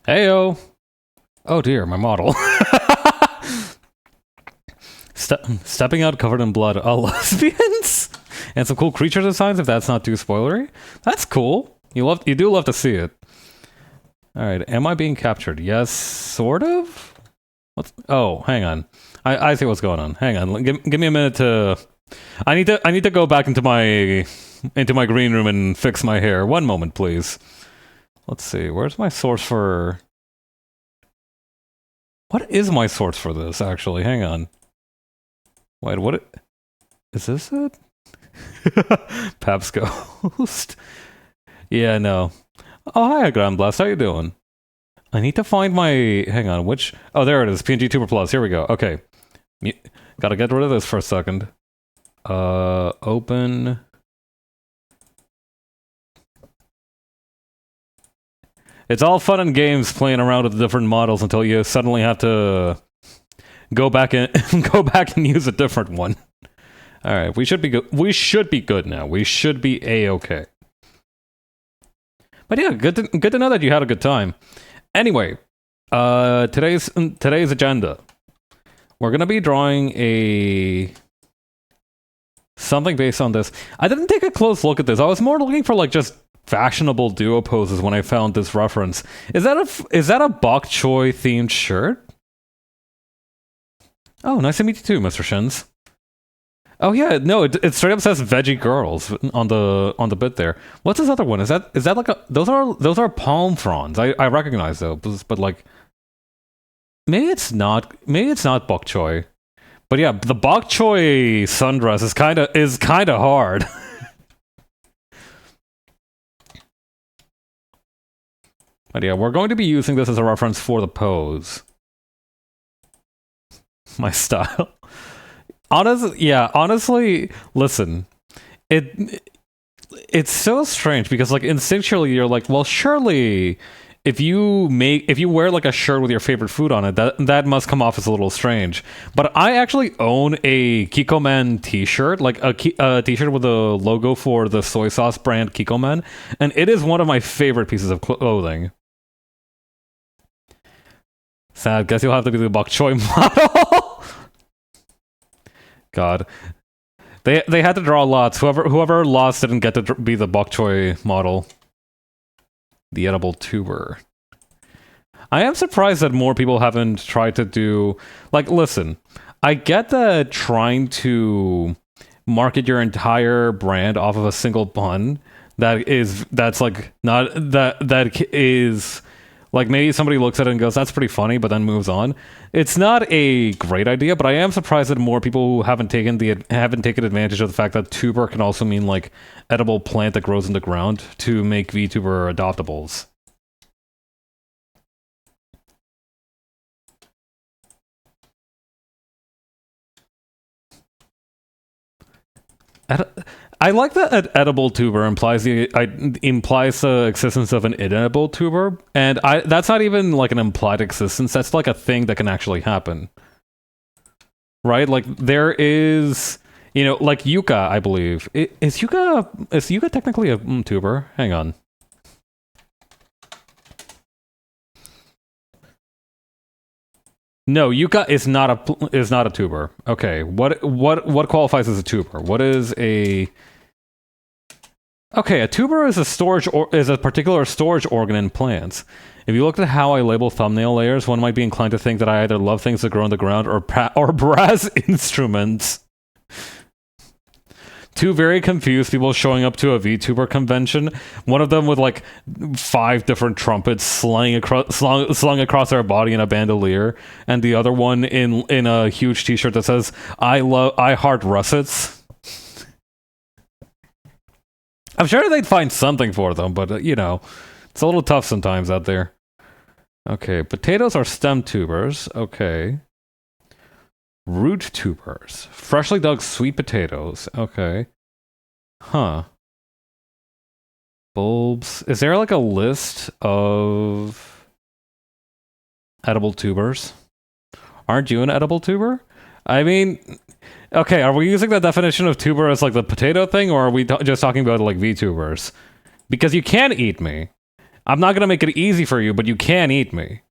Heyo! Oh dear, my model. Stepping out covered in blood. Oh, lesbians? And some cool creature designs, if that's not too spoilery. That's cool. You do love to see it. Alright, am I being captured? Yes, sort of? Oh, hang on. I see what's going on. Hang on. Give me a minute to... I need to go back into my green room and fix my hair. One moment, please. Let's see. Where's my source for... What is my source for this, actually? Hang on. Wait, what... Is this it? Paps Ghost. Yeah, no. Oh, hi, Grand Blast. How you doing? I need to find my... Hang on, which... Oh, there it is. PNG Tuber Plus. Here we go. Okay. Gotta get rid of this for a second. Open... It's all fun and games playing around with different models until you suddenly have to go back and use a different one. All right, we should be good. We should be good now. We should be a-okay. But yeah, good to know that you had a good time. Anyway, today's agenda. We're gonna be drawing something based on this. I didn't take a close look at this. I was more looking for like just fashionable duo poses when I found this reference. Is that a bok choy themed shirt? Oh, nice to meet you too, Mr. Shins. Oh yeah, no, it straight up says veggie girls on the bit there. What's this other one? Is that like a those are palm fronds. I recognize those, but like maybe it's not bok choy. But yeah, the bok choy sundress is kind of hard. But yeah, we're going to be using this as a reference for the pose. My style. Honestly, listen. It's so strange because like instinctually you're like, well, surely if you wear like a shirt with your favorite food on it, that must come off as a little strange. But I actually own a Kikoman t-shirt, like a t-shirt with a logo for the soy sauce brand Kikoman, and it is one of my favorite pieces of clothing. Sad, guess you'll have to be the bok choy model. God. They had to draw lots. Whoever lost didn't get to be the bok choy model. The edible tuber. I am surprised that more people haven't tried to do... Like, listen. I get that trying to market your entire brand off of a single bun that's like not that is like maybe somebody looks at it and goes, that's pretty funny, but then moves on. It's not a great idea, but I am surprised that more people who haven't taken advantage of the fact that tuber can also mean like edible plant that grows in the ground to make VTuber adoptables. I like that an edible tuber implies the existence of an inedible tuber, and that's not even like an implied existence. That's like a thing that can actually happen, right? Like there is, like yucca. I believe is yucca technically a tuber? Hang on. No, yucca is not a tuber. Okay, what qualifies as a tuber? What is a... Okay, a tuber is a particular storage organ in plants. If you look at how I label thumbnail layers, one might be inclined to think that I either love things that grow in the ground or brass instruments. Two very confused people showing up to a VTuber convention. One of them with like 5 different trumpets slung across their body in a bandolier, and the other one in a huge T-shirt that says "I heart russets." I'm sure they'd find something for them, but it's a little tough sometimes out there. Okay, potatoes are stem tubers. Okay. Root tubers. Freshly dug sweet potatoes. Okay. Huh. Bulbs. Is there like a list of edible tubers? Aren't you an edible tuber? I mean, okay, are we using the definition of tuber as like the potato thing, or are we just talking about like VTubers? Because you can eat me. I'm not gonna make it easy for you, but you can eat me.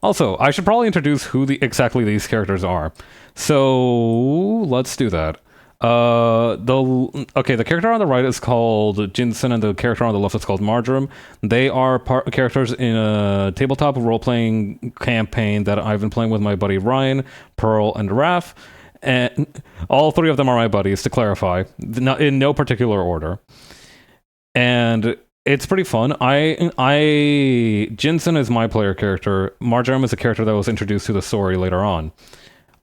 Also, I should probably introduce who exactly these characters are. So let's do that. The character on the right is called Jinsen, and the character on the left is called Marjoram. They are characters in a tabletop role-playing campaign that I've been playing with my buddy Ryan, Pearl, and Raph. And all three of them are my buddies, to clarify, not in no particular order. And it's pretty fun. Jinsen is my player character. Marjoram is a character that was introduced to the story later on.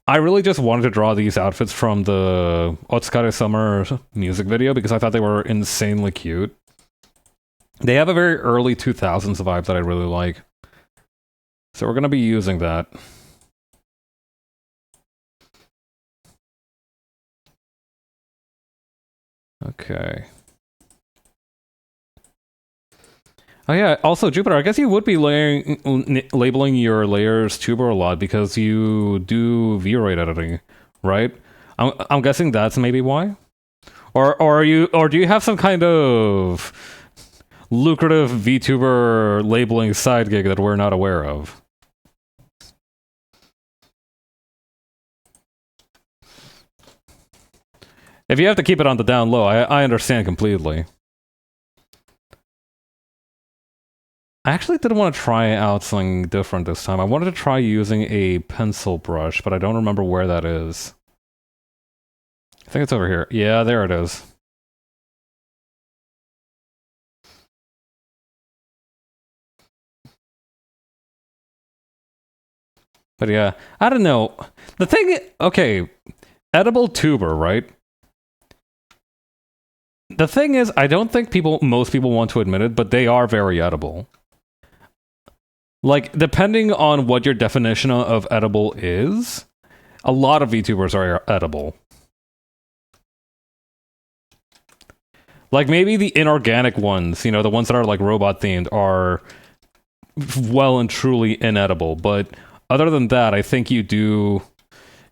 I really just wanted to draw these outfits from the Otsukare Summer music video because I thought they were insanely cute. They have a very early 2000s vibe that I really like. So we're going to be using that. Okay. Oh yeah, also Jupiter, I guess you would be labeling your layers tuber a lot because you do V-Rate editing, right? I'm guessing that's maybe why? Or do you have some kind of lucrative VTuber labeling side gig that we're not aware of? If you have to keep it on the down low, I understand completely. I actually did want to try out something different this time. I wanted to try using a pencil brush, but I don't remember where that is. I think it's over here. Yeah, there it is. But yeah, I don't know. The thing, okay, edible tuber, right? The thing is, I don't think most people want to admit it, but they are very edible. Like, depending on what your definition of edible is, a lot of VTubers are edible. Like, maybe the inorganic ones, you know, the ones that are, like, robot-themed are well and truly inedible, but other than that, I think you do...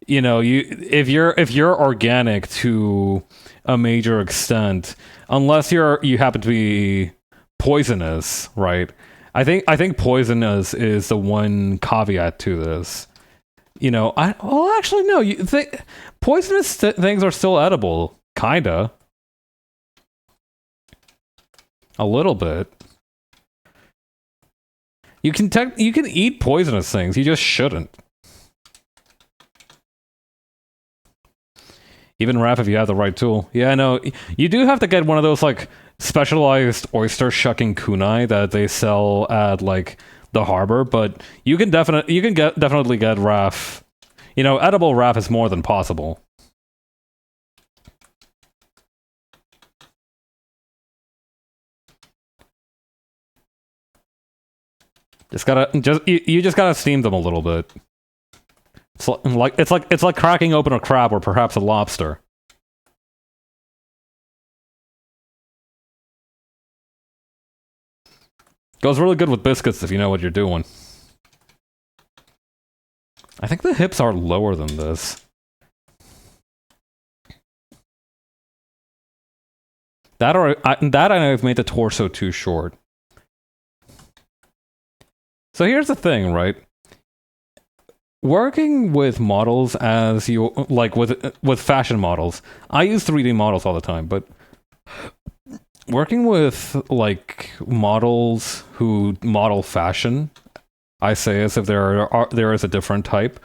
You know, if you're organic to a major extent, unless you happen to be poisonous, right? I think poisonous is the one caveat to this. You know, actually no. Poisonous things are still edible, kinda, a little bit. You can eat poisonous things. You just shouldn't. Even Raph if you have the right tool. Yeah, no, you do have to get one of those, like, specialized oyster shucking kunai that they sell at, like, the harbor, but you can definitely get Raph. You know, edible Raph is more than possible. You just gotta steam them a little bit. It's like cracking open a crab or perhaps a lobster. Goes really good with biscuits if you know what you're doing. I think the hips are lower than this. That I've made the torso too short. So here's the thing, right? Working with models as you like with fashion models, I use 3D models all the time, but working with like models who model fashion, I say as if there is a different type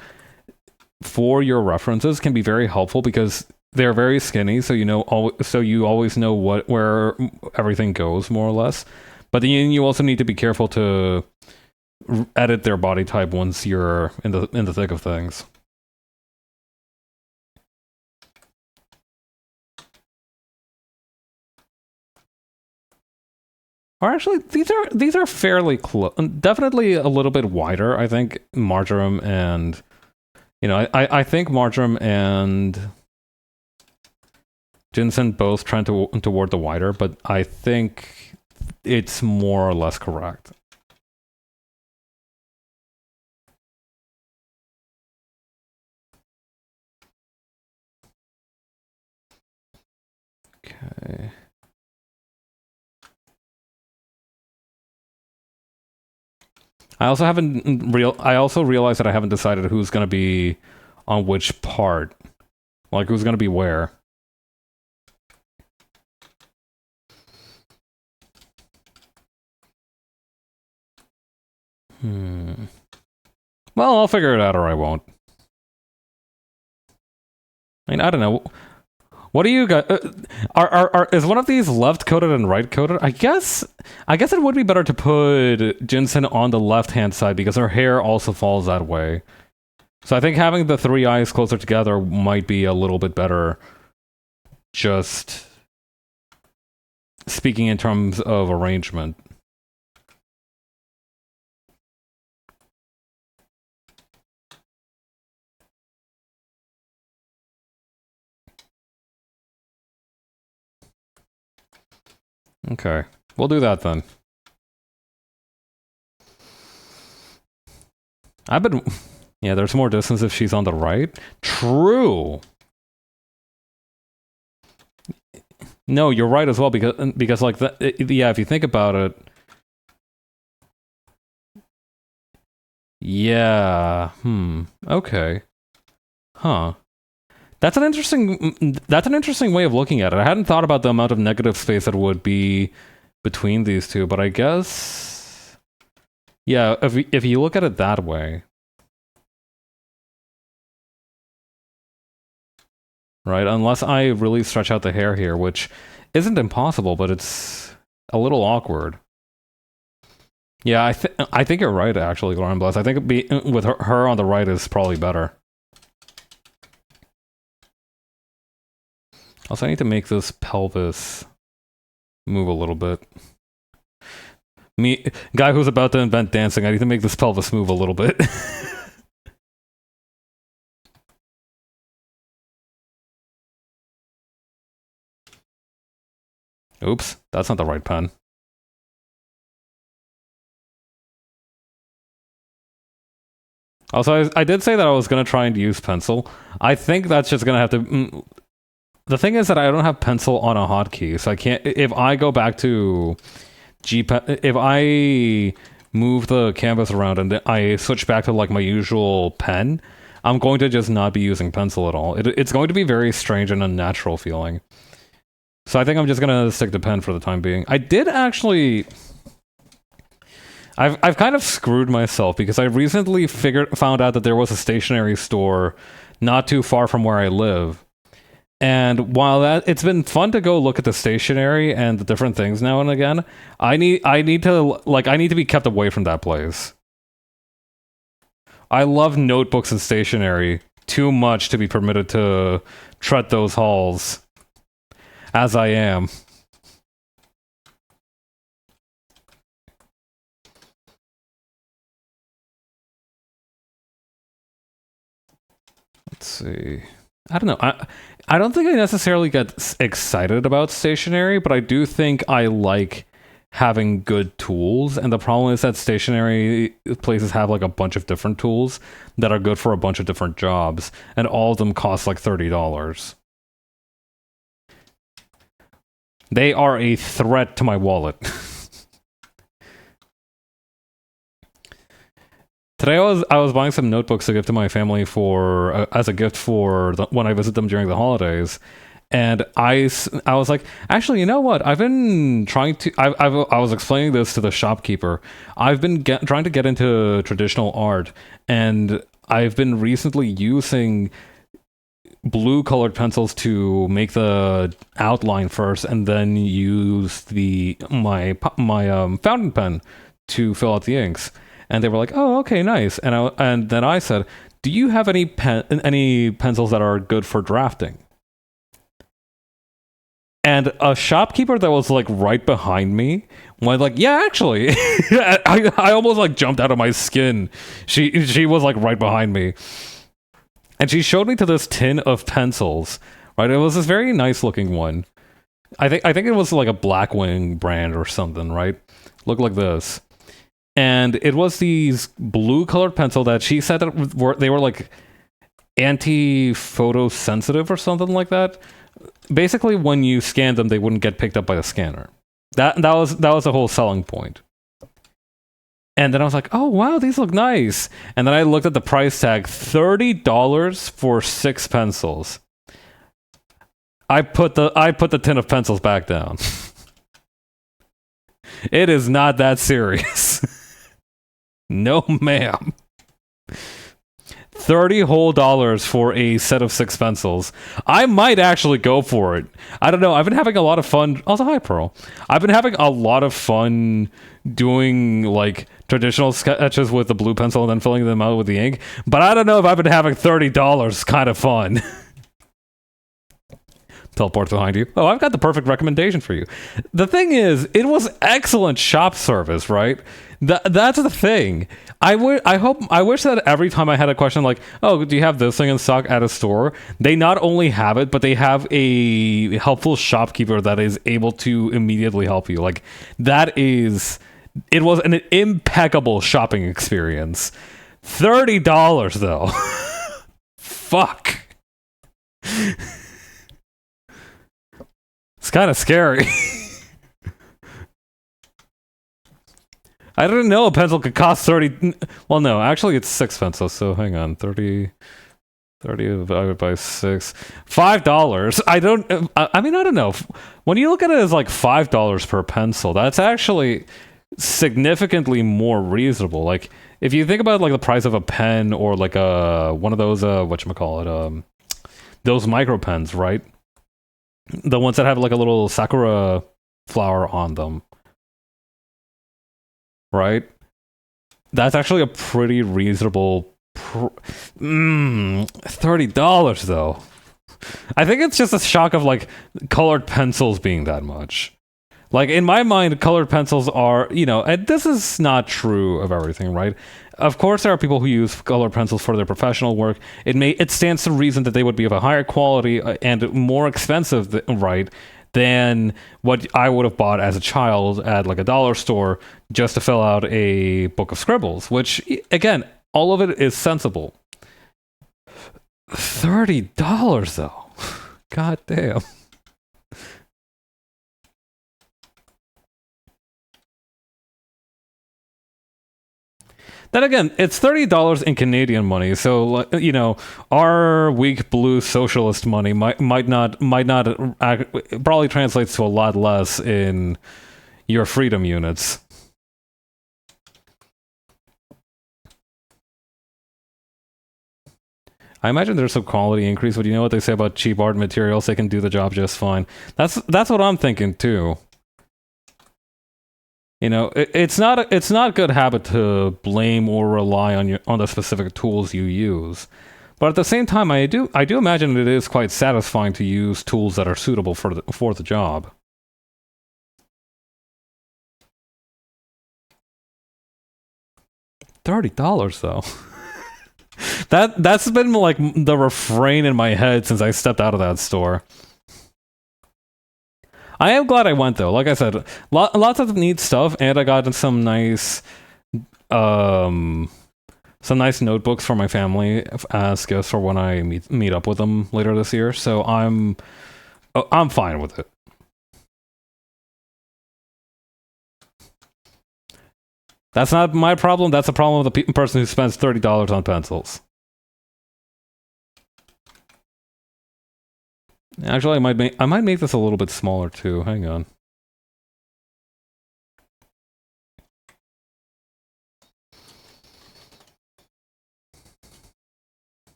for your references can be very helpful because they're very skinny, so you always know where everything goes more or less. But then you also need to be careful to edit their body type once you're in the thick of things. Or actually, these are fairly close. Definitely a little bit wider. I think Marjoram and I think Marjoram and Jinsen both trend toward the wider, but I think it's more or less correct. Okay. I also realized that I haven't decided who's gonna be on which part. Like, who's gonna be where. Well, I'll figure it out or I won't. I mean, I don't know. What do you got? Is one of these left-coded and right-coded? I guess it would be better to put Jinsen on the left-hand side because her hair also falls that way. So I think having the three eyes closer together might be a little bit better. Just speaking in terms of arrangement. Okay, we'll do that then. Yeah, there's more distance if she's on the right. True. No, you're right as well because like yeah, if you think about it. Yeah. Okay. Huh. That's an interesting way of looking at it. I hadn't thought about the amount of negative space that would be between these two, but I guess yeah, if you look at it that way. Right? Unless I really stretch out the hair here, which isn't impossible, but it's a little awkward. Yeah, I think you're right actually, Lauren Bless. I think with her on the right is probably better. Also, I need to make this pelvis move a little bit. Me, guy who's about to invent dancing, I need to make this pelvis move a little bit. Oops, that's not the right pen. Also, I did say that I was going to try and use pencil. I think that's just going to have to... The thing is that I don't have pencil on a hotkey, so I can't... If I go back to if I move the canvas around and I switch back to like my usual pen, I'm going to just not be using pencil at all. It's going to be very strange and unnatural feeling. So I think I'm just going to stick to pen for the time being. I did actually... I've kind of screwed myself because I recently found out that there was a stationery store not too far from where I live. And while it's been fun to go look at the stationery and the different things now and again, I need to be kept away from that place. I love notebooks and stationery too much to be permitted to tread those halls as I am. Let's see. I don't know. I don't think I necessarily get excited about stationery, but I do think I like having good tools. And the problem is that stationery places have like a bunch of different tools that are good for a bunch of different jobs, and all of them cost like $30. They are a threat to my wallet. Today I was buying some notebooks to give to my family for as a gift for when I visit them during the holidays, and I was like, actually, you know what? I've been trying to. I was explaining this to the shopkeeper. I've been trying to get into traditional art, and I've been recently using blue colored pencils to make the outline first, and then use my fountain pen to fill out the inks. And they were like, "Oh, okay, nice." And then I said, "Do you have any pencils that are good for drafting?" And a shopkeeper that was like right behind me was like, "Yeah, actually." I almost like jumped out of my skin. She was like right behind me, and she showed me to this tin of pencils. Right, it was this very nice looking one. I think it was like a Blackwing brand or something. Right, looked like this. And it was these blue colored pencil that she said that they were like anti-photosensitive or something like that. Basically, when you scanned them, they wouldn't get picked up by the scanner. That was the whole selling point. And then I was like, oh wow, these look nice. And then I looked at the price tag, $30 for 6 pencils. I put the tin of pencils back down. It is not that serious. No, ma'am. $30 whole for a set of 6 pencils. I might actually go for it. I don't know. I've been having a lot of fun. Also, hi, Pearl. I've been having a lot of fun doing like traditional sketches with the blue pencil and then filling them out with the ink. But I don't know if I've been having $30 kind of fun. Teleport behind you. Oh, I've got the perfect recommendation for you. The thing is, it was excellent shop service, right? That's the thing. I wish that every time I had a question like, oh, do you have this thing in stock at a store? They not only have it, but they have a helpful shopkeeper that is able to immediately help you. Like, it was an impeccable shopping experience. $30 though. Fuck. It's kind of scary. I didn't know a pencil could cost 30. Well, no, actually it's 6 pencils. So hang on, 30 divided by 6, $5. I don't know. When you look at it as like $5 per pencil, that's actually significantly more reasonable. Like if you think about like the price of a pen or like one of those whatchamacallit, those micro pens, right? The ones that have like a little sakura flower on them. Right? That's actually a pretty reasonable $30 though. I think it's just a shock of like colored pencils being that much. Like in my mind, colored pencils are, and this is not true of everything, right? Of course, there are people who use colored pencils for their professional work. It stands to reason that they would be of a higher quality and more expensive, right, than what I would have bought as a child at like a dollar store just to fill out a book of scribbles. Which, again, all of it is sensible. $30 though. God damn. Then again, it's $30 in Canadian money, so our weak blue socialist money might not it probably translates to a lot less in your freedom units. I imagine there's some quality increase, but you know what they say about cheap art materials? They can do the job just fine. That's what I'm thinking too. It's not good habit to blame or rely on the specific tools you use. But at the same time, I do imagine it is quite satisfying to use tools that are suitable for the job. $30 though. That's been like the refrain in my head since I stepped out of that store. I am glad I went though. Like I said, lots of neat stuff, and I got some nice notebooks for my family as gifts for when I meet up with them later this year. So I'm fine with it. That's not my problem. That's a problem of the person who spends $30 on pencils. Actually, I might make this a little bit smaller too. Hang on.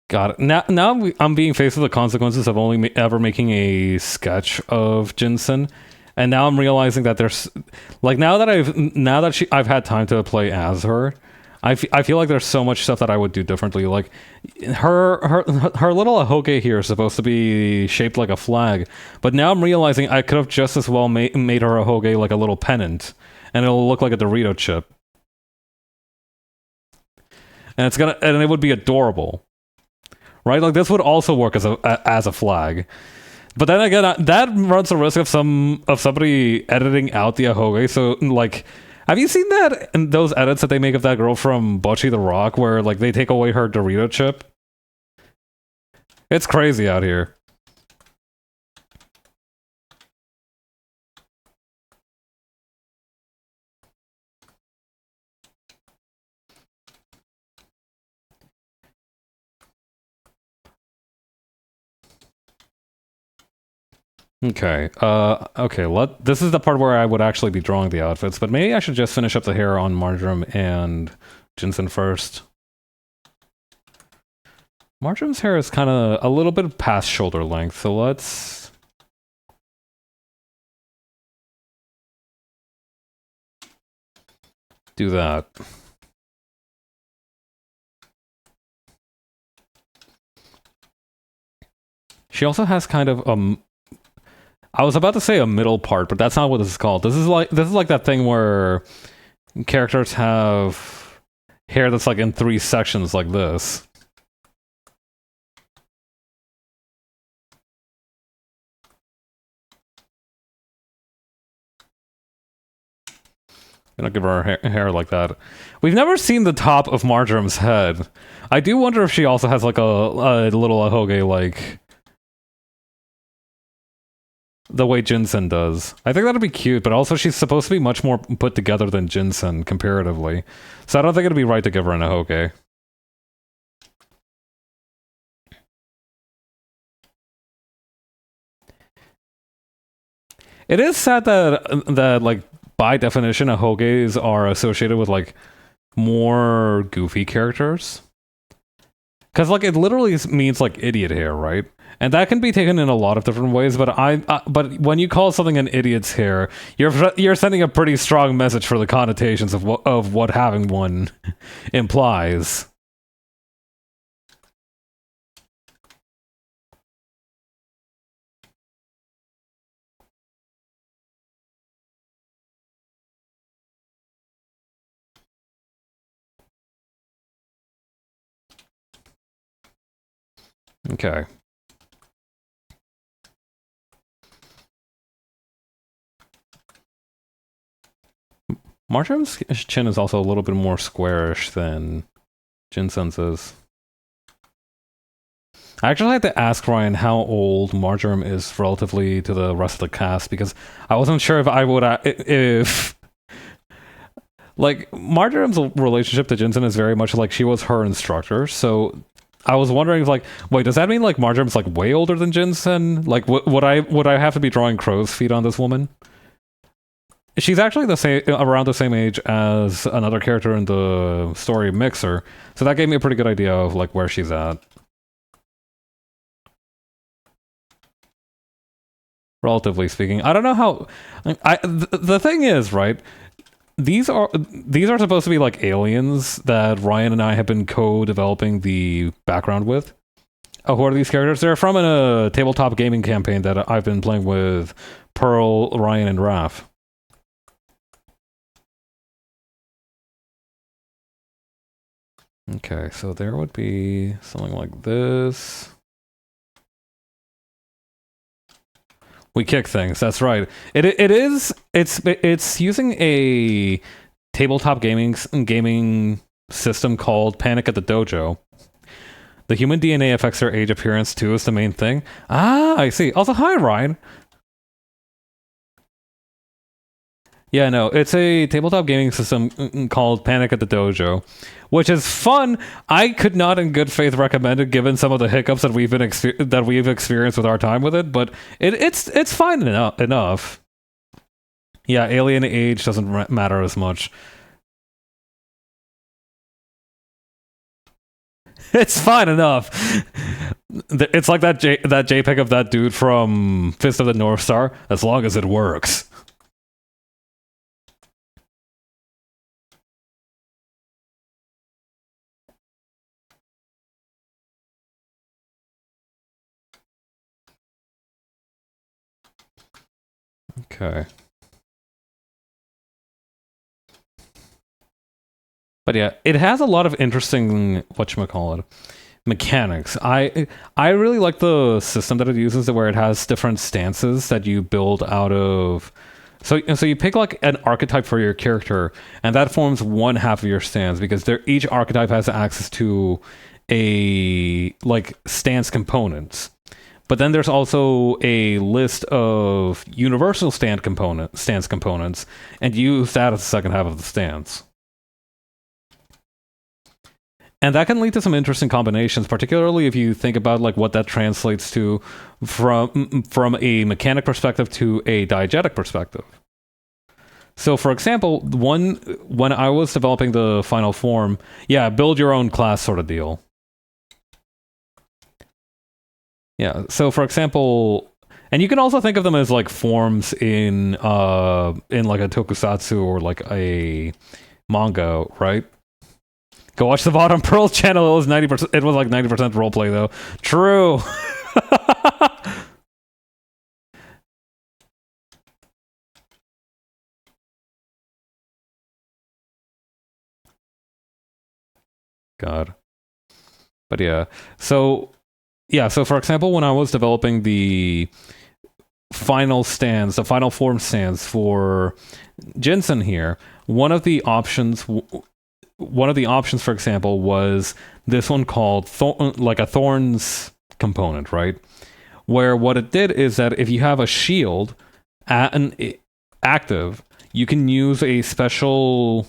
Got it. Now I'm being faced with the consequences of only ever making a sketch of Jinsen. And now I'm realizing that there's like now that I've had time to play as her, I feel like there's so much stuff that I would do differently. Like her little ahoge here is supposed to be shaped like a flag, but now I'm realizing I could have just as well made her ahoge like a little pennant, and it'll look like a Dorito chip, and it would be adorable, right? Like this would also work as a flag. But then again, that runs the risk of somebody editing out the ahoge. So, like, have you seen that in those edits that they make of that girl from Bocce the Rock, where like they take away her Dorito chip? It's crazy out here. Okay, this is the part where I would actually be drawing the outfits, but maybe I should just finish up the hair on Marjoram and Jinsen first. Marjoram's hair is kind of a little bit past shoulder length, so let's... do that. She also has kind of I was about to say a middle part, but that's not what this is called. This is like that thing where characters have hair that's like in 3 sections like this. I'm gonna give her hair like that. We've never seen the top of Marjoram's head. I do wonder if she also has like a little ahoge like the way Jinsen does. I think that'd be cute, but also she's supposed to be much more put together than Jinsen comparatively. So I don't think it'd be right to give her an ahoge. It is sad that like by definition ahoges are associated with like more goofy characters. Cuz like it literally means like idiot hair, right? And that can be taken in a lot of different ways, but but when you call something an idiot's hair, you're sending a pretty strong message for the connotations of what having one implies. Okay. Marjorie's chin is also a little bit more squarish than Jinsen's is. I actually had to ask Ryan how old Marjoram is relatively to the rest of the cast because I wasn't sure if I would if like Marjoram's relationship to Jinsen is very much like she was her instructor, so I was wondering if like wait, does that mean like Marjoram's like way older than Jinsen? Like would I have to be drawing crow's feet on this woman? She's actually around the same age as another character in the story, Mixer, so that gave me a pretty good idea of like where she's at. Relatively speaking, I don't know how. The thing is, right? These are supposed to be like aliens that Ryan and I have been co-developing the background with. Oh, who are these characters? They're from a tabletop gaming campaign that I've been playing with Pearl, Ryan, and Raph. Okay, so there would be something like this. We kick things. That's right. It's using a tabletop gaming system called Panic at the Dojo. The human DNA affects their age appearance too is the main thing. Ah, I see. Also, hi Ryan. Yeah, no, it's a tabletop gaming system called Panic at the Dojo, which is fun. I could not, in good faith, recommend it given some of the hiccups that we've experienced with our time with it. But it's fine enough. Yeah, alien age doesn't matter as much. It's fine enough. It's like that JPEG of that dude from Fist of the North Star. As long as it works. Okay. But yeah, it has a lot of interesting whatchamacallit mechanics. I really like the system that it uses where it has different stances that you build out of. So you pick like an archetype for your character, and that forms one half of your stance because each archetype has access to a like stance components. But then there's also a list of universal stance components, and use that as the second half of the stance. And that can lead to some interesting combinations, particularly if you think about like what that translates to from a mechanic perspective to a diegetic perspective. So, for example, when I was developing the final form, yeah, build your own class sort of deal. Yeah. So, for example, and you can also think of them as like forms in like a tokusatsu or like a manga, right? Go watch the Bottom Pearl channel. It was 90%. It was like 90% roleplay though. True. God. But yeah. So for example, when I was developing the final form stands for Jinsen here, one of the options, for example, was this one called like a Thorns component, right? Where what it did is that if you have a shield active, you can use a special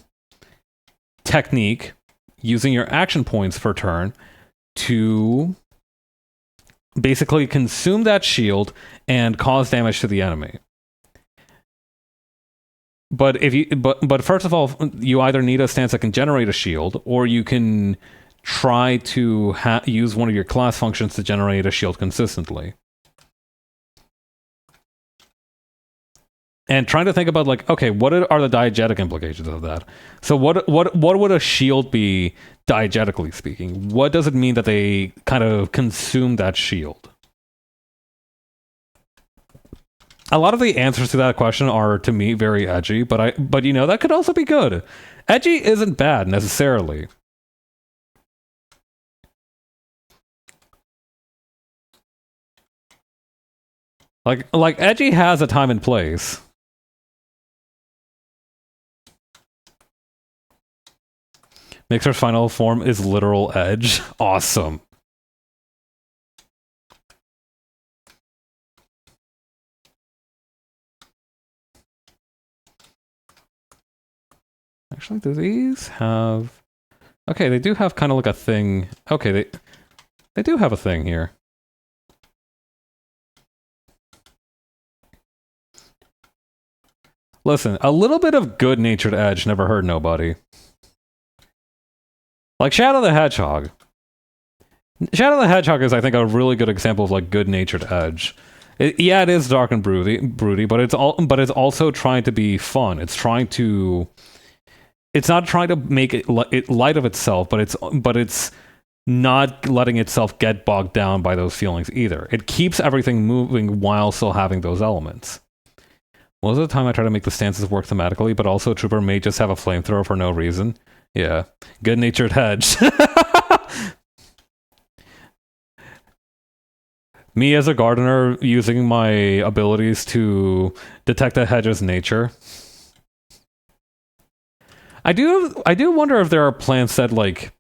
technique using your action points per turn to basically consume that shield and cause damage to the enemy. But first of all, you either need a stance that can generate a shield, or you can try to use one of your class functions to generate a shield consistently. And trying to think about like, okay, what are the diegetic implications of that? So what would a shield be diegetically speaking? What does it mean that they kind of consume that shield? A lot of the answers to that question are, to me, very edgy, but you know, that could also be good. Edgy isn't bad necessarily. Like edgy has a time and place. Mixer's final form is literal edge. Awesome. Actually, do these have... Okay, they do have kind of like a thing. Okay, they do have a thing here. Listen, a little bit of good-natured edge never hurt nobody. Like Shadow the Hedgehog. Shadow the Hedgehog is, I think, a really good example of like good-natured edge. It is dark and broody, but it's also trying to be fun. It's not trying to make it light of itself, but it's not letting itself get bogged down by those feelings either. It keeps everything moving while still having those elements. Most of the time I try to make the stances work thematically, but also Trooper may just have a flamethrower for no reason. Yeah. Good-natured hedge. Me as a gardener using my abilities to detect a hedge's nature. I do wonder if there are plants that like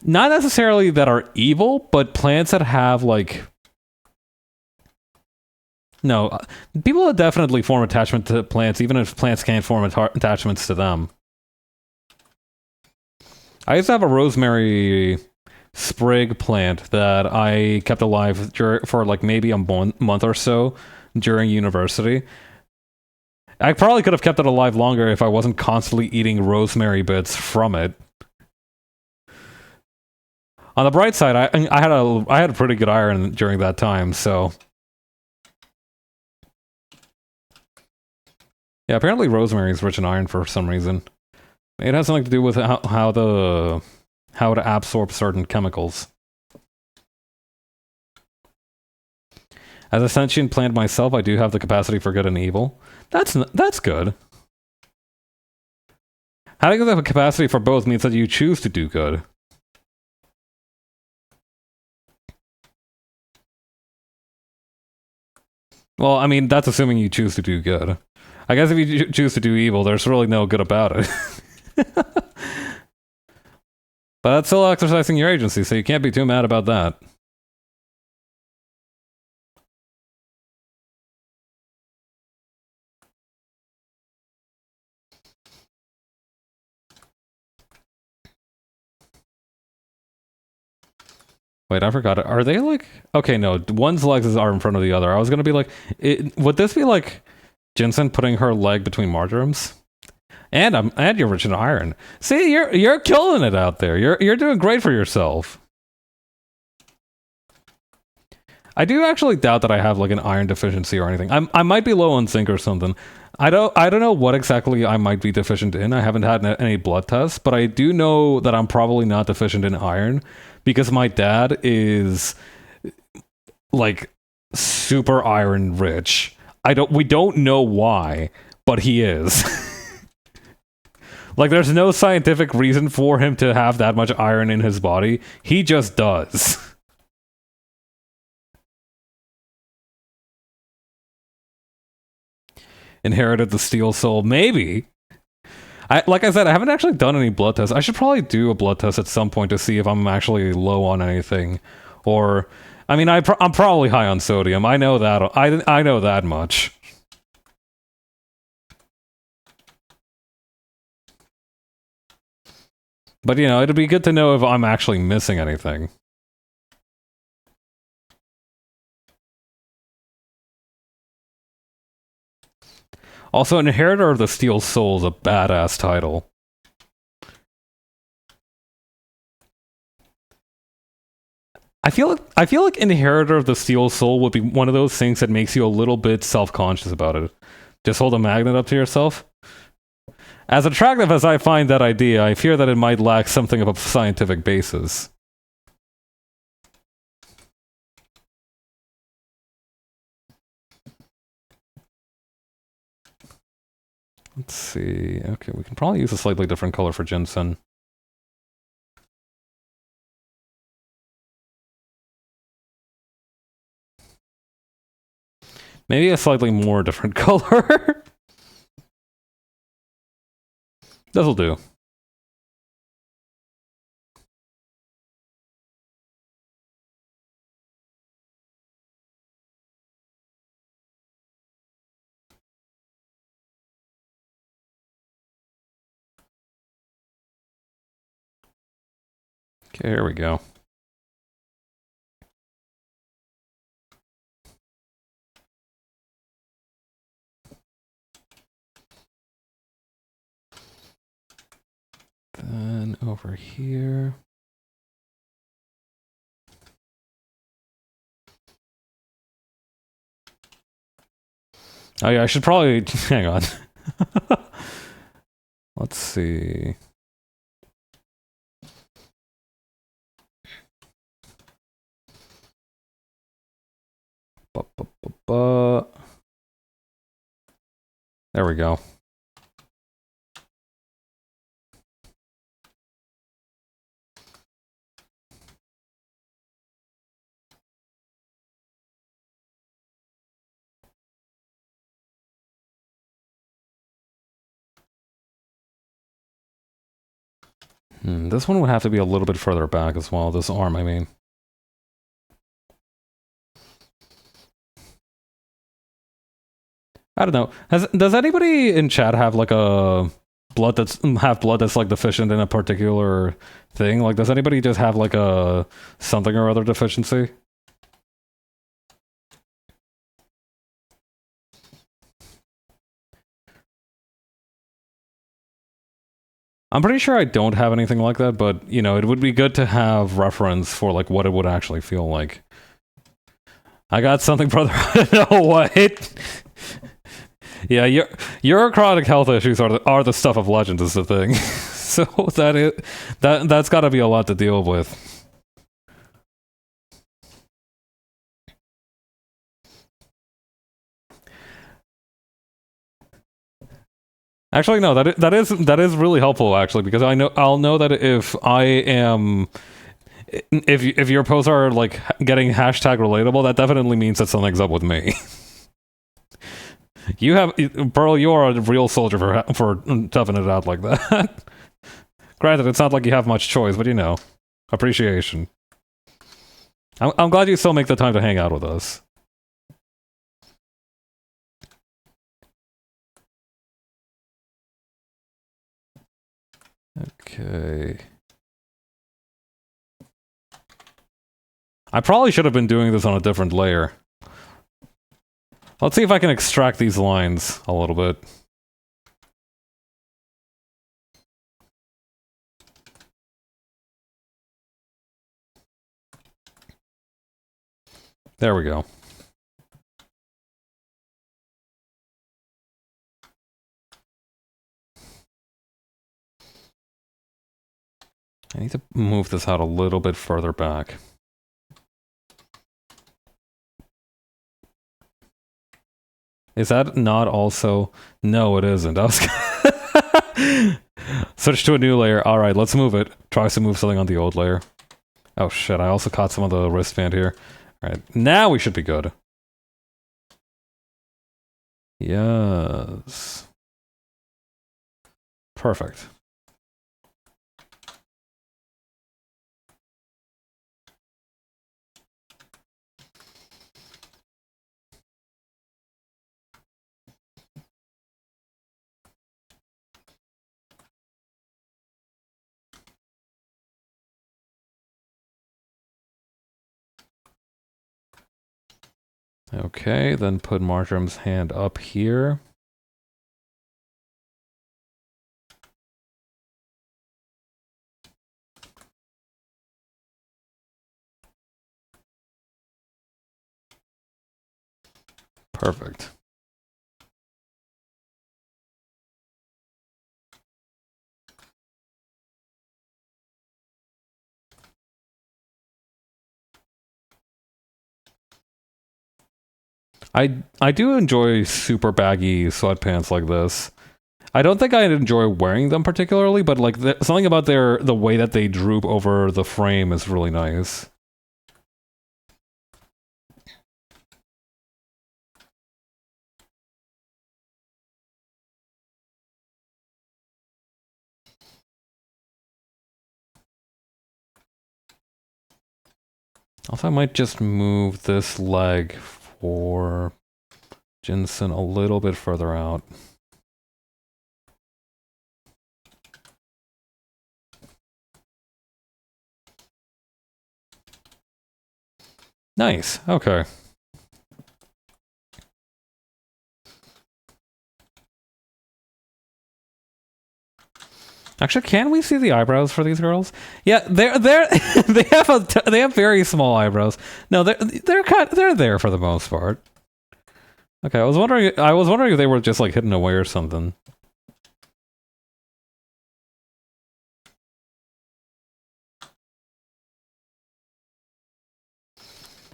not necessarily that are evil, but plants that have like no, people will definitely form attachment to plants, even if plants can't form attachments to them. I used to have a rosemary sprig plant that I kept alive for like maybe a month or so during university. I probably could have kept it alive longer if I wasn't constantly eating rosemary bits from it. On the bright side, I had a pretty good iron during that time, so yeah. Apparently, rosemary is rich in iron for some reason. It has something to do with how it absorbs certain chemicals. As a sentient plant myself, I do have the capacity for good and evil. That's good. Having the capacity for both means that you choose to do good. Well, I mean, that's assuming you choose to do good. I guess if you choose to do evil, there's really no good about it. But that's still exercising your agency, so you can't be too mad about that. Wait, I forgot it. Are they like... Okay, no. One's legs are in front of the other. I was gonna be like... would this be like Jensen putting her leg between Marjorie's? And you're rich in iron. See, you're killing it out there. You're doing great for yourself. I do actually doubt that I have like an iron deficiency or anything. I might be low on zinc or something. I don't know what exactly I might be deficient in. I haven't had any blood tests, but I do know that I'm probably not deficient in iron because my dad is like super iron rich. We don't know why, but he is. Like there's no scientific reason for him to have that much iron in his body. He just does. Inherited the steel soul, maybe. Like I said, I haven't actually done any blood tests. I should probably do a blood test at some point to see if I'm actually low on anything, or, I mean, I'm probably high on sodium. I know that. I know that much. But you know, it'd be good to know if I'm actually missing anything. Also, Inheritor of the Steel Soul is a badass title. I feel like Inheritor of the Steel Soul would be one of those things that makes you a little bit self-conscious about it. Just hold a magnet up to yourself. As attractive as I find that idea, I fear that it might lack something of a scientific basis. Let's see. Okay, we can probably use a slightly different color for Jensen. Maybe a slightly more different color. This'll do. Okay, here we go. Then over here. Oh yeah, I should probably... hang on. Let's see... There we go. This one would have to be a little bit further back as well. This arm, I mean. I don't know. Does anybody in chat have like a blood that's like deficient in a particular thing? Like, does anybody just have like a something or other deficiency? I'm pretty sure I don't have anything like that, but you know, it would be good to have reference for like what it would actually feel like. I got something, brother. I don't know what. Yeah, your chronic health issues are the stuff of legend is the thing. So that's got to be a lot to deal with. Actually, no, that is really helpful actually, because I'll know that if your posts are like getting hashtag relatable, that definitely means that something's up with me. Pearl, you are a real soldier for toughing it out like that. Granted, it's not like you have much choice, but you know, appreciation. I'm glad you still make the time to hang out with us. Okay. I probably should have been doing this on a different layer. Let's see if I can extract these lines a little bit. There we go. I need to move this out a little bit further back. Is that not also... No, it isn't. I was... Switch to a new layer. Alright, let's move it. Try to move something on the old layer. Oh shit, I also caught some of the wristband here. Alright, now we should be good. Yes. Perfect. Okay, then put Marjorie's hand up here. Perfect. I do enjoy super baggy sweatpants like this. I don't think I'd enjoy wearing them particularly, but like something about the way that they droop over the frame is really nice. Also, I might just move this leg for Jinsen a little bit further out. Nice, okay. Actually, can we see the eyebrows for these girls? Yeah, they're they have very small eyebrows. No, they're there for the most part. Okay, I was wondering if they were just like hidden away or something.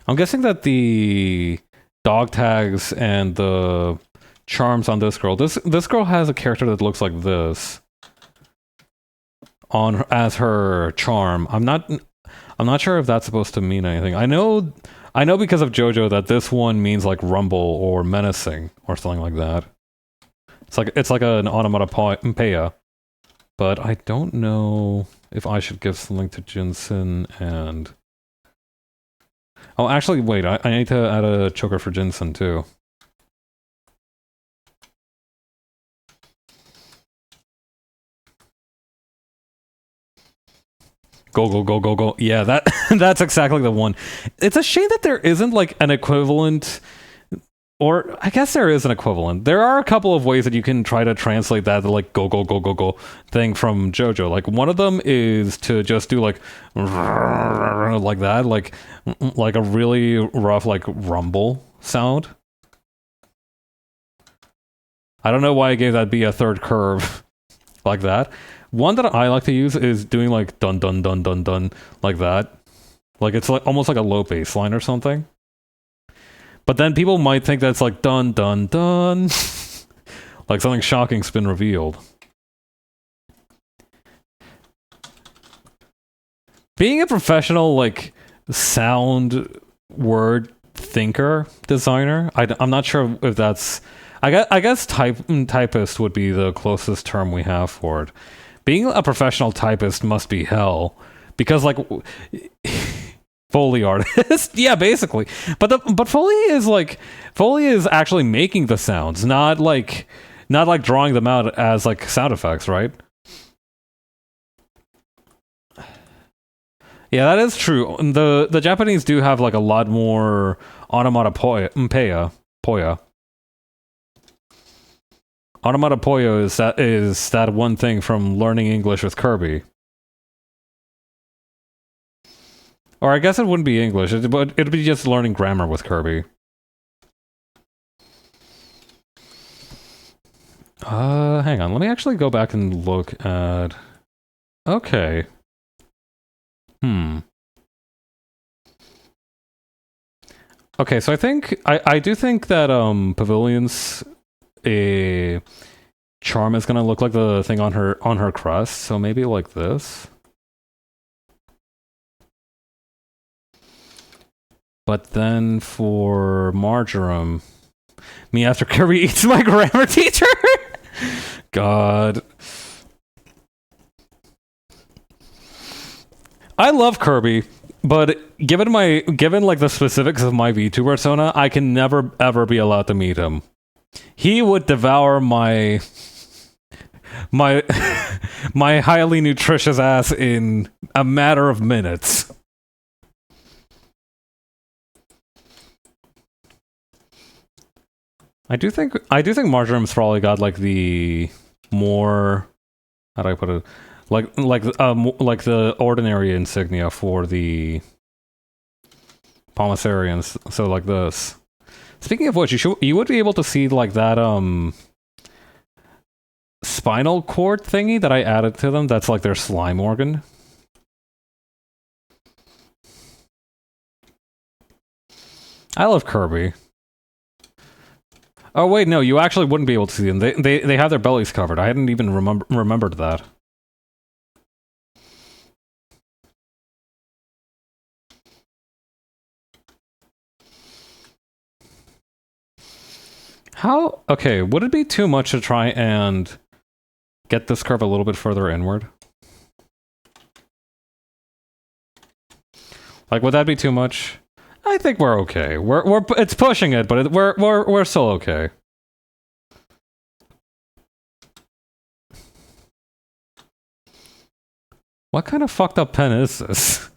I'm guessing that the dog tags and the charms on this girl. This girl has a character that looks like this on as her charm. I'm not sure if that's supposed to mean anything. I know because of JoJo that this one means like rumble or menacing or something like that. It's like an onomatopoeia. But I don't know if I should give something to Jinsen and... Oh, actually, wait, I need to add a choker for Jinsen too. Go. Yeah, that's exactly the one. It's a shame that there isn't like an equivalent, or I guess there is an equivalent. There are a couple of ways that you can try to translate that like go thing from JoJo. Like one of them is to just do like that, like a really rough like rumble sound. I don't know why I gave that B a third curve like that. One that I like to use is doing like dun dun dun dun dun like that. Like it's like almost like a low bass line or something. But then people might think that's like dun dun dun. Like something shocking's been revealed. Being a professional like sound word thinker designer, I'm not sure if that's I guess typist would be the closest term we have for it. being a professional typist must be hell because like Foley artist, yeah, basically. But Foley is actually making the sounds, not like drawing them out as like sound effects, right? Yeah, that is true. The Japanese do have like a lot more onomatopoeia. Onomatopoeia is that one thing from learning English with Kirby. Or I guess it wouldn't be English, but it'd be just learning grammar with Kirby. Hang on. Let me actually go back and look at... Okay. Okay, so I do think that Pavilion's charm is gonna look like the thing on her crest, so maybe like this. But then for Marjoram, me after Kirby eats my grammar teacher. God. I love Kirby, but given like the specifics of my V2 persona, I can never ever be allowed to meet him. He would devour my highly nutritious ass in a matter of minutes. I do think Marjoram's probably got like the more, how do I put it? Like the ordinary insignia for the Pommesarians. So like this. Speaking of which, you would be able to see like that spinal cord thingy that I added to them. That's like their slime organ. I love Kirby. Oh wait, no, you actually wouldn't be able to see them. They have their bellies covered. I hadn't even remembered that. How? Okay, would it be too much to try and get this curve a little bit further inward? Like, would that be too much? I think we're okay. It's pushing it, but we're still okay. What kind of fucked up pen is this?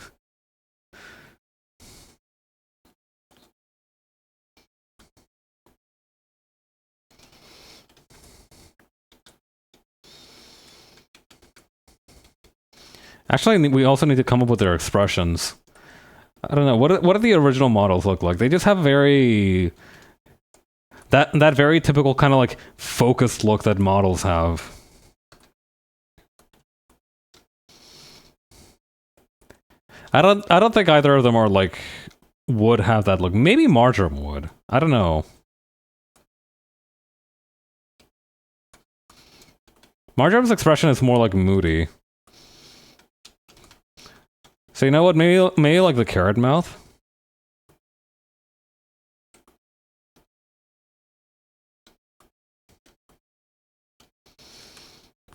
Actually, we also need to come up with their expressions. I don't know. What do the original models look like? They just have very... That very typical kind of like focused look that models have. I don't think either of them are like would have that look. Maybe Marjoram would. I don't know. Marjoram's expression is more like moody. So you know what? Maybe like the carrot mouth.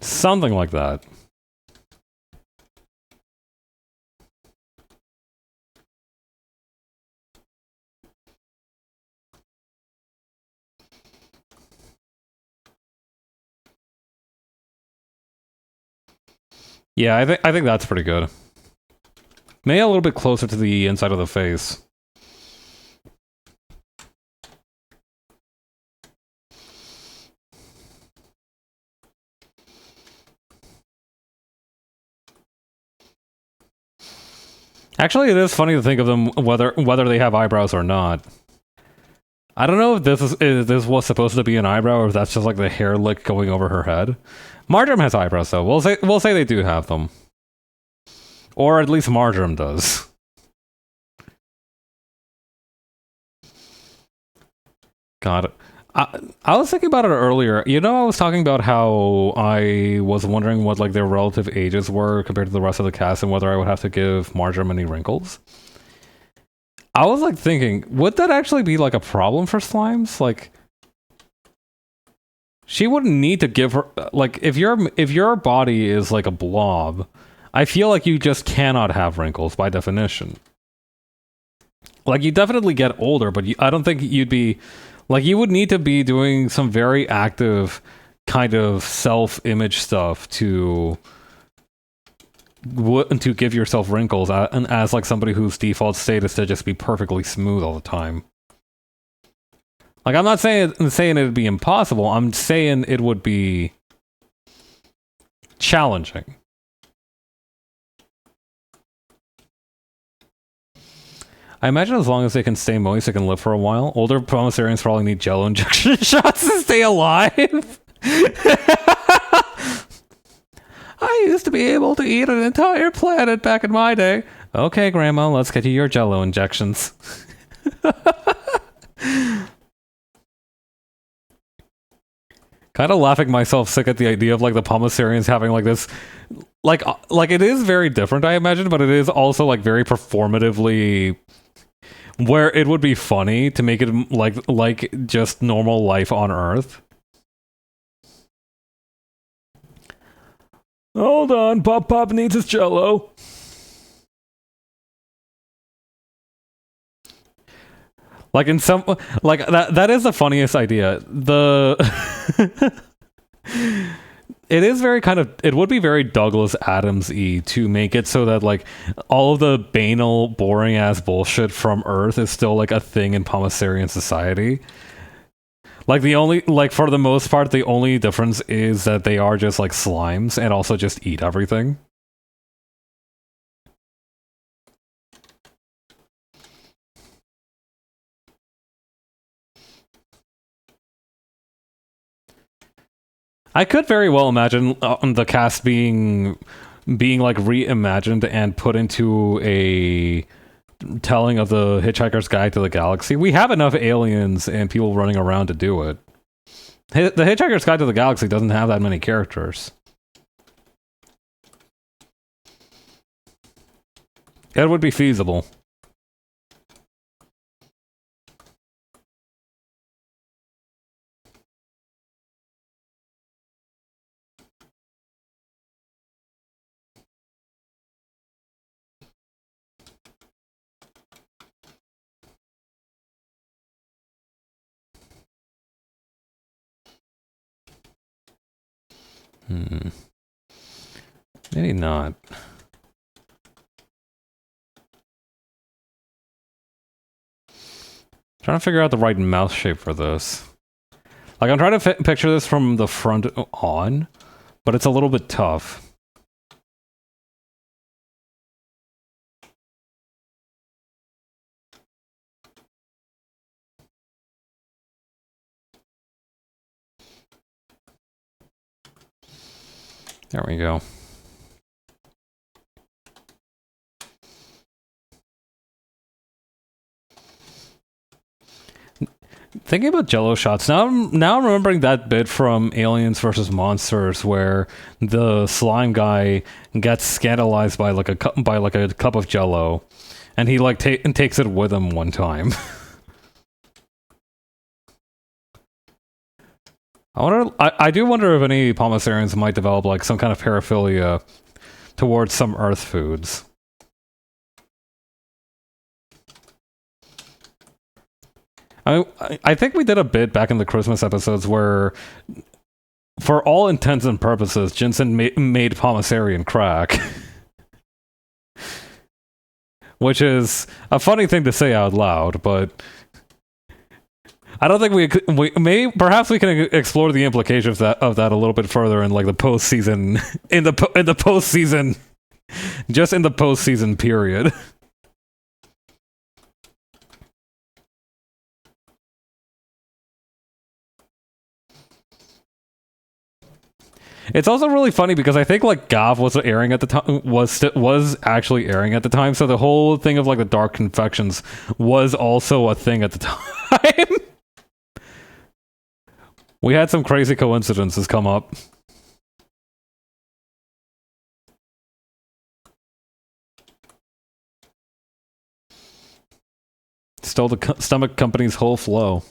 Something like that. Yeah, I think that's pretty good. Maybe a little bit closer to the inside of the face. Actually, it is funny to think of them whether they have eyebrows or not. I don't know if this was supposed to be an eyebrow or if that's just like the hair lick going over her head. Marjoram has eyebrows though. We'll say they do have them. Or at least Marjoram does. God. I was thinking about it earlier. You know, I was talking about how I was wondering what like their relative ages were compared to the rest of the cast and whether I would have to give Marjoram any wrinkles. I was like thinking, would that actually be like a problem for slimes? Like, She wouldn't need to give her like if your body is like a blob, I feel like you just cannot have wrinkles by definition. Like you definitely get older, but I don't think you'd be like you would need to be doing some very active kind of self-image stuff to give yourself wrinkles and as like somebody whose default state is to just be perfectly smooth all the time. Like I'm not saying it'd be impossible. I'm saying it would be challenging. I imagine as long as they can stay moist, they can live for a while. Older Pomisarians probably need jello injection shots to stay alive. I used to be able to eat an entire planet back in my day. Okay, Grandma, let's get you your jello injections. Kind of laughing myself sick at the idea of like the Pomisarians having like this like it is very different, I imagine, but it is also like very performatively where it would be funny to make it like just normal life on Earth. Hold on, Pop needs his jello. Like in some like that is the funniest idea. It is very kind of it would be very Douglas Adams-y to make it so that like all of the banal, boring ass bullshit from Earth is still like a thing in Pomisarian society. Like the only like for the most part, the only difference is that they are just like slimes and also just eat everything. I could very well imagine the cast being like reimagined and put into a telling of the Hitchhiker's Guide to the Galaxy. We have enough aliens and people running around to do it. The Hitchhiker's Guide to the Galaxy doesn't have that many characters. It would be feasible. Maybe not. Trying to figure out the right mouth shape for this. Like, I'm trying to picture this from the front on, but it's a little bit tough. There we go. Thinking about Jello shots now. I'm remembering that bit from Aliens versus Monsters where the slime guy gets scandalized by like a cup of Jello, and he like takes it with him one time. I do wonder if any Pomisarians might develop like some kind of paraphilia towards some Earth foods. I think we did a bit back in the Christmas episodes where, for all intents and purposes, Jensen made Pomisarian crack. Which is a funny thing to say out loud, but I don't think perhaps we can explore the implications of that a little bit further in like the postseason in the postseason, just in the postseason period. It's also really funny because I think like Gav was airing at the time was actually airing at the time, so the whole thing of like the dark confections was also a thing at the time. We had some crazy coincidences come up. Stole the stomach company's whole flow.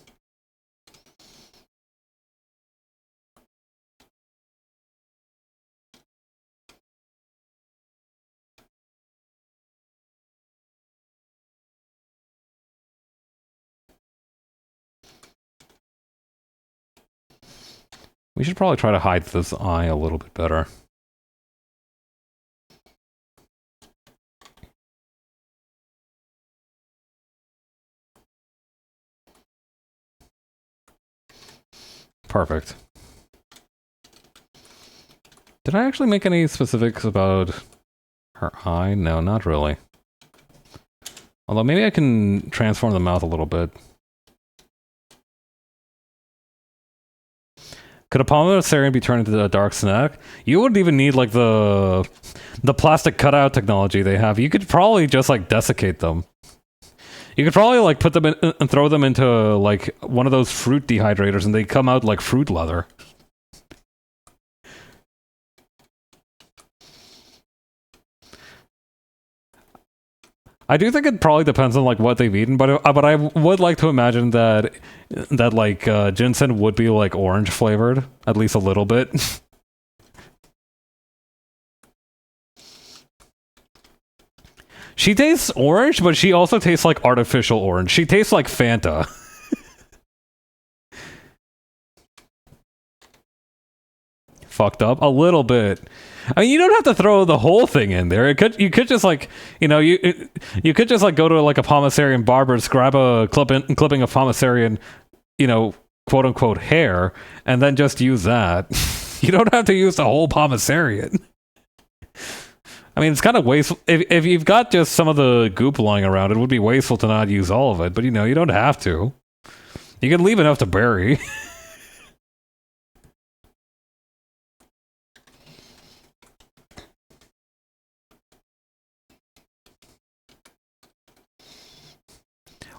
We should probably try to hide this eye a little bit better. Perfect. Did I actually make any specifics about her eye? No, not really. Although maybe I can transform the mouth a little bit. Could a Polycerian be turned into a dark snack? You wouldn't even need like the plastic cutout technology they have. You could probably just like desiccate them. You could probably like put them in and throw them into like one of those fruit dehydrators and they come out like fruit leather. I do think it probably depends on like what they've eaten, but I would like to imagine that like ginseng would be like orange flavored, at least a little bit. She tastes orange, but she also tastes like artificial orange. She tastes like Fanta. Fucked up a little bit. I mean, you don't have to throw the whole thing in there. You could just like, you know, you could just like go to like a Polycerian barber's, grab a clipping of Polycerian, you know, quote unquote hair, and then just use that. You don't have to use the whole Polycerian. I mean, it's kind of wasteful. If you've got just some of the goop lying around, it would be wasteful to not use all of it. But you know, you don't have to. You can leave enough to bury.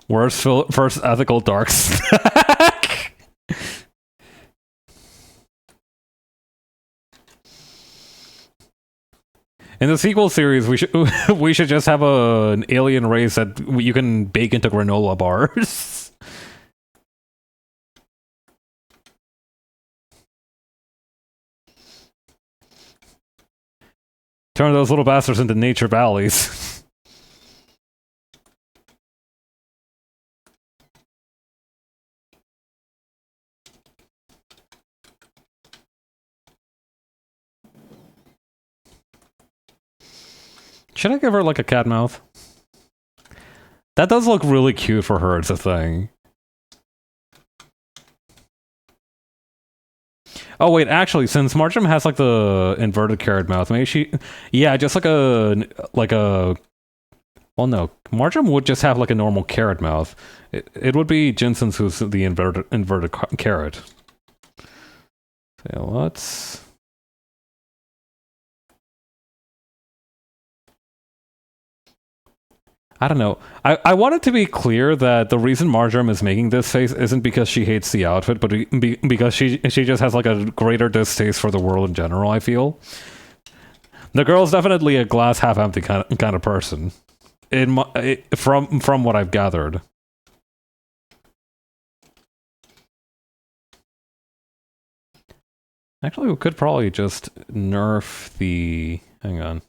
Worst first ethical dark snack. In the sequel series, we should just have an alien race that you can bake into granola bars. Turn those little bastards into nature valleys. Should I give her like a cat mouth? That does look really cute for her, it's a thing. Oh wait, actually, since Marjoram has like the inverted carrot mouth, maybe she... Yeah, just like a... Well, no. Marjoram would just have like a normal carrot mouth. It would be Jensen's who's the inverted carrot. So let's... I don't know. I want it to be clear that the reason Marjoram is making this face isn't because she hates the outfit, but because she just has like a greater distaste for the world in general, I feel. The girl's definitely a glass half empty kind of person. From what I've gathered. Actually, we could probably just nerf the... Hang on.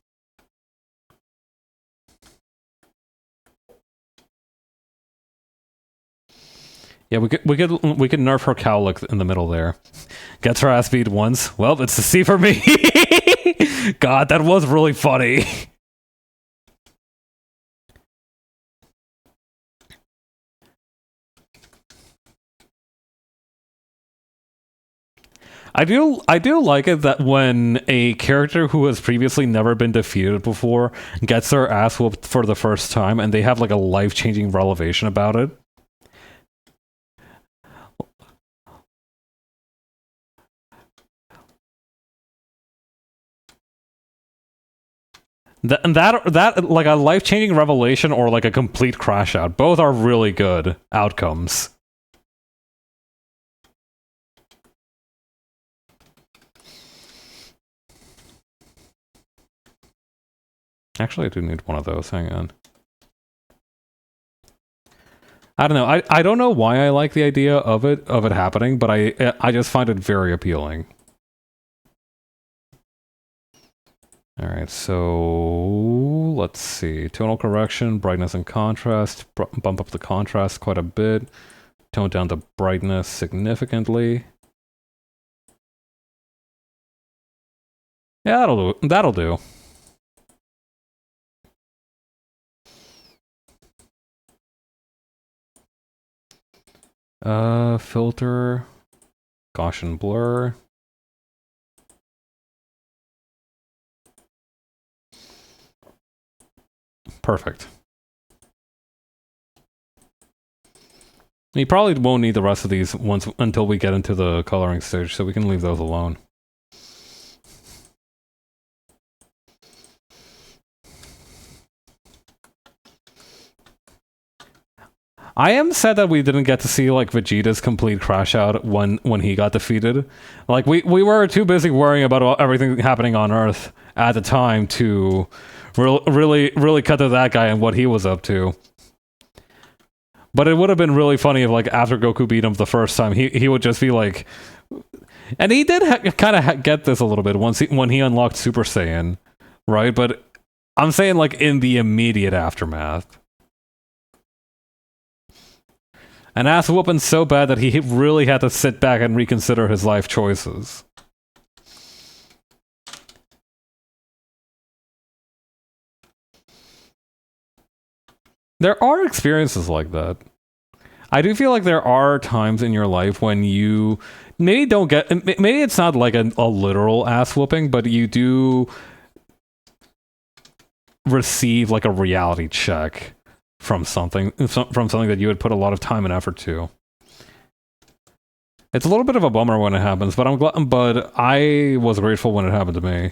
Yeah, we could nerf her cowlick in the middle there. Gets her ass beat once. Well, it's a C for me. God, that was really funny. I do like it that when a character who has previously never been defeated before gets their ass whooped for the first time and they have like a life-changing revelation about it. That like a life-changing revelation or like a complete crash out. Both are really good outcomes. Actually, I do need one of those. Hang on. I don't know. I don't know why I like the idea of it happening, but I just find it very appealing. All right, so let's see. Tonal correction, brightness and contrast. Bump up the contrast quite a bit. Tone down the brightness significantly. Yeah, that'll do. That'll do. Filter, Gaussian blur. Perfect. You probably won't need the rest of these until we get into the coloring stage, so we can leave those alone. I am sad that we didn't get to see like Vegeta's complete crash out when he got defeated. Like we were too busy worrying about everything happening on Earth at the time to really cut to that guy and what he was up to. But it would have been really funny if, like, after Goku beat him the first time, he would just be like, and he did kind of get this a little bit when he unlocked Super Saiyan, right? But I'm saying like in the immediate aftermath, an ass whooping so bad that he really had to sit back and reconsider his life choices. There are experiences like that. I do feel like there are times in your life when you maybe don't get... Maybe it's not like a literal ass whooping, but you do receive like a reality check from something that you would put a lot of time and effort to. It's a little bit of a bummer when it happens, but I'm glad. But I was grateful when it happened to me.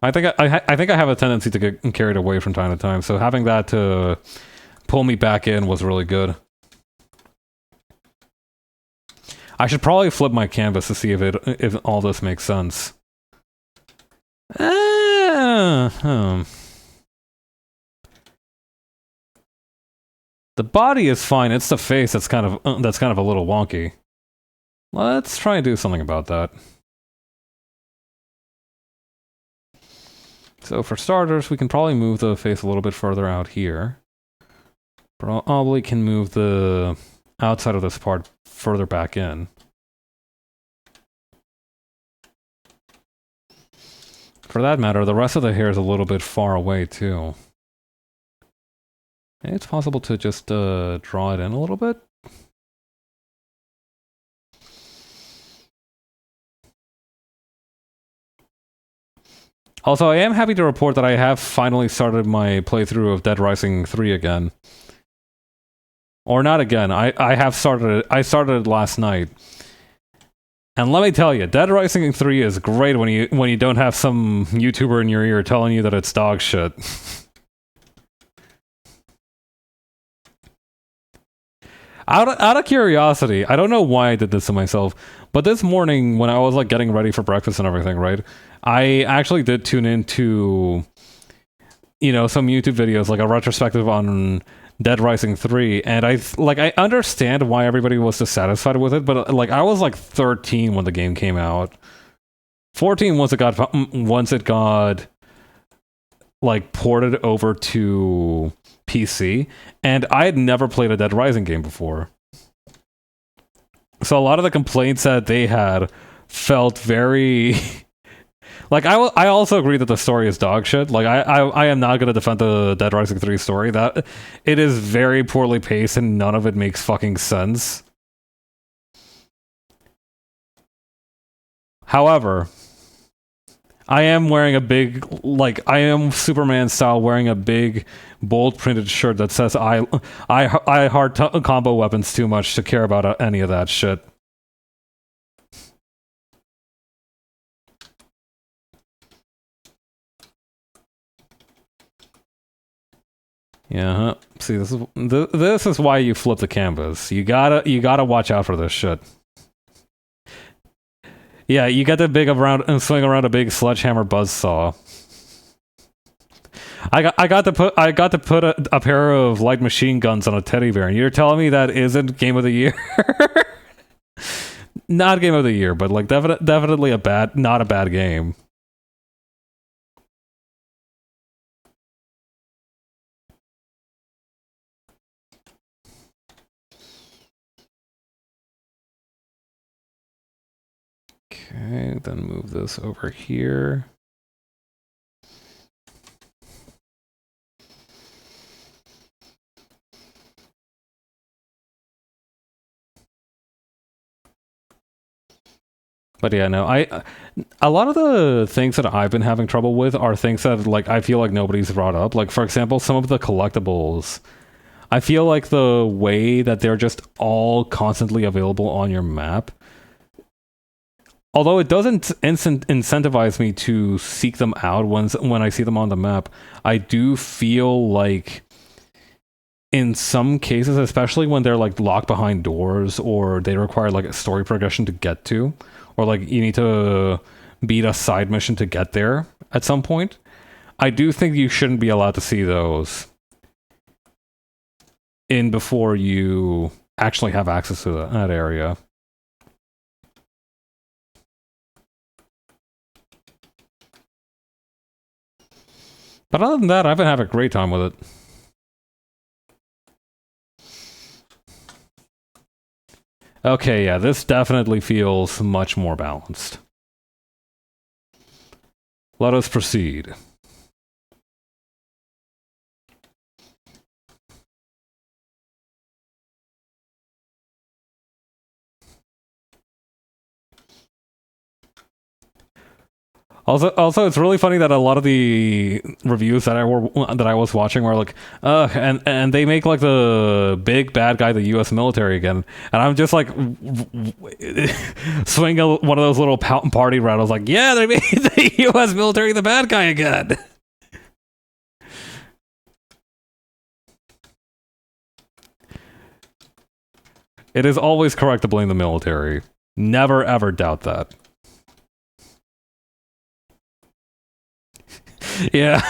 I think I have a tendency to get carried away from time to time, so having that to pull me back in was really good. I should probably flip my canvas to see if all this makes sense. The body is fine. It's the face that's kind of a little wonky. Let's try and do something about that. So for starters, we can probably move the face a little bit further out here. Probably can move the outside of this part further back in. For that matter, the rest of the hair is a little bit far away too. It's possible to just draw it in a little bit. Also, I am happy to report that I have finally started my playthrough of Dead Rising 3 again. Or not again. I have started it. I started it last night. And let me tell you, Dead Rising 3 is great when you don't have some YouTuber in your ear telling you that it's dog shit. Out of curiosity, I don't know why I did this to myself, but this morning when I was like getting ready for breakfast and everything, right? I actually did tune into, you know, some YouTube videos, like a retrospective on Dead Rising 3, and I understand why everybody was dissatisfied with it, but like I was like 13 when the game came out. 14 once it got like ported over to PC, and I had never played a Dead Rising game before. So a lot of the complaints that they had felt very... Like, I also agree that the story is dog shit. Like, I am not going to defend the Dead Rising 3 story. That it is very poorly paced and none of it makes fucking sense. However, I am wearing a big, like, I am Superman style wearing a big bold printed shirt that says I hard combo weapons too much to care about any of that shit. Yeah, see, this is why you flip the canvas. You gotta watch out for this shit. Yeah, you got to swing around a big sledgehammer buzzsaw. I got to put a pair of light machine guns on a teddy bear, and you're telling me that isn't game of the year? Not game of the year, but like definitely not a bad game. Okay, then move this over here. But yeah, no, a lot of the things that I've been having trouble with are things that like I feel like nobody's brought up. Like for example, some of the collectibles. I feel like the way that they're just all constantly available on your map, although it doesn't incentivize me to seek them out when I see them on the map, I do feel like in some cases, especially when they're like locked behind doors or they require like a story progression to get to, or like you need to beat a side mission to get there at some point, I do think you shouldn't be allowed to see those in before you actually have access to that area. But other than that, I've been having a great time with it. Okay, yeah, this definitely feels much more balanced. Let us proceed. Also, it's really funny that a lot of the reviews that I was watching were like, and they make like the big bad guy the U.S. military again, and I'm just like swinging one of those little party rattles, like, yeah, they made the U.S. military the bad guy again. It is always correct to blame the military. Never ever doubt that. Yeah.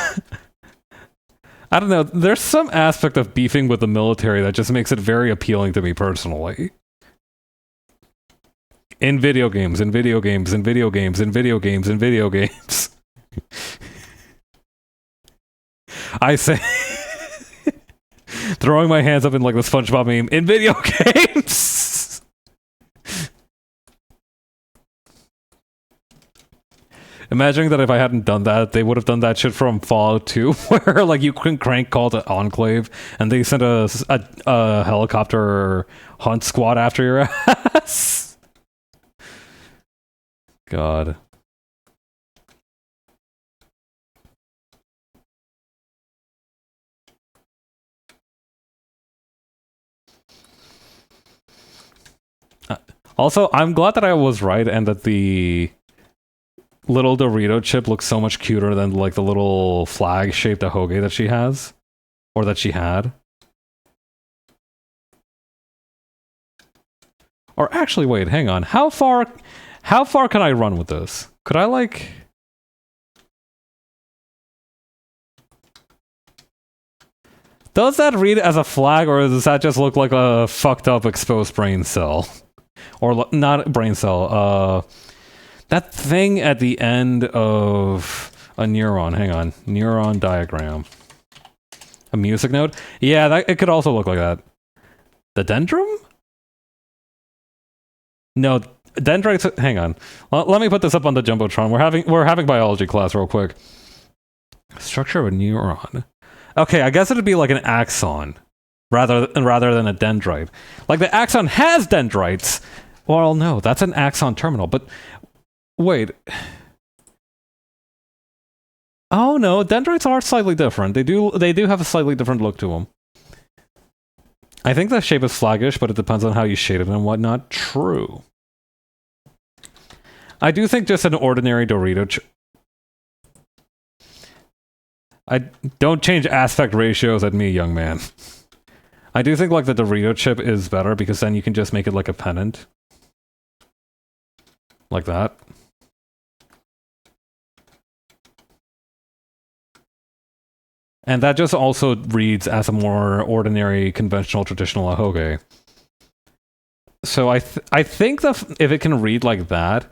I don't know. There's some aspect of beefing with the military that just makes it very appealing to me personally. In video games, in video games, in video games, in video games, in video games. I say... throwing my hands up in like the SpongeBob meme, in video games! Imagining that if I hadn't done that, they would have done that shit from Fallout 2, where like you can crank call to Enclave, and they sent a helicopter hunt squad after your ass. God. Also, I'm glad that I was right and that the little Dorito chip looks so much cuter than like the little flag-shaped ahoge that she has, or that she had. Or actually, wait, hang on. How far can I run with this? Could I like... Does that read as a flag, or does that just look like a fucked up exposed brain cell? Or not brain cell, that thing at the end of a neuron. Hang on. Neuron diagram. A music note? Yeah, it could also look like that. The dendrum? No, dendrites... Hang on. Let me put this up on the Jumbotron. We're having biology class real quick. Structure of a neuron. Okay, I guess it'd be like an axon. Rather than a dendrite. Like, the axon has dendrites! Well, no, that's an axon terminal, but... Wait. Oh no, dendrites are slightly different. They do have a slightly different look to them. I think the shape is flaggish, but it depends on how you shade it and whatnot. True. I do think just an ordinary Dorito... don't change aspect ratios at me, young man. I do think like the Dorito chip is better because then you can just make it like a pennant. Like that. And that just also reads as a more ordinary, conventional, traditional ahoge. So I think that if it can read like that,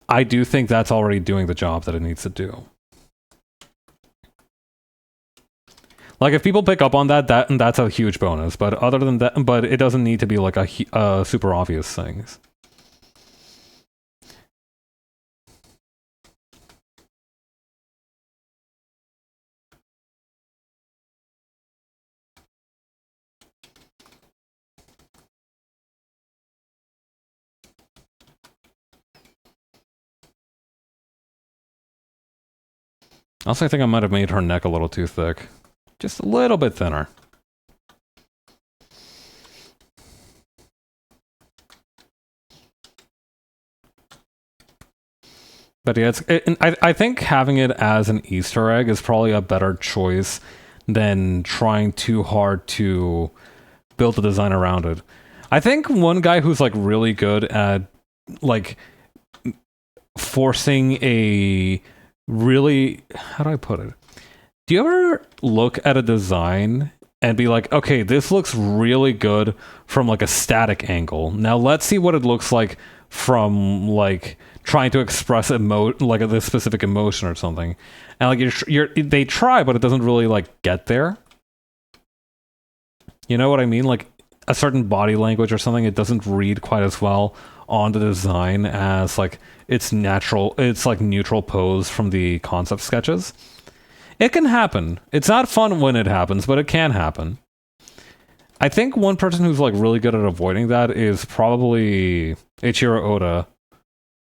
I do think that's already doing the job that it needs to do. Like, if people pick up on that's a huge bonus. But other than that, but it doesn't need to be like a super obvious thing. Also, I think I might have made her neck a little too thick. Just a little bit thinner. But yeah, I think having it as an Easter egg is probably a better choice than trying too hard to build the design around it. I think one guy who's like really good at like forcing a really, how do I put it? Do you ever look at a design and be like, okay, this looks really good from like a static angle. Now let's see what it looks like from like trying to express like a specific emotion or something. And like they try, but it doesn't really like get there. You know what I mean? Like a certain body language or something, it doesn't read quite as well on the design as like its like neutral pose from the concept sketches. It can happen. It's not fun when it happens, but it can happen. I think one person who's like really good at avoiding that is probably Eiichiro Oda,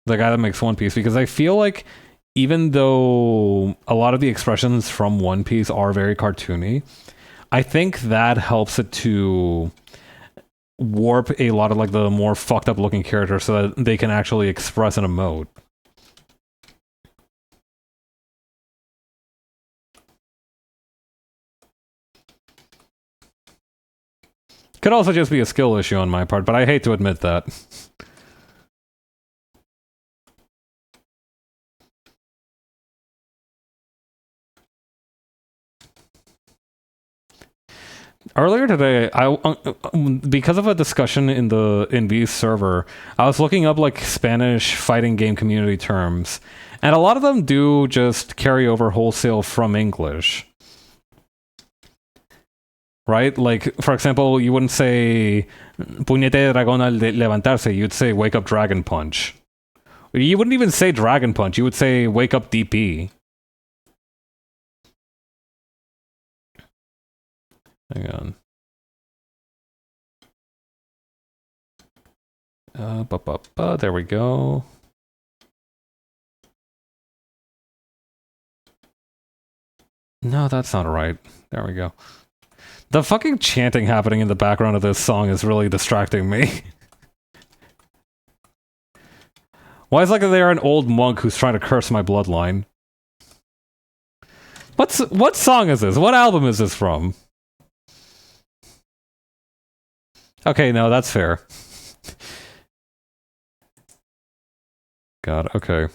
the guy that makes One Piece, because I feel like even though a lot of the expressions from One Piece are very cartoony, I think that helps it to warp a lot of like the more fucked up looking characters so that they can actually express and emote. Could also just be a skill issue on my part, but I hate to admit that. Earlier today, because of a discussion in V's server, I was looking up like Spanish fighting game community terms, and a lot of them do just carry over wholesale from English. Right? Like, for example, you wouldn't say puñete de dragón al levantarse, you'd say wake up dragon punch. You wouldn't even say dragon punch, you would say wake up DP. Hang on. There we go. No, that's not right. There we go. The fucking chanting happening in the background of this song is really distracting me. Why is it like they're an old monk who's trying to curse my bloodline? What song is this? What album is this from? Okay, no, that's fair. God, okay.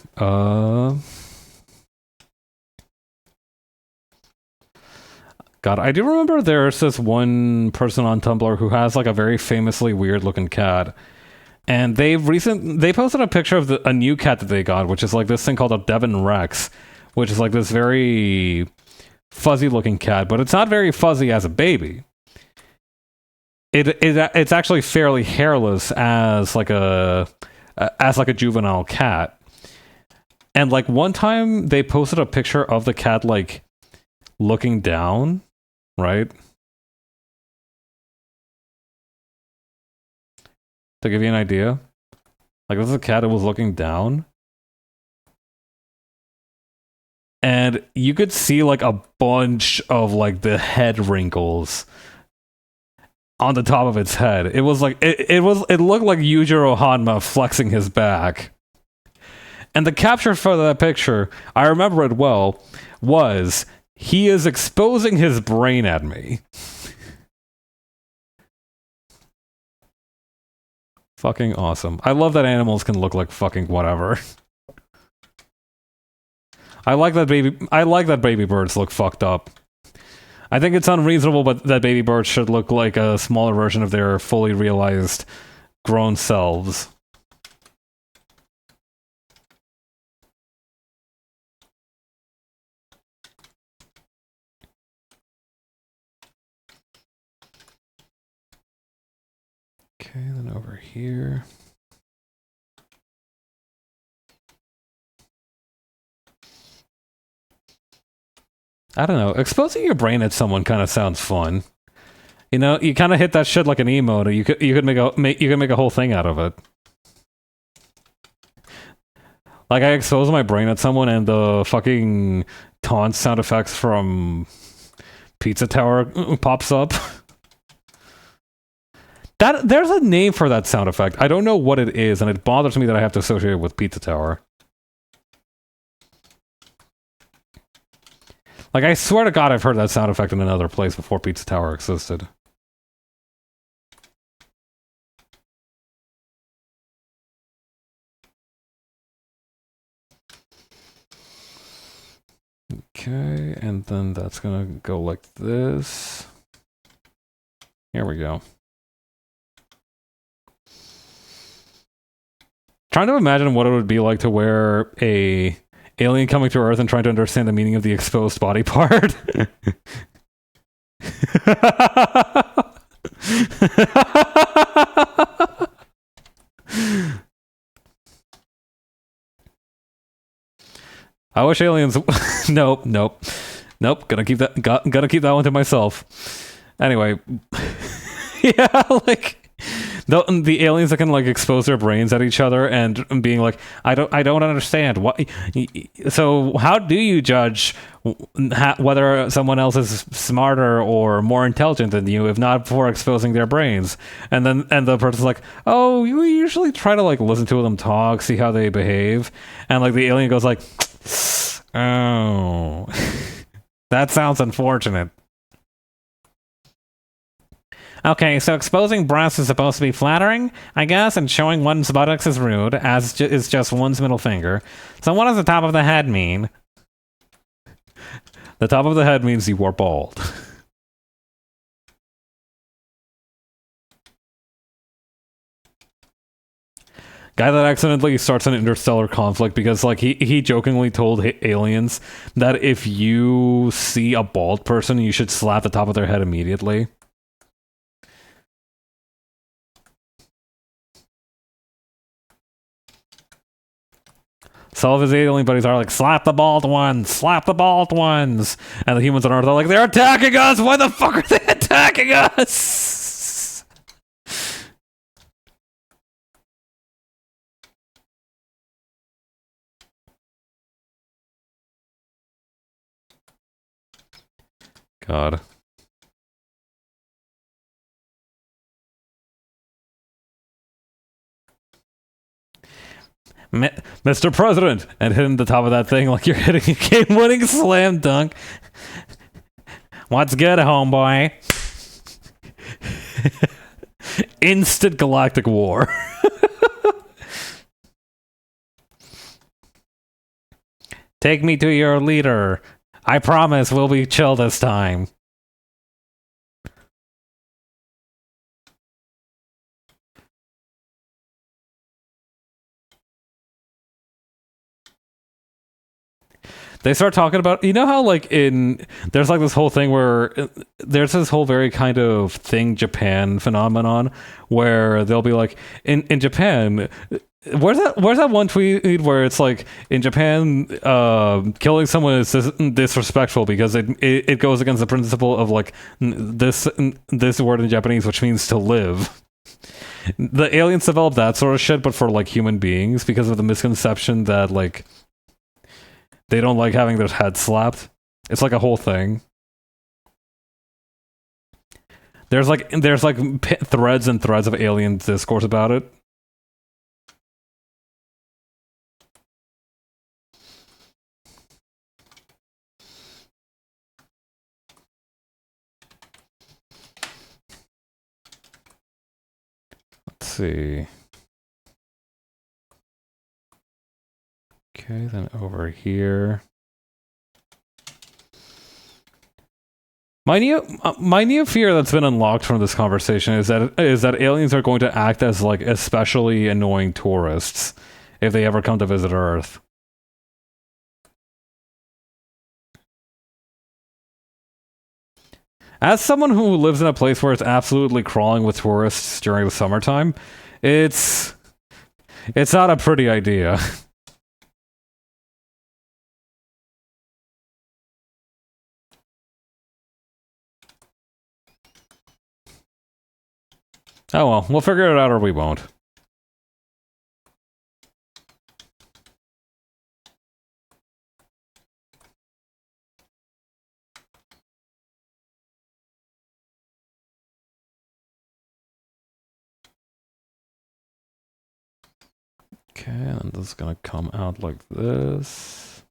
God, I do remember there's this one person on Tumblr who has like a very famously weird looking cat. And they posted a picture of a new cat that they got, which is like this thing called a Devon Rex, which is like this very fuzzy looking cat, but it's not very fuzzy as a baby. It's actually fairly hairless as like a juvenile cat. And like one time they posted a picture of the cat like looking down, right? To give you an idea. Like this is a cat that was looking down. And you could see like a bunch of like the head wrinkles on the top of its head. It was like it looked like Yujiro Hanma flexing his back. And the capture for that picture, I remember it well, was he is exposing his brain at me. Fucking awesome. I love that animals can look like fucking whatever. I like that baby birds look fucked up. I think it's unreasonable, but that baby birds should look like a smaller version of their fully realized grown selves. Okay, then over here. I don't know. Exposing your brain at someone kind of sounds fun. You know, you kind of hit that shit like an emote. You could make a whole thing out of it. Like I expose my brain at someone and the fucking taunt sound effects from Pizza Tower pops up. There's a name for that sound effect. I don't know what it is, and it bothers me that I have to associate it with Pizza Tower. Like, I swear to God I've heard that sound effect in another place before Pizza Tower existed. Okay, and then that's gonna go like this. Here we go. Trying to imagine what it would be like to wear a alien coming to Earth and trying to understand the meaning of the exposed body part. I wish aliens. Nope. Gonna keep that one to myself. Anyway, yeah, like the aliens that can like expose their brains at each other and being like, I don't understand what. So how do you judge whether someone else is smarter or more intelligent than you, if not for exposing their brains? And the person's like, oh, you usually try to like listen to them talk, see how they behave, and like the alien goes like, oh, that sounds unfortunate. Okay, so exposing breasts is supposed to be flattering, I guess, and showing one's buttocks is rude, as is just one's middle finger. So what does the top of the head mean? The top of the head means you are bald. Guy that accidentally starts an interstellar conflict because, like, he jokingly told aliens that if you see a bald person, you should slap the top of their head immediately. So all of his alien buddies are like, slap the bald ones, slap the bald ones. And the humans on Earth are like, they're attacking us! Why the fuck are they attacking us? God. Mr. President! And hitting the top of that thing like you're hitting a game-winning slam dunk. What's good, homeboy? Instant galactic war. Take me to your leader. I promise we'll be chill this time. They start talking about, you know how like there's like this whole thing where there's this whole very kind of thing Japan phenomenon where they'll be like in Japan, where's that one tweet where it's like in Japan killing someone is disrespectful because it goes against the principle of like this word in Japanese, which means to live. The aliens developed that sort of shit, but for like human beings because of the misconception that like they don't like having their head slapped. It's like a whole thing. There's like threads and threads of alien discourse about it. Let's see. Okay, then over here. My new fear that's been unlocked from this conversation is that aliens are going to act as like especially annoying tourists if they ever come to visit Earth. As someone who lives in a place where it's absolutely crawling with tourists during the summertime, it's not a pretty idea. Oh well, we'll figure it out or we won't. Okay, and this is gonna come out like this.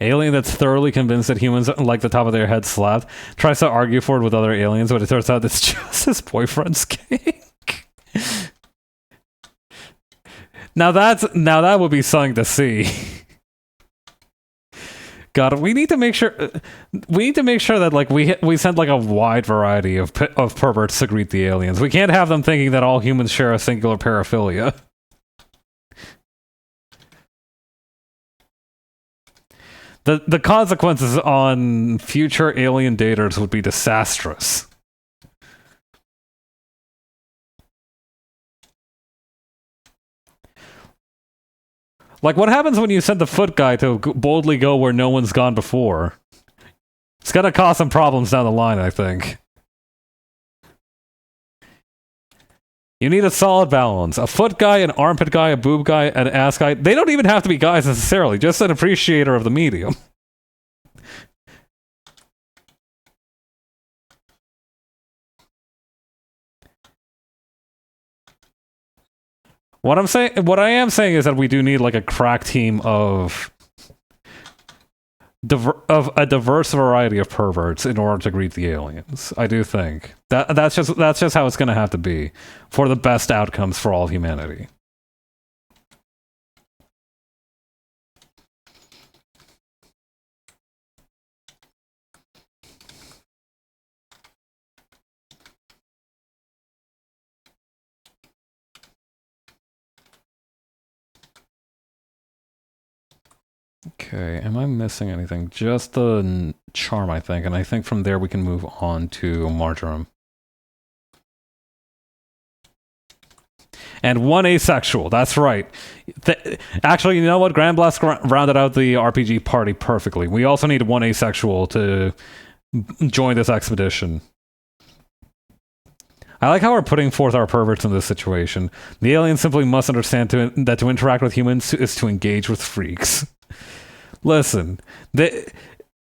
Alien that's thoroughly convinced that humans like the top of their head slapped tries to argue for it with other aliens, but it turns out it's just his boyfriend's kink. Now that would be something to see. God, we need to make sure that like we send like a wide variety of perverts to greet the aliens. We can't have them thinking that all humans share a singular paraphilia. The consequences on future alien daters would be disastrous. Like, what happens when you send the foot guy to boldly go where no one's gone before? It's gonna cause some problems down the line, I think. You need a solid balance. A foot guy, an armpit guy, a boob guy, an ass guy. They don't even have to be guys necessarily, just an appreciator of the medium. What I am saying is that we do need like a crack team of a diverse variety of perverts in order to greet the aliens. I do think that's just how it's going to have to be for the best outcomes for all humanity. Okay, am I missing anything? Just the charm, I think, and I think from there we can move on to marjoram. And one asexual, that's right. Actually, you know what? Grand Blast rounded out the RPG party perfectly. We also need one asexual to join this expedition. I like how we're putting forth our perverts in this situation. The aliens simply must understand that to interact with humans is to engage with freaks. Listen, this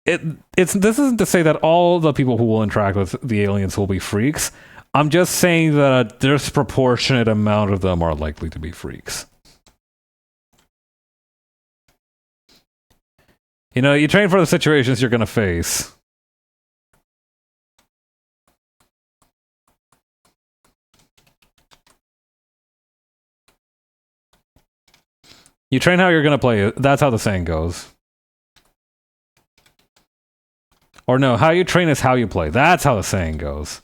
isn't to say that all the people who will interact with the aliens will be freaks. I'm just saying that a disproportionate amount of them are likely to be freaks. You know, you train for the situations you're going to face. You train how you're going to play it. That's how the saying goes. Or no, how you train is how you play. That's how the saying goes.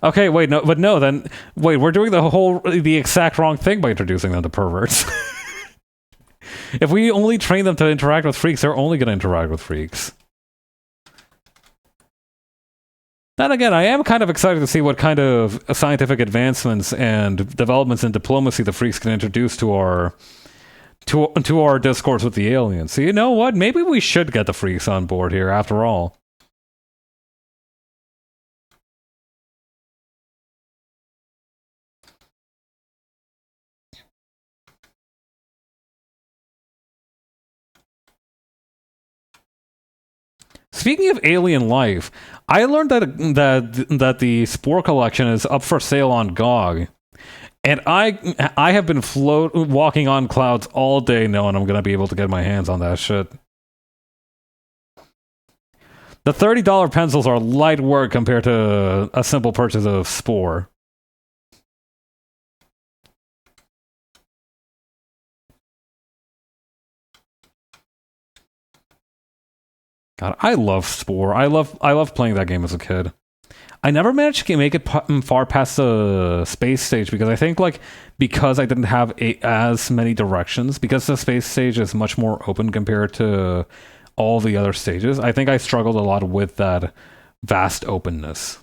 Okay, wait, no, but no, then, wait, we're doing the exact wrong thing by introducing them to perverts. If we only train them to interact with freaks, they're only going to interact with freaks. Then again, I am kind of excited to see what kind of scientific advancements and developments in diplomacy the freaks can introduce to our discourse with the aliens. So you know what? Maybe we should get the freaks on board here, after all. Speaking of alien life, I learned that the Spore collection is up for sale on GOG, and I have been walking on clouds all day knowing I'm gonna be able to get my hands on that shit. The $30 pencils are light work compared to a simple purchase of Spore. God, I love Spore. I love playing that game as a kid. I never managed to make it far past the space stage because I think because I didn't have as many directions, because the space stage is much more open compared to all the other stages. I think I struggled a lot with that vast openness.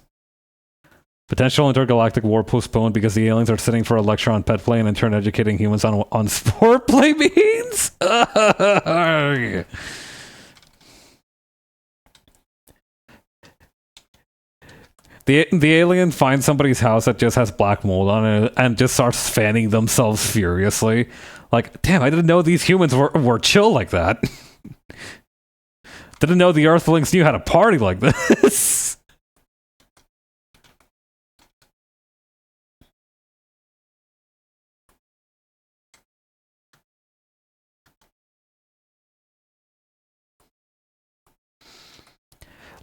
Potential intergalactic war postponed because the aliens are sitting for a lecture on pet play and in turn educating humans on Spore play means. The alien finds somebody's house that just has black mold on it and just starts fanning themselves furiously. Like, damn, I didn't know these humans were chill like that. Didn't know the Earthlings knew how to party like this.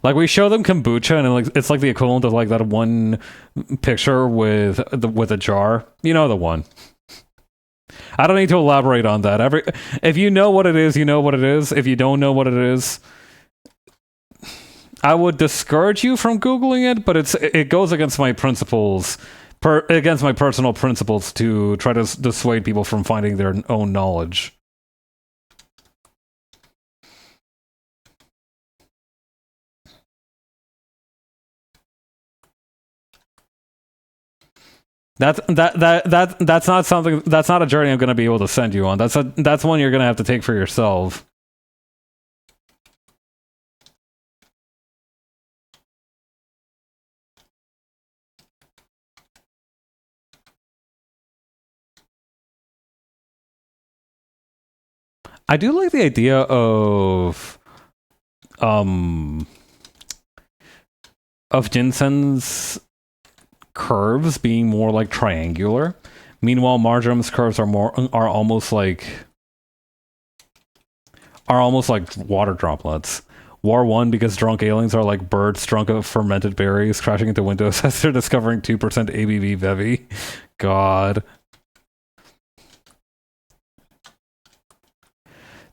Like we show them kombucha, and like it's like the equivalent of like that one picture with a jar. You know the one. I don't need to elaborate on that. If you know what it is, you know what it is. If you don't know what it is, I would discourage you from Googling it, but it goes against my principles, against my personal principles to try to dissuade people from finding their own knowledge. That's not something. That's not a journey I'm going to be able to send you on. That's one you're going to have to take for yourself. I do like the idea of Jinsen's curves being more like triangular. Meanwhile, Marjorie's curves are almost like water droplets. War 1 because drunk aliens are like birds drunk of fermented berries crashing into windows as they're discovering 2% ABV bevy. God.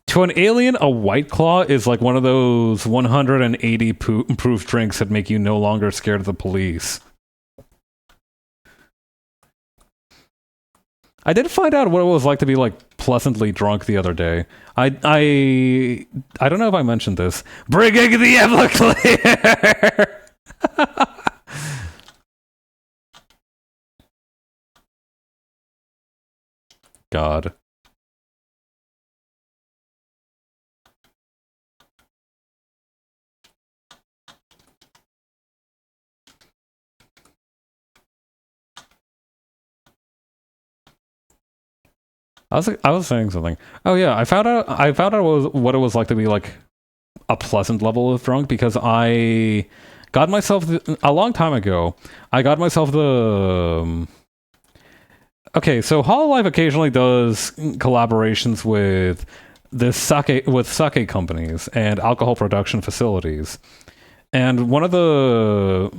To an alien, a White Claw is like one of those 180 proof drinks that make you no longer scared of the police. I did find out what it was like to be like pleasantly drunk the other day. I don't know if I mentioned this. Bringing the Everclear! God. I was saying something. Oh yeah, I found out what it was like to be like a pleasant level of drunk because I got myself a long time ago. I got myself the okay. So Hololive occasionally does collaborations with sake companies and alcohol production facilities, and one of the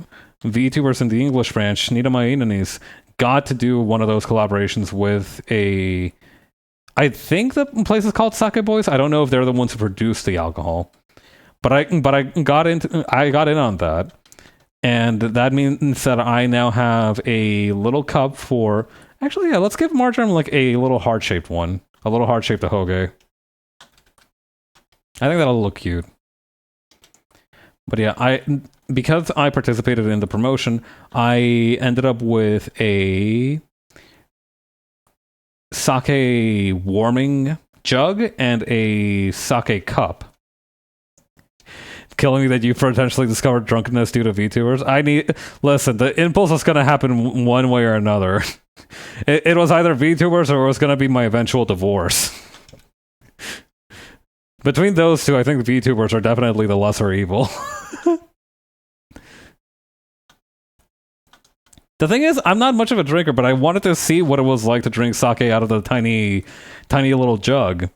VTubers in the English branch, Nita Mainanis, got to do one of those collaborations with a. I think the place is called Sake Boys. I don't know if they're the ones who produce the alcohol, but I got in on that, and that means that I now have a little cup for. Actually, yeah, let's give Marjorie like a little heart shaped one, a little heart shaped ahoge. I think that'll look cute. But yeah, because I participated in the promotion, I ended up with a sake warming jug and a sake cup. Killing me that you potentially discovered drunkenness due to VTubers. Listen, the impulse is going to happen one way or another. It was either VTubers or it was going to be my eventual divorce. Between those two, I think the VTubers are definitely the lesser evil. The thing is, I'm not much of a drinker, but I wanted to see what it was like to drink sake out of the tiny little jug.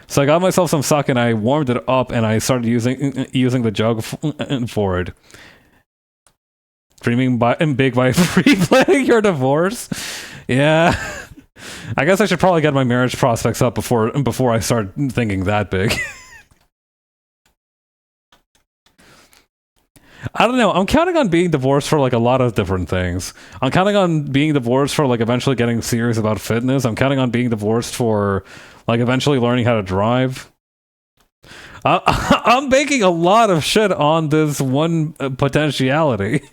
So I got myself some sake and I warmed it up and I started using the jug for it. Dreaming big by replaying your divorce? Yeah. I guess I should probably get my marriage prospects up before I start thinking that big. I don't know. I'm counting on being divorced for like a lot of different things. I'm counting on being divorced for like eventually getting serious about fitness. I'm counting on being divorced for like eventually learning how to drive. I'm banking a lot of shit on this one potentiality.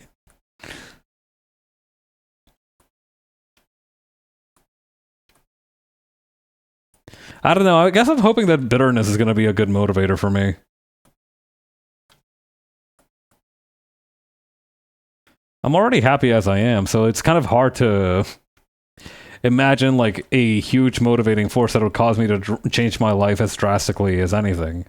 I don't know. I guess I'm hoping that bitterness is going to be a good motivator for me. I'm already happy as I am, so it's kind of hard to imagine like a huge motivating force that would cause me to change my life as drastically as anything.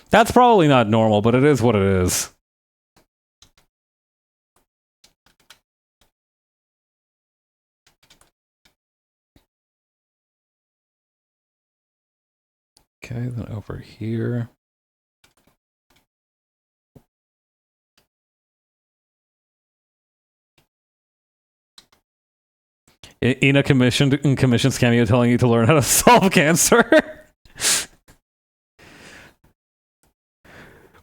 That's probably not normal, but it is what it is. Okay, then over here. In a commissions cameo telling you to learn how to solve cancer.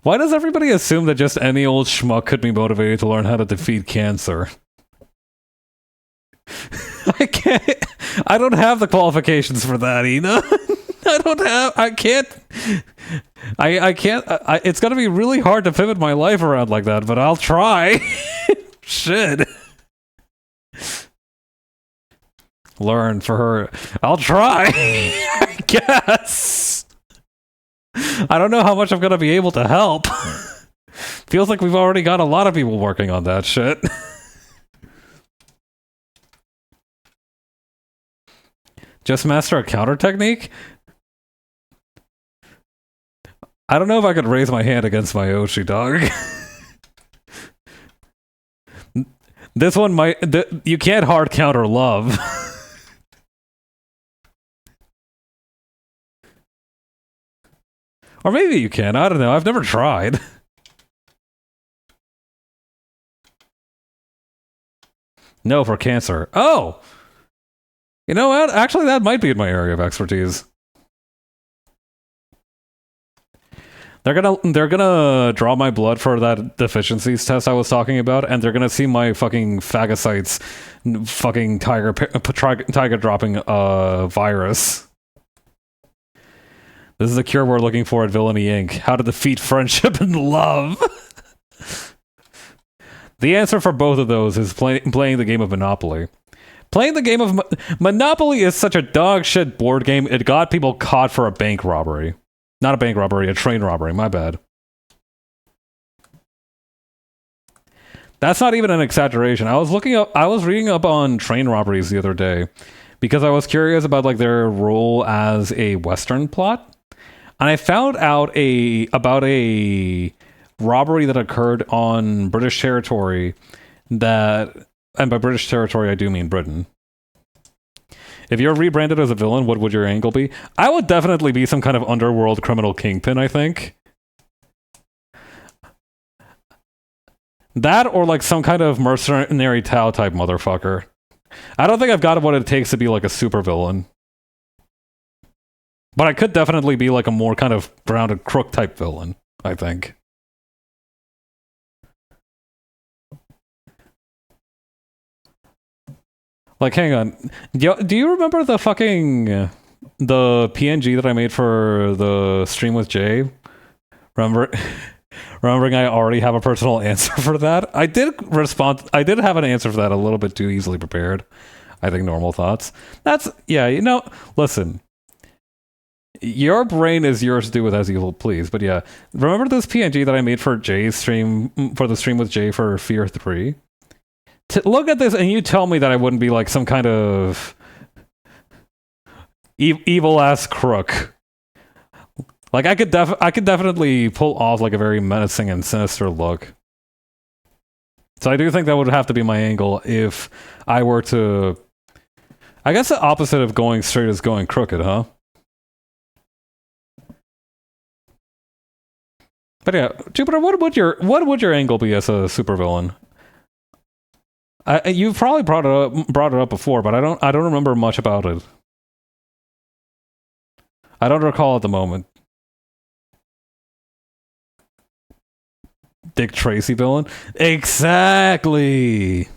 Why does everybody assume that just any old schmuck could be motivated to learn how to defeat cancer? I can't. I don't have the qualifications for that, Ina. I can't. It's gonna be really hard to pivot my life around like that, but I'll try. Shit. Learn for her. I'll try. I guess. I don't know how much I'm gonna be able to help. Feels like we've already got a lot of people working on that shit. Just master a counter technique? I don't know if I could raise my hand against my Oshi, dog. This one might... you can't hard counter love. Or maybe you can. I don't know. I've never tried. No, for cancer. Oh! You know what? Actually, that might be in my area of expertise. They're gonna draw my blood for that deficiencies test I was talking about, and they're gonna see my fucking phagocytes, fucking tiger dropping virus. This is the cure we're looking for at Villainy Inc. How to defeat friendship and love. The answer for both of those is playing the game of Monopoly. Playing the game of Monopoly is such a dog shit board game, it got people caught for a bank robbery. Not a bank robbery, a train robbery, my bad. That's not even an exaggeration. I was reading up on train robberies the other day because I was curious about like their role as a Western plot. And I found out about a robbery that occurred on British territory that, and by British territory I do mean Britain. If you're rebranded as a villain, what would your angle be? I would definitely be some kind of underworld criminal kingpin, I think. That or like some kind of mercenary Tao type motherfucker. I don't think I've got what it takes to be like a supervillain. But I could definitely be like a more kind of grounded crook type villain, I think. Like, hang on. Do you remember the fucking... the PNG that I made for the stream with Jay? Remembering I already have a personal answer for that? I did have an answer for that a little bit too easily prepared. I think normal thoughts. That's... yeah, you know... listen... your brain is yours to do with as you please, but yeah. Remember this PNG that I made for Jay's stream, for the stream with Jay for Fear 3? Look at this and you tell me that I wouldn't be like some kind of evil-ass crook. Like, I could definitely pull off like a very menacing and sinister look. So I do think that would have to be my angle if I were to... I guess the opposite of going straight is going crooked, huh? But yeah, Jupiter, what would your angle be as a supervillain? You've probably brought it up before, but I don't remember much about it. I don't recall at the moment. Dick Tracy villain? Exactly!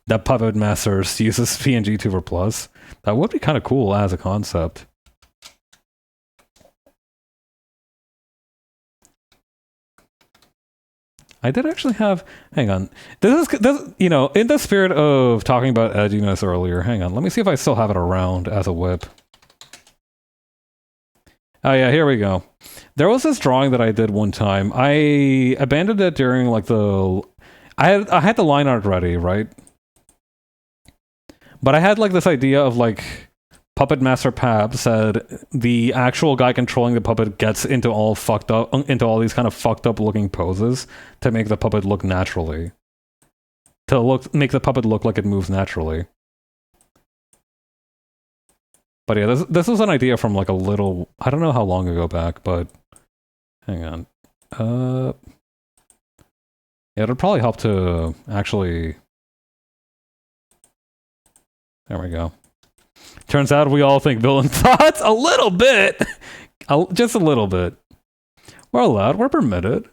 That Puppet Masters uses PNG Tuber Plus. That would be kind of cool as a concept. I did actually have... hang on. This, you know, in the spirit of talking about edginess earlier, hang on. Let me see if I still have it around as a whip. Oh yeah, here we go. There was this drawing that I did one time. I abandoned it during like the... I had the line art ready, right? But I had like this idea of like... Puppet Master Pab said the actual guy controlling the puppet gets into all these kind of fucked up looking poses to make the puppet look naturally. Make the puppet look like it moves naturally. But yeah, this was an idea from like a little, I don't know how long ago back, but hang on. Yeah, it'll probably help to actually. There we go. Turns out we all think villain thoughts a little bit, just a little bit. We're allowed. We're permitted.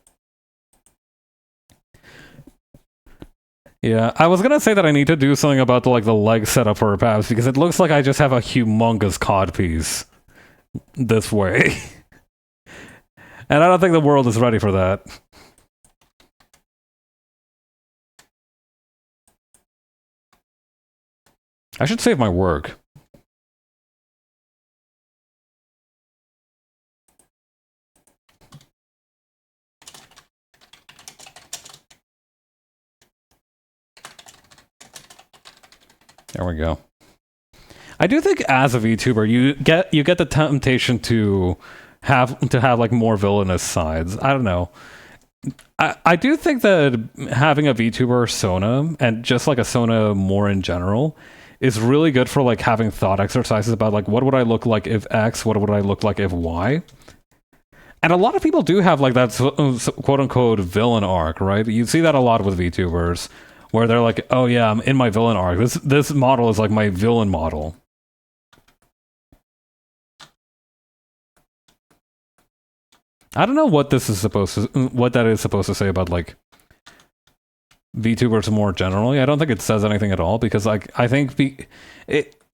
Yeah, I was gonna say that I need to do something about the leg setup for paths because it looks like I just have a humongous cod piece this way, and I don't think the world is ready for that. I should save my work. There we go. I do think as a VTuber, you get the temptation to have like more villainous sides. I don't know. I do think that having a VTuber Sona and just like a Sona more in general is really good for like having thought exercises about like what would I look like if X, what would I look like if Y. And a lot of people do have like that quote unquote villain arc, right? You see that a lot with VTubers where they're like, oh yeah, I'm in my villain arc. This model is like my villain model. I don't know what that is supposed to say about like VTubers more generally. I don't think it says anything at all because like I think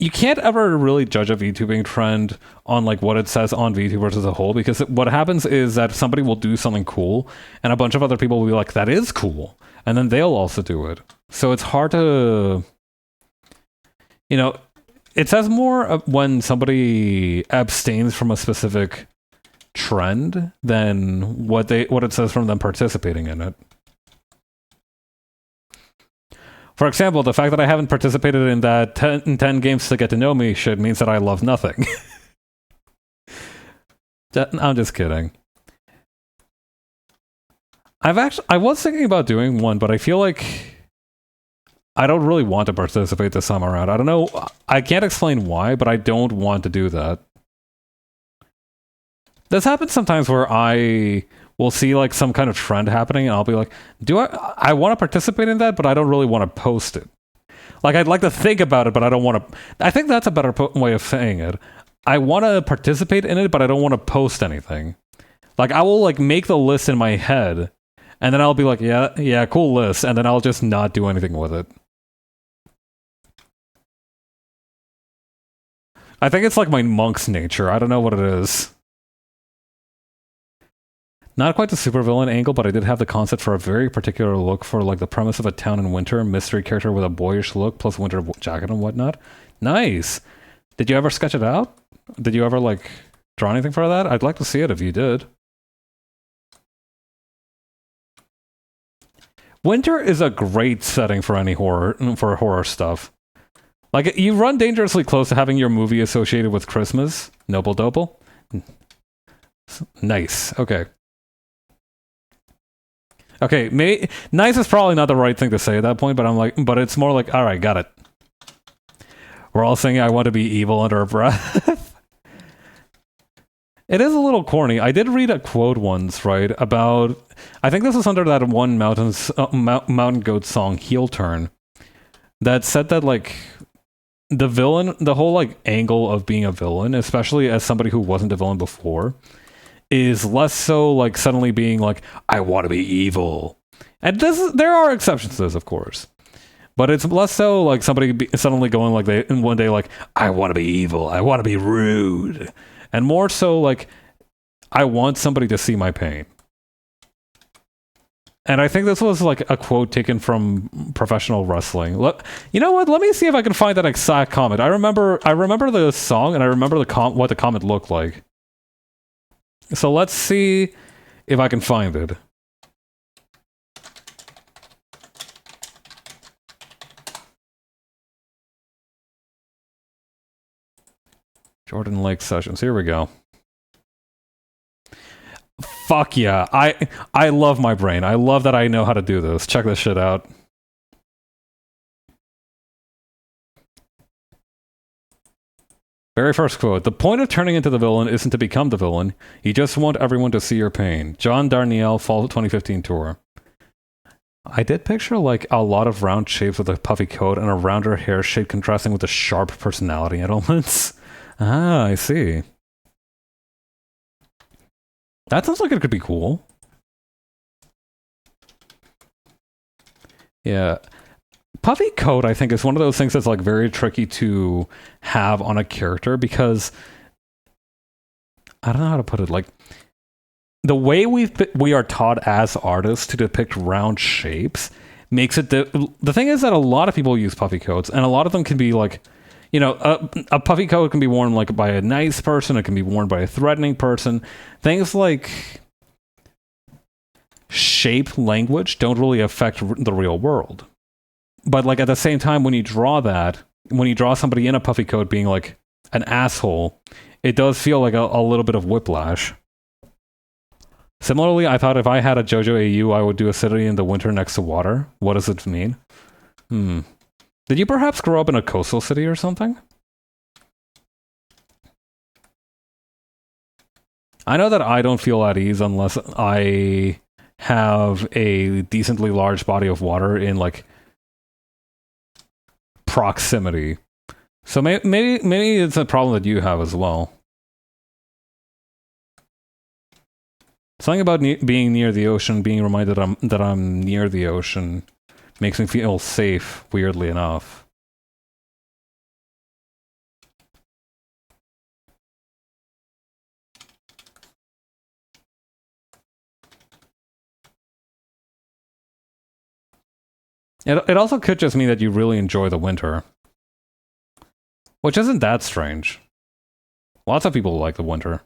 you can't ever really judge a VTubing trend on like what it says on VTubers as a whole because what happens is that somebody will do something cool and a bunch of other people will be like, that is cool, and then they'll also do it. So it's hard to, it says more when somebody abstains from a specific trend than what it says from them participating in it. For example, the fact that I haven't participated in that 10 games to get to know me shit means that I love nothing. I'm just kidding. I was thinking about doing one, but I feel like I don't really want to participate this time around. I don't know. I can't explain why, but I don't want to do that. This happens sometimes where I will see like some kind of trend happening and I'll be like, I want to participate in that, but I don't really want to post it. Like I'd like to think about it, but I don't want to. I think that's a better way of saying it. I want to participate in it, but I don't want to post anything. Like I will like make the list in my head and then I'll be like, yeah, cool list. And then I'll just not do anything with it. I think it's like my monk's nature. I don't know what it is. Not quite the supervillain angle, but I did have the concept for a very particular look for like the premise of a town in winter, mystery character with a boyish look, plus winter jacket and whatnot. Nice! Did you ever sketch it out? Did you ever like draw anything for that? I'd like to see it if you did. Winter is a great setting for any horror stuff. Like, you run dangerously close to having your movie associated with Christmas. Noble Dople. Nice. Okay. Okay, nice is probably not the right thing to say at that point, but it's more like, alright, got it. We're all saying I want to be evil under our breath. It is a little corny. I did read a quote once, right, about, I think this was under that one Mountain Goat song, Heel Turn, that said that, like, the villain, the whole, like, angle of being a villain, especially as somebody who wasn't a villain before, is less so like suddenly being like, I want to be evil. And there are exceptions to this, of course. But it's less so like somebody suddenly going like one day like, I want to be evil, I want to be rude. And more so like, I want somebody to see my pain. And I think this was like a quote taken from professional wrestling. You know what? Let me see if I can find that exact comment. I remember the song and I remember what the comment looked like. So let's see if I can find it. Jordan Lake Sessions. Here we go. Fuck yeah. I love my brain. I love that I know how to do this. Check this shit out. Very first quote. The point of turning into the villain isn't to become the villain. You just want everyone to see your pain. John Darnielle, Fall 2015 tour. I did picture like a lot of round shapes with a puffy coat and a rounder hair shade contrasting with the sharp personality elements. Ah, I see. That sounds like it could be cool. Yeah. Puffy coat, I think, is one of those things that's like very tricky to have on a character because I don't know how to put it. Like the way we are taught as artists to depict round shapes makes it the thing is that a lot of people use puffy coats, and a lot of them can be like, you know, a puffy coat can be worn like by a nice person, it can be worn by a threatening person. Things like shape language don't really affect the real world. But like at the same time, when you draw somebody in a puffy coat being like an asshole, it does feel like a little bit of whiplash. Similarly, I thought if I had a JoJo AU, I would do a city in the winter next to water. What does it mean? Did you perhaps grow up in a coastal city or something? I know that I don't feel at ease unless I have a decently large body of water in like proximity. So maybe it's a problem that you have as well. Something about being near the ocean, being reminded that I'm near the ocean, makes me feel safe, weirdly enough. It also could just mean that you really enjoy the winter. Which isn't that strange. Lots of people like the winter.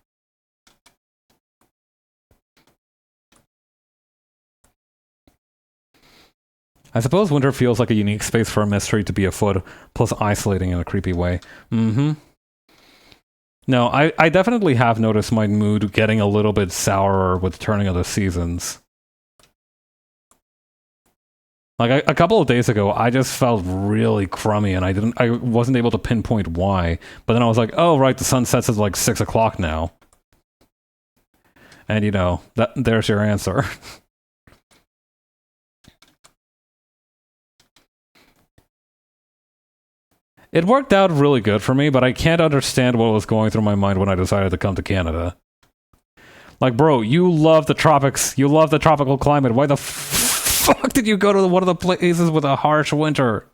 I suppose winter feels like a unique space for a mystery to be afoot, plus isolating in a creepy way. No, I definitely have noticed my mood getting a little bit sourer with turning of the seasons. Like a couple of days ago, I just felt really crummy, and I wasn't able to pinpoint why. But then I was like, oh right, the sun sets at like 6 o'clock now, and you know there's your answer. It worked out really good for me, but I can't understand what was going through my mind when I decided to come to Canada. Like, bro, you love the tropics. You love the tropical climate. Why the fuck did you go to one of the places with a harsh winter?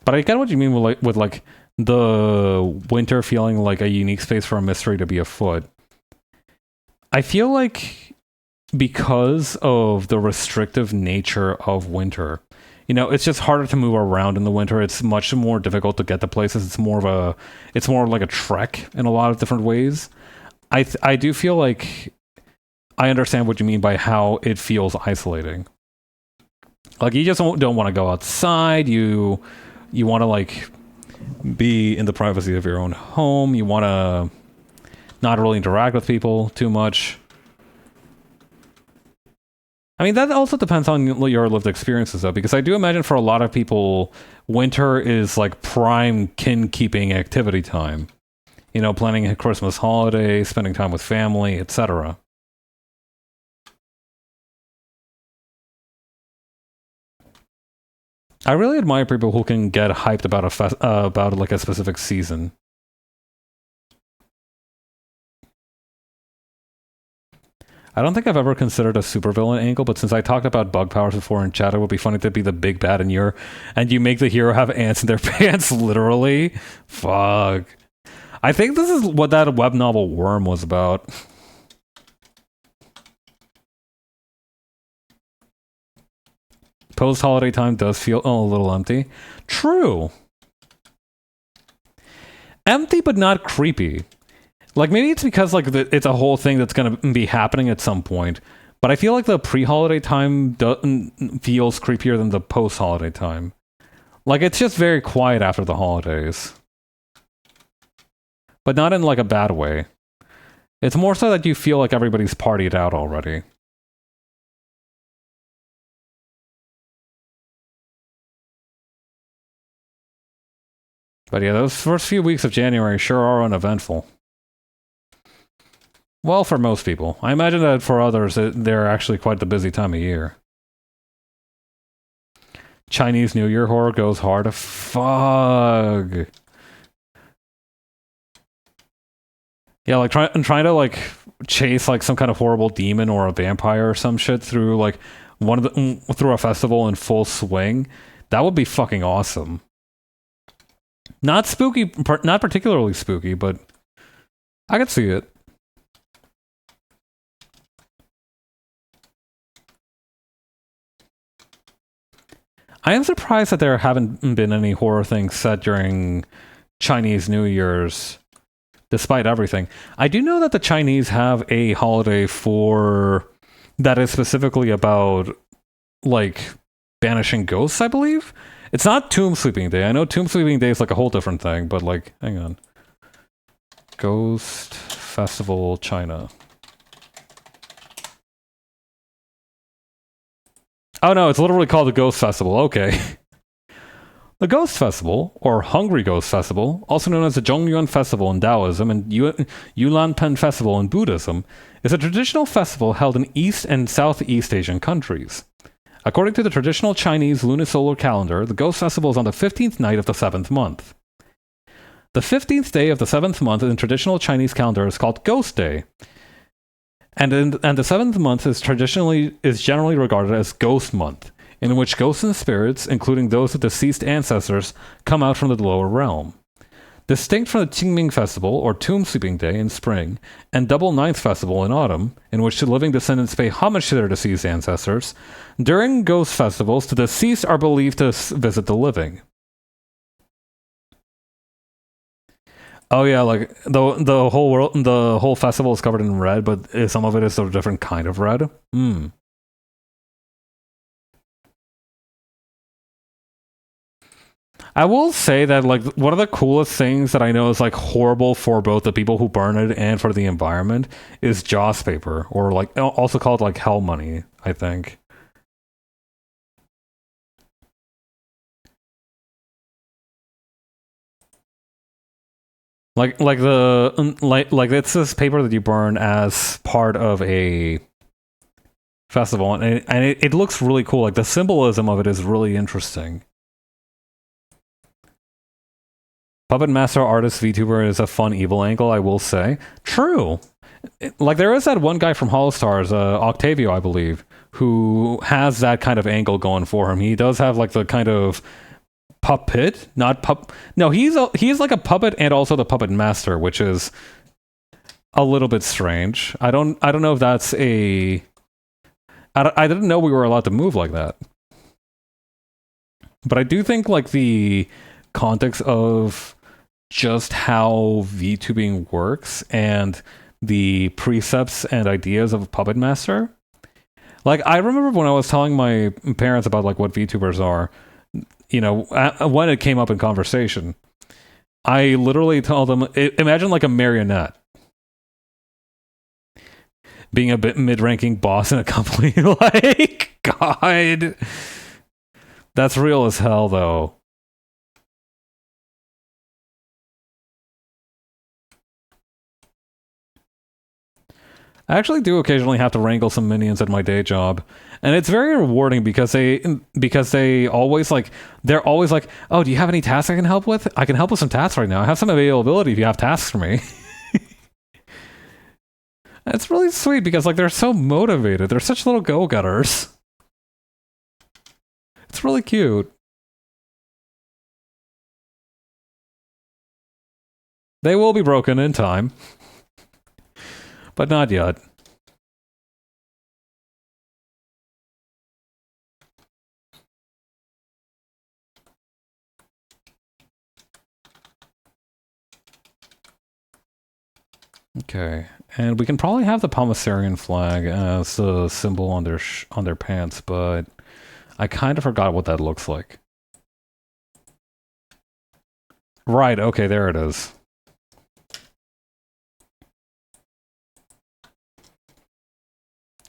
But I get what you mean with like the winter feeling like a unique space for a mystery to be afoot. I feel like because of the restrictive nature of winter, you know, it's just harder to move around in the winter. It's much more difficult to get to places. It's more like a trek in a lot of different ways. I do feel like I understand what you mean by how it feels isolating. Like you just don't want to go outside. You want to like be in the privacy of your own home. You want to not really interact with people too much. I mean, that also depends on your lived experiences, though, because I do imagine for a lot of people, winter is like prime kin-keeping activity time. You know, planning a Christmas holiday, spending time with family, etc. I really admire people who can get hyped about about like a specific season. I don't think I've ever considered a supervillain angle, but since I talked about bug powers before in chat, it would be funny to be the big bad and you make the hero have ants in their pants, literally. Fuck. I think this is what that web novel Worm was about. Post-holiday time does feel a little empty. True. Empty, but not creepy. Like, maybe it's because, like, it's a whole thing that's going to be happening at some point. But I feel like the pre-holiday time feels creepier than the post-holiday time. Like, it's just very quiet after the holidays. But not in, like, a bad way. It's more so that you feel like everybody's partied out already. But yeah, those first few weeks of January sure are uneventful. Well, for most people. I imagine that for others, they're actually quite the busy time of year. Chinese New Year horror goes hard. Fuck. Yeah, like trying to like chase like some kind of horrible demon or a vampire or some shit through like through a festival in full swing. That would be fucking awesome. Not spooky, not particularly spooky, but I could see it. I am surprised that there haven't been any horror things set during Chinese New Year's, despite everything. I do know that the Chinese have a holiday that is specifically about, like, banishing ghosts, I believe? It's not Tomb Sleeping Day. I know Tomb Sleeping Day is like a whole different thing, but like, hang on. Ghost Festival China. Oh no, it's literally called the Ghost Festival. Okay. The Ghost Festival, or Hungry Ghost Festival, also known as the Zhongyuan Festival in Taoism and Yulanpan Festival in Buddhism, is a traditional festival held in East and Southeast Asian countries. According to the traditional Chinese lunisolar calendar, the Ghost Festival is on the 15th night of the 7th month. The 15th day of the 7th month in traditional Chinese calendar is called Ghost Day. And the 7th month is generally regarded as Ghost Month, in which ghosts and spirits, including those of deceased ancestors, come out from the lower realm. Distinct from the Qingming Festival, or Tomb Sleeping Day in spring, and Double Ninth Festival in autumn, in which the living descendants pay homage to their deceased ancestors, during ghost festivals, the deceased are believed to visit the living. Oh yeah, like the whole festival is covered in red, but some of it is a different kind of red. I will say that like one of the coolest things that I know is like horrible for both the people who burn it and for the environment is Joss paper, or like also called like hell money, I think. Like it's this paper that you burn as part of a festival, and it looks really cool. Like the symbolism of it is really interesting. Puppet Master Artist VTuber is a fun evil angle, I will say. True. Like there is that one guy from Holostars, Octavio, I believe, who has that kind of angle going for him. He does have like the kind of puppet, not pup. No, he's like a puppet and also the puppet master, which is a little bit strange. I don't know if that's a. I didn't know we were allowed to move like that, but I do think like the context of just how VTubing works and the precepts and ideas of a puppet master. Like I remember when I was telling my parents about like what VTubers are, you know, when it came up in conversation, I literally told them, imagine like a marionette being a bit mid-ranking boss in a company. Like, God, that's real as hell, though. I actually do occasionally have to wrangle some minions at my day job, and it's very rewarding because they always like they're always like, "Oh, do you have any tasks I can help with? I can help with some tasks right now. I have some availability if you have tasks for me." It's really sweet because like they're so motivated. They're such little go-getters. It's really cute. They will be broken in time. But not yet. Okay, and we can probably have the Palmastarian flag as a symbol on their pants, but I kind of forgot what that looks like. Right, okay, there it is.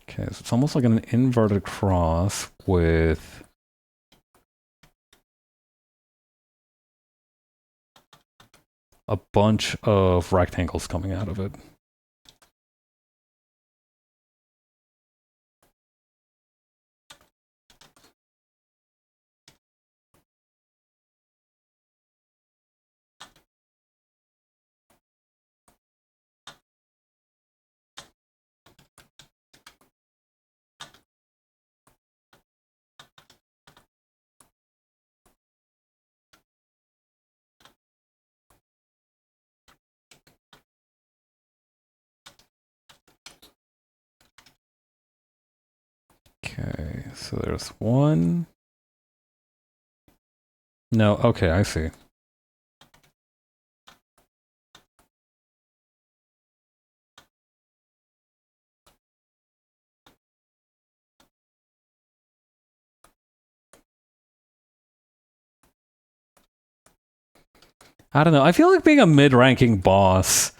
Okay, so it's almost like an inverted cross with... a bunch of rectangles coming out of it. Okay, so there's one. No, okay, I see. I don't know. I feel like being a mid-ranking boss,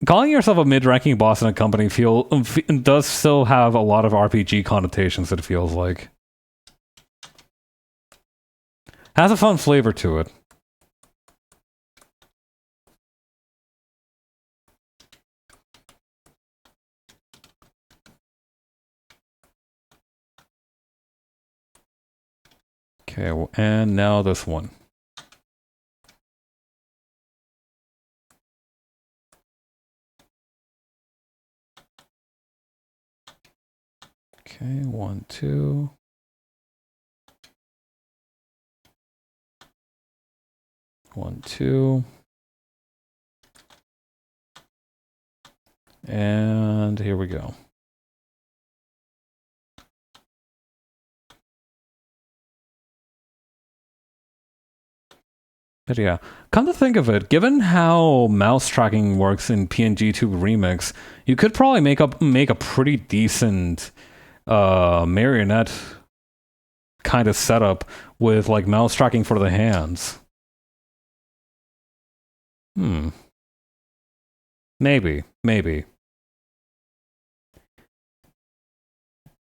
calling yourself a mid-ranking boss in a company does still have a lot of RPG connotations, it feels like. Has a fun flavor to it. Okay, and now this one. Okay, 1, 2. One, two. And here we go. But yeah, come to think of it, given how mouse tracking works in PNG2 Remix, you could probably make a pretty decent marionette kind of setup with like mouse tracking for the hands. Maybe.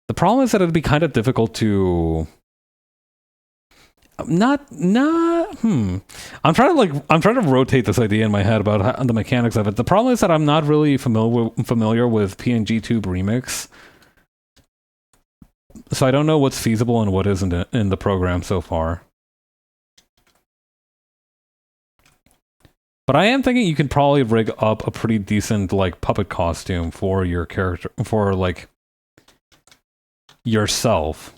The problem is that it'd be kind of difficult to I'm trying to rotate this idea in my head about the mechanics of it. The problem is that I'm not really familiar with PNG Tube Remix, so I don't know what's feasible and what isn't in the program so far. But I am thinking you can probably rig up a pretty decent like puppet costume for your character, for like yourself.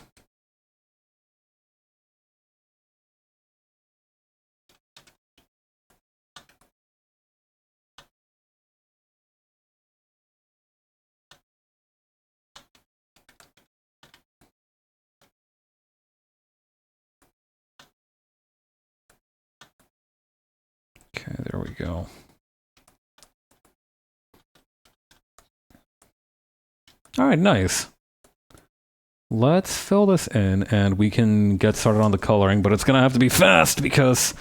Okay, there we go. All right, nice. Let's fill this in and we can get started on the coloring, but it's gonna have to be fast because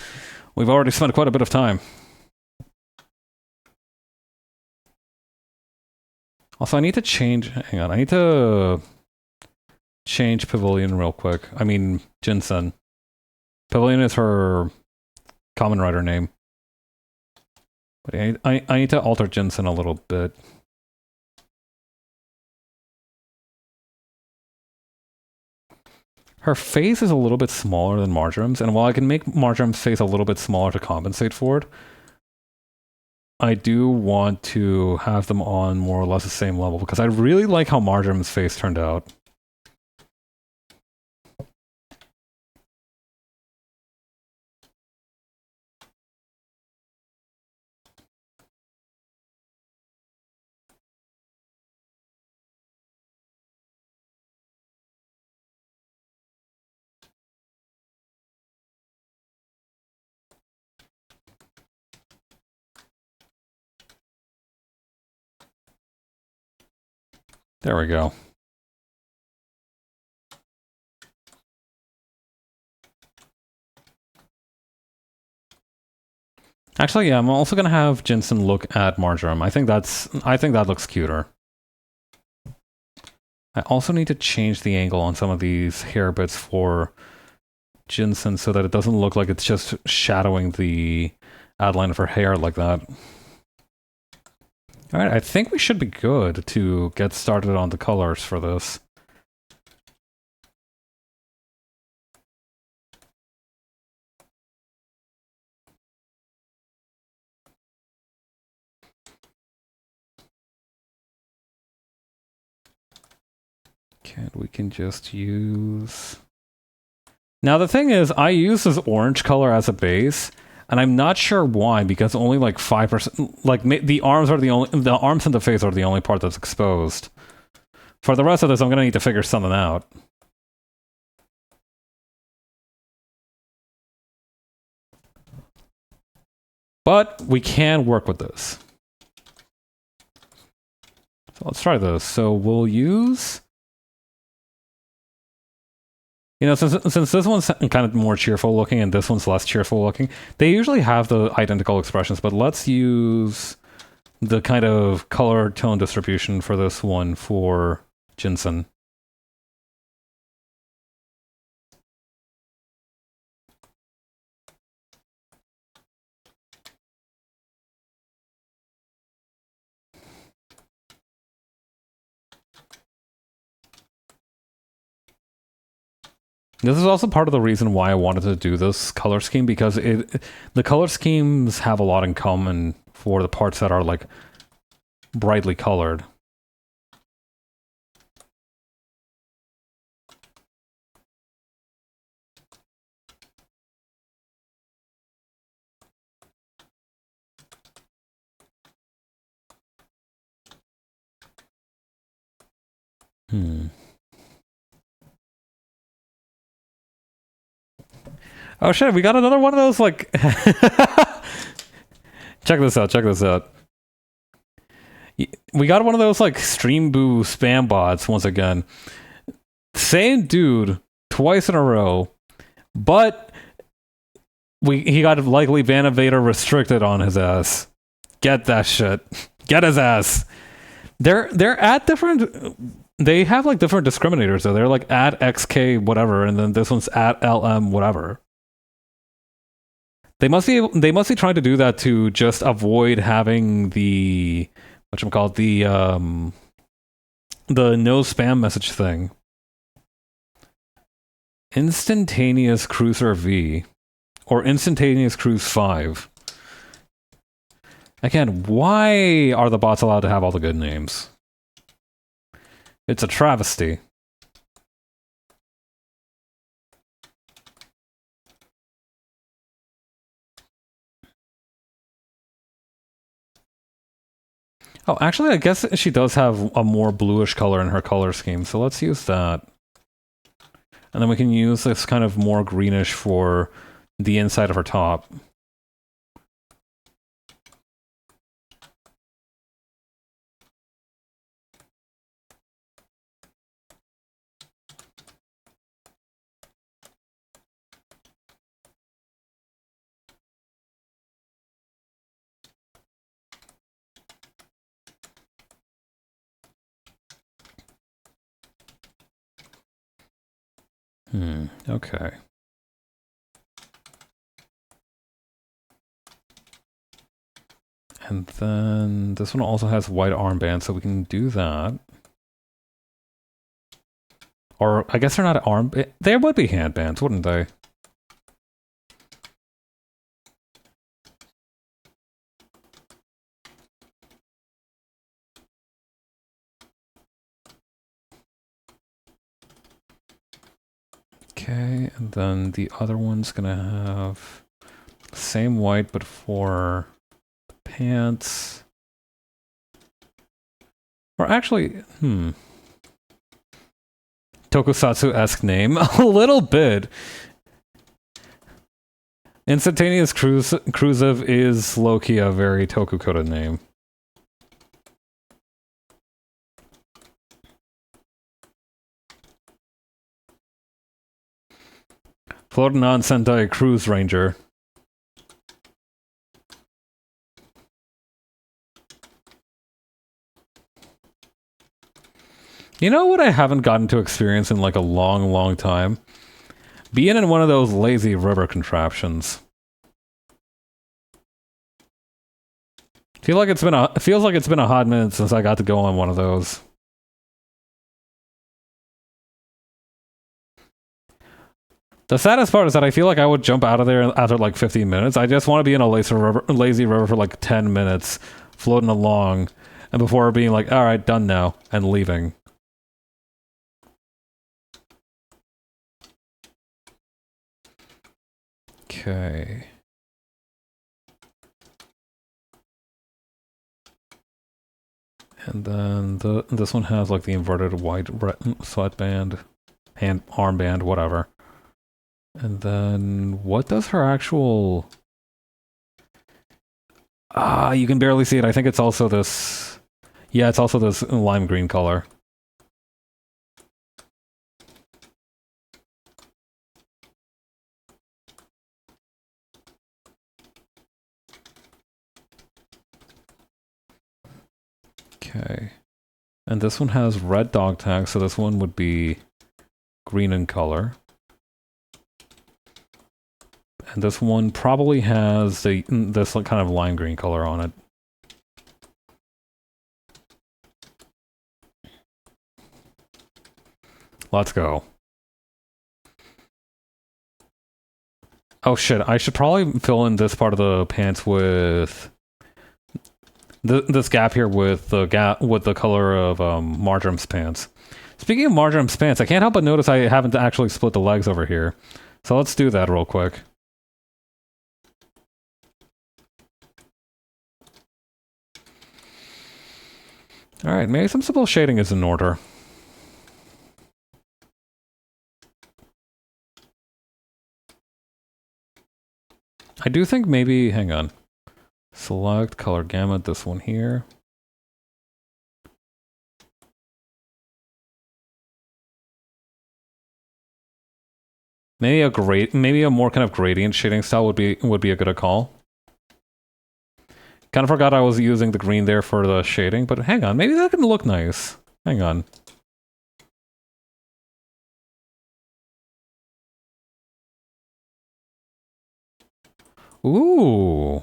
we've already spent quite a bit of time. Also, I need to change, hang on, I need to change Pavilion real quick. I mean, Jinsen. Pavilion is her Common Rider name. But I need to alter Jinsen a little bit. Her face is a little bit smaller than Marjorie's, and while I can make Marjorie's face a little bit smaller to compensate for it, I do want to have them on more or less the same level, because I really like how Marjorie's face turned out. There we go. Actually, yeah, I'm also gonna have Jinsen look at Marjorie. I think that looks cuter. I also need to change the angle on some of these hair bits for Jinsen so that it doesn't look like it's just shadowing the outline of her hair like that. Alright, I think we should be good to get started on the colors for this. And we can just use... Now the thing is, I use this orange color as a base, and I'm not sure why, because only like 5%... Like, the arms and the face are the only part that's exposed. For the rest of this, I'm gonna need to figure something out. But we can work with this. So let's try this. So we'll use... You know, since this one's kind of more cheerful looking and this one's less cheerful looking, they usually have the identical expressions, but let's use the kind of color tone distribution for this one for Jinsen. This is also part of the reason why I wanted to do this color scheme, because the color schemes have a lot in common for the parts that are, like, brightly colored. Oh shit, we got another one of those, like... Check this out, check this out. We got one of those, like, Stream Boo spam bots once again. Same dude, twice in a row, but he got likely Van Evader restricted on his ass. Get that shit. Get his ass. They're at different... They have, like, different discriminators, though. They're, like, at XK whatever, and then this one's at LM whatever. They must be trying to do that to just avoid having the whatchamacallit, the no spam message thing. Instantaneous Cruiser V or Instantaneous Cruise 5. Again, why are the bots allowed to have all the good names? It's a travesty. Oh, actually, I guess she does have a more bluish color in her color scheme, so let's use that. And then we can use this kind of more greenish for the inside of her top. Okay. And then this one also has white armbands, so we can do that. Or I guess they're not armbands. They would be handbands, wouldn't they? Okay, and then the other one's gonna have the same white, but for the pants. Or actually, Tokusatsu-esque name. A little bit. Instantaneous Cruisive is low-key a very Toku-coded name. Floating on Sentai Cruise Ranger. You know what I haven't gotten to experience in like a long, long time? Being in one of those lazy river contraptions. Feels like it's been a hot minute since I got to go on one of those. The saddest part is that I feel like I would jump out of there after like 15 minutes. I just want to be in a lazy river for like 10 minutes, floating along, and before being like, all right, done now, and leaving. Okay. And then this one has like the inverted white sweatband, armband, whatever. And then what does her actual... you can barely see it. I think it's also this... Yeah, it's also this lime green color. Okay. And this one has red dog tags, so this one would be green in color. And this one probably has this kind of lime green color on it. Let's go. Oh shit, I should probably fill in this part of the pants with... this gap here with the color of Marjorie's pants. Speaking of Marjorie's pants, I can't help but notice I haven't actually split the legs over here. So let's do that real quick. Alright, maybe some simple shading is in order. I do think maybe... Hang on. Select color gamut, this one here. Maybe a more kind of gradient shading style would be a good call. Kind of forgot I was using the green there for the shading, but hang on, maybe that can look nice. Hang on. Ooh.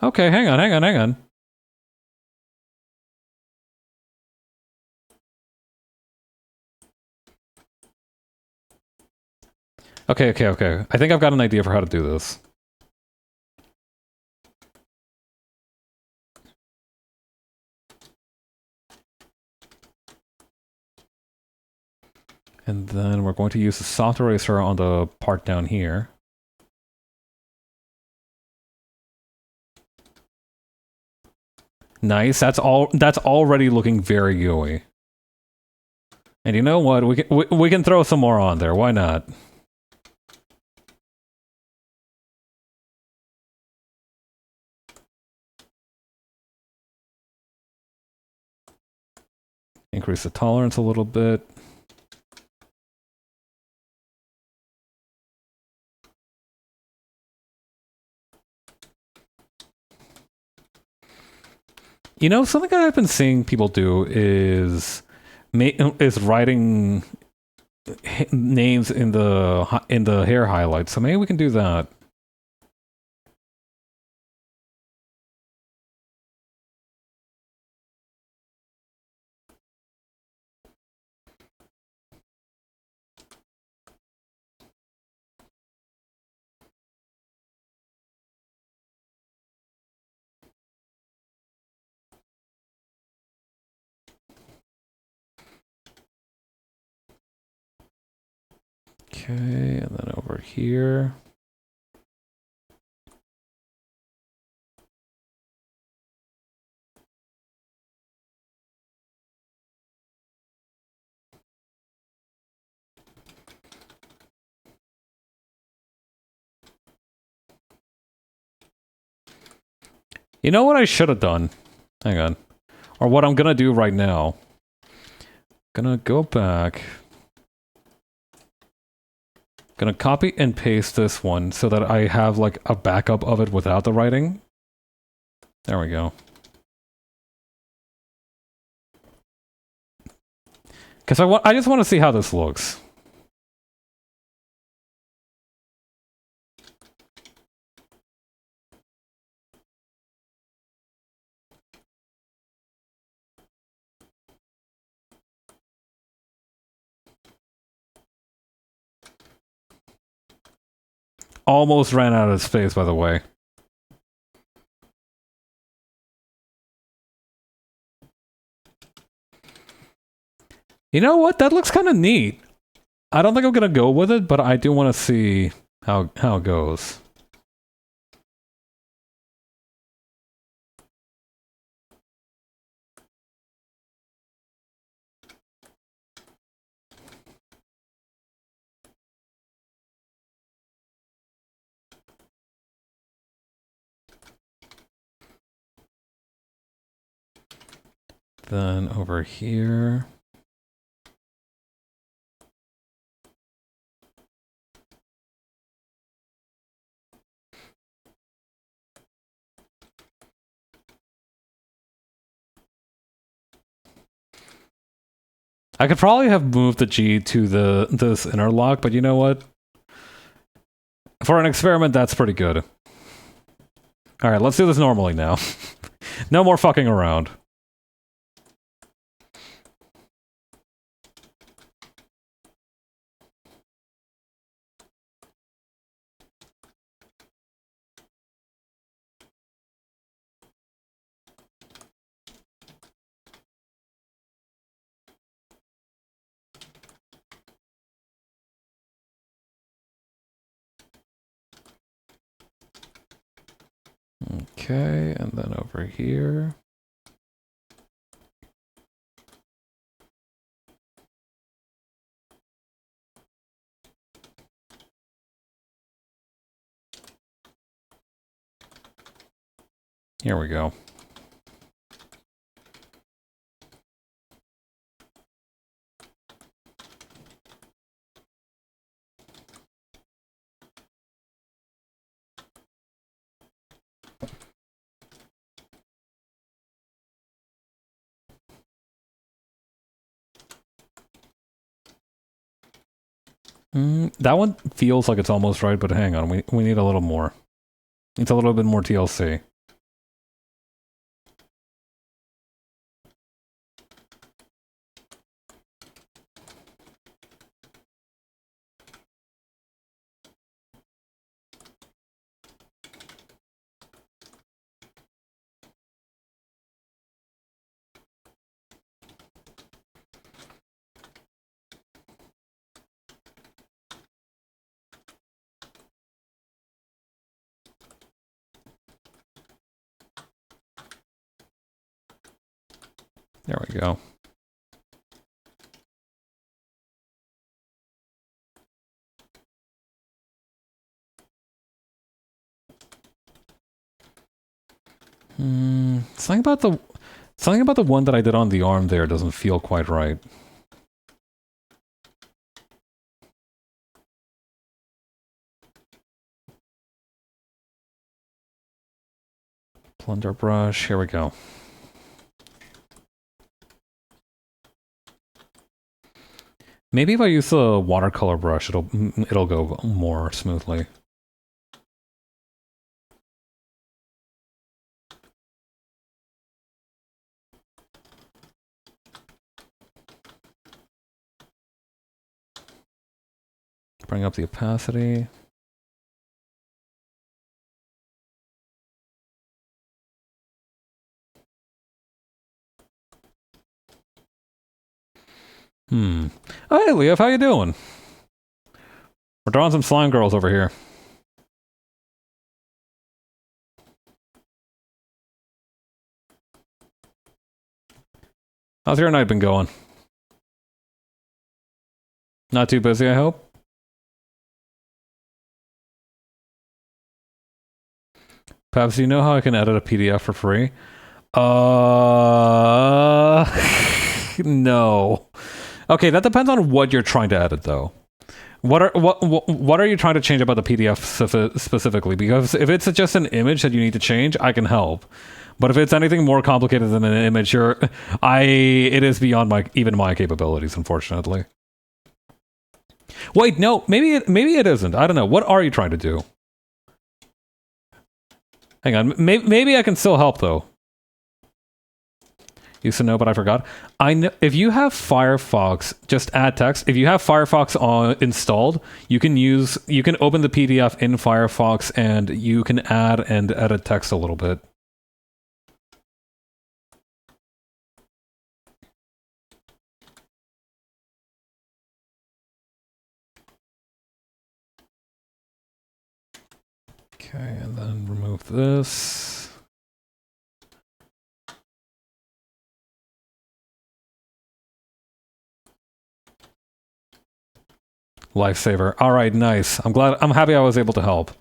Okay, hang on. Okay. I think I've got an idea for how to do this. And then we're going to use the soft eraser on the part down here. Nice. That's already looking very gooey. And you know what? We can throw some more on there. Why not? Increase the tolerance a little bit. You know, something that I've been seeing people do is writing names in the hair highlights. So maybe we can do that. Okay, and then over here. You know what I should have done? Hang on. Or what I'm gonna do right now. Gonna go back. Gonna copy and paste this one so that I have like a backup of it without the writing. There we go. Because I just want to see how this looks. almost ran out of space, by the way. You know what? That looks kind of neat. I don't think I'm gonna go with it, but I do want to see how it goes. Then over here. I could probably have moved the G to this interlock, but you know what? For an experiment, that's pretty good. Alright, let's do this normally now. No more fucking around. Okay, and then over here. Here we go. That one feels like it's almost right, but hang on, we need a little more. It's a little bit more TLC. There we go. Something about the one that I did on the arm there doesn't feel quite right. Plunder brush, here we go. Maybe if I use the watercolor brush, it'll go more smoothly. Bring up the opacity. Oh, hey, Leof, how you doing? We're drawing some slime girls over here. How's your night been going? Not too busy, I hope? Perhaps you know how I can edit a PDF for free? No. Okay, that depends on what you're trying to edit, though. What are you trying to change about the PDF specifically? Because if it's just an image that you need to change, I can help. But if it's anything more complicated than an image, it is beyond my capabilities, unfortunately. Wait, no, maybe it isn't. I don't know. What are you trying to do? Hang on, maybe I can still help though. Used to know, but I forgot. I know if you have Firefox, just add text. If you have Firefox installed, you can open the PDF in Firefox and you can add and edit text a little bit. Okay, and then remove this. Lifesaver. All right, nice. I'm happy I was able to help.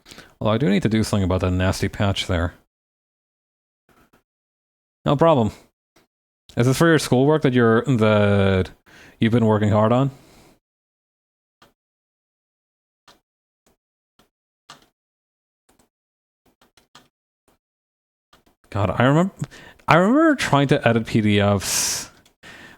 Although I do need to do something about that nasty patch there. No problem. Is this for your schoolwork that you've been working hard on? God, I remember trying to edit PDFs.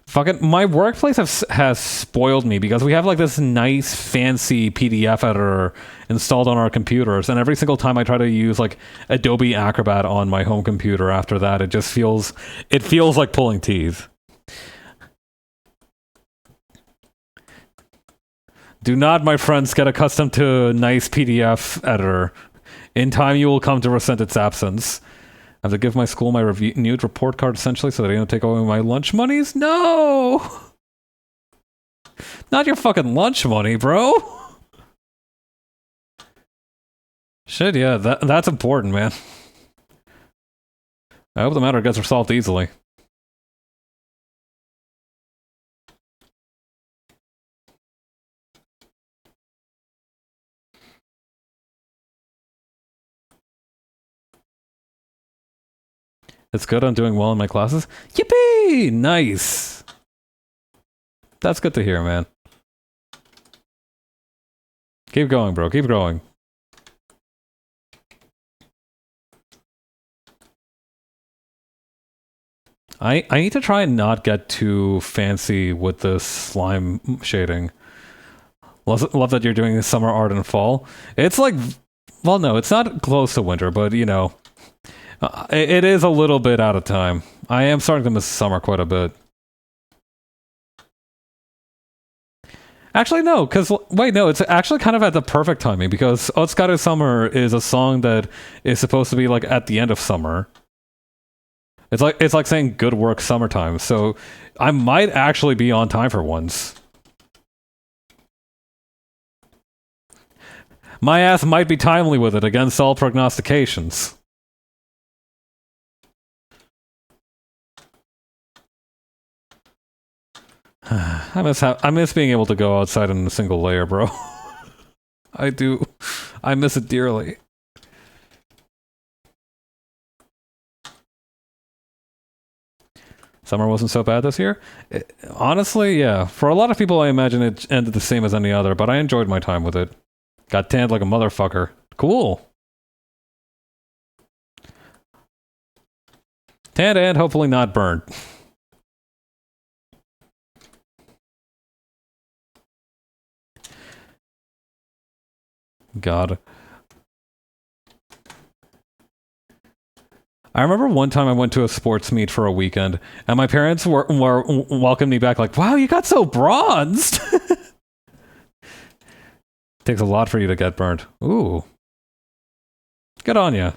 Fucking, my workplace has spoiled me because we have like this nice fancy PDF editor installed on our computers, and every single time I try to use like Adobe Acrobat on my home computer after that, it feels like pulling teeth. Do not, my friends, get accustomed to a nice PDF editor. In time, you will come to resent its absence. I have to give my school my renewed report card, essentially, so they don't take away my lunch monies? No! Not your fucking lunch money, bro! Shit, yeah, that's important, man. I hope the matter gets resolved easily. It's good I'm doing well in my classes. Yippee! Nice! That's good to hear, man. Keep going, bro. Keep going. I need to try and not get too fancy with this slime shading. Love that you're doing summer art in fall. It's like... Well, no, it's not close to winter, but, you know... it is a little bit out of time. I am starting to miss summer quite a bit. Actually, no, because... Wait, no, it's actually kind of at the perfect timing, because Otsukare Summer is a song that is supposed to be, like, at the end of summer. It's like saying good work summertime, so I might actually be on time for once. My ass might be timely with it against all prognostications. I miss being able to go outside in a single layer, bro. I do. I miss it dearly. Summer wasn't so bad this year? Honestly, yeah. For a lot of people, I imagine it ended the same as any other, but I enjoyed my time with it. Got tanned like a motherfucker. Cool. Tanned and hopefully not burned. God. I remember one time I went to a sports meet for a weekend, and my parents were welcomed me back like, wow, you got so bronzed! Takes a lot for you to get burned. Ooh. Good on ya.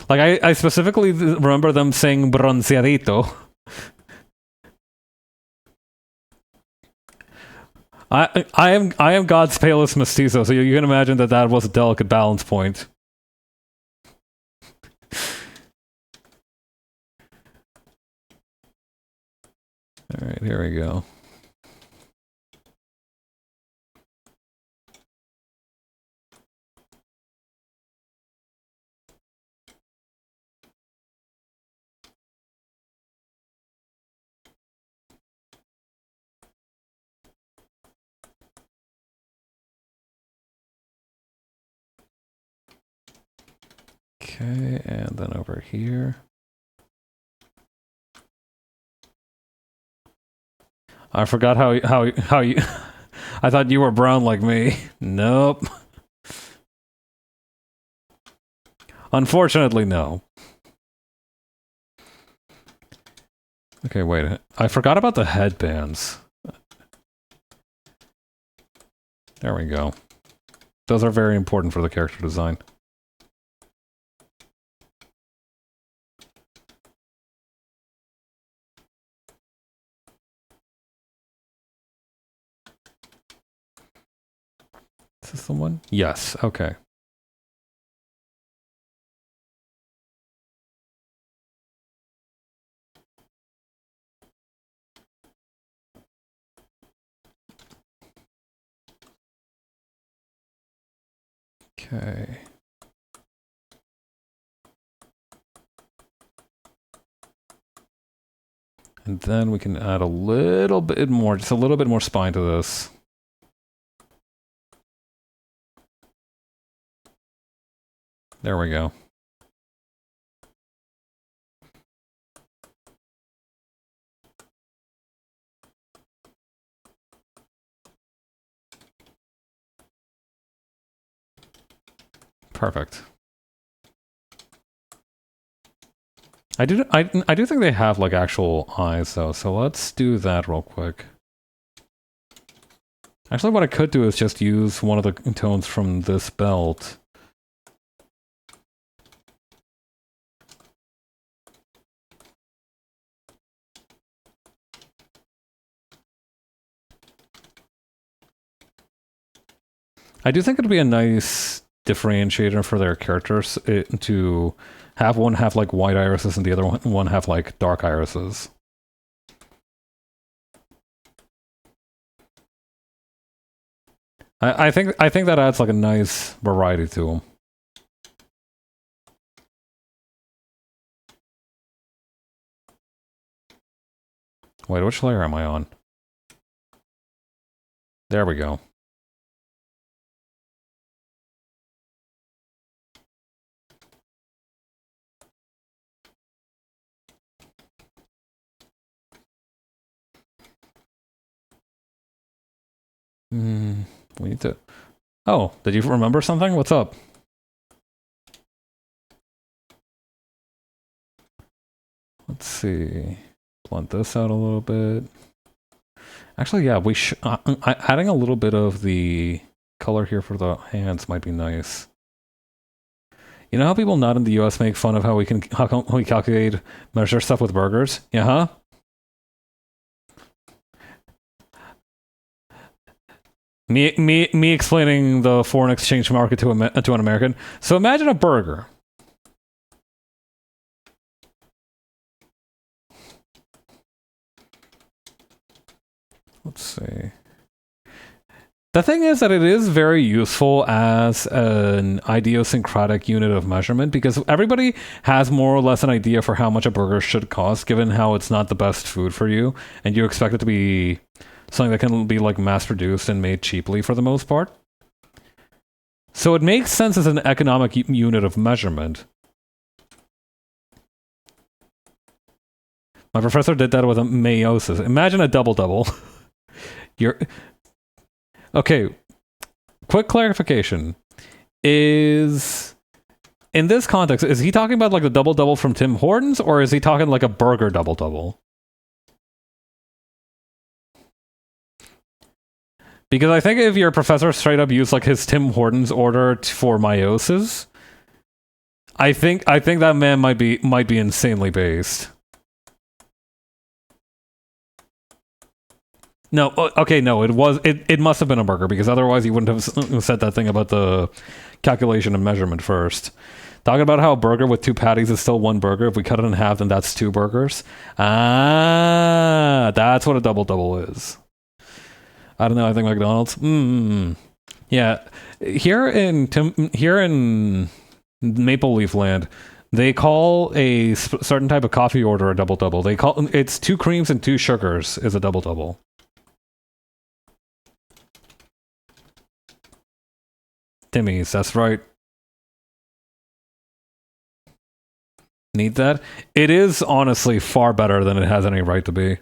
Like, I specifically remember them saying bronceadito. I am God's palest mestizo, so you can imagine that was a delicate balance point. Alright, here we go. Okay, and then over here. I forgot how you I thought you were brown like me. Nope. Unfortunately, no. Okay, wait. I forgot about the headbands. There we go. Those are very important for the character design. Is this the one? Yes, okay. Okay. And then we can add a little bit more, just a little bit more spine to this. There we go. Perfect. I do think they have like actual eyes though, so let's do that real quick. Actually, what I could do is just use one of the tones from this belt. I do think it'd be a nice differentiator for their characters to have one have like white irises and the other one have like dark irises. I think that adds like a nice variety to them. Wait, which layer am I on? There we go. We need to... Oh, did you remember something? What's up? Let's see. Blunt this out a little bit. Actually, yeah, we should... adding a little bit of the color here for the hands might be nice. You know how people not in the US make fun of how we calculate, measure stuff with burgers? Yeah, huh? Me explaining the foreign exchange market to an American. So imagine a burger. Let's see. The thing is that it is very useful as an idiosyncratic unit of measurement because everybody has more or less an idea for how much a burger should cost, given how it's not the best food for you, and you expect it to be something that can be like mass-produced and made cheaply for the most part. So it makes sense as an economic unit of measurement. My professor did that with a meiosis. Imagine a double-double. You're... Okay, quick clarification. Is... In this context, is he talking about like the double-double from Tim Hortons, or is he talking like a burger double-double? Because I think if your professor straight up used like his Tim Hortons order for meiosis, I think that man might be insanely based. No, okay, no, it must have been a burger because otherwise he wouldn't have said that thing about the calculation and measurement first. Talking about how a burger with 2 patties is still 1 burger. If we cut it in half, then that's 2 burgers. Ah, that's what a double-double is. I don't know. I think McDonald's. Yeah, here in Maple Leaf Land, they call a certain type of coffee order a double-double. They call it's 2 creams and 2 sugars is a double-double. Timmy's, that's right. Need that? It is honestly far better than it has any right to be.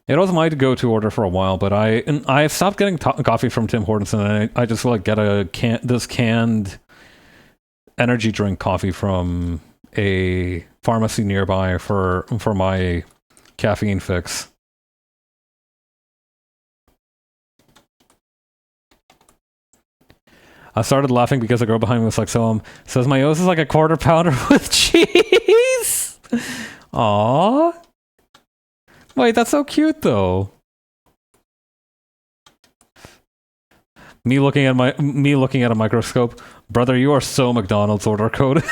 It was my go-to order for a while, but I've stopped getting coffee from Tim Hortons, and I just like get this canned energy drink coffee from a pharmacy nearby for my caffeine fix. I started laughing because the girl behind me was like, says my O's is like a quarter pounder with cheese. Aww. Wait, that's so cute though. Me looking at a microscope. Brother, you are so McDonald's order coded.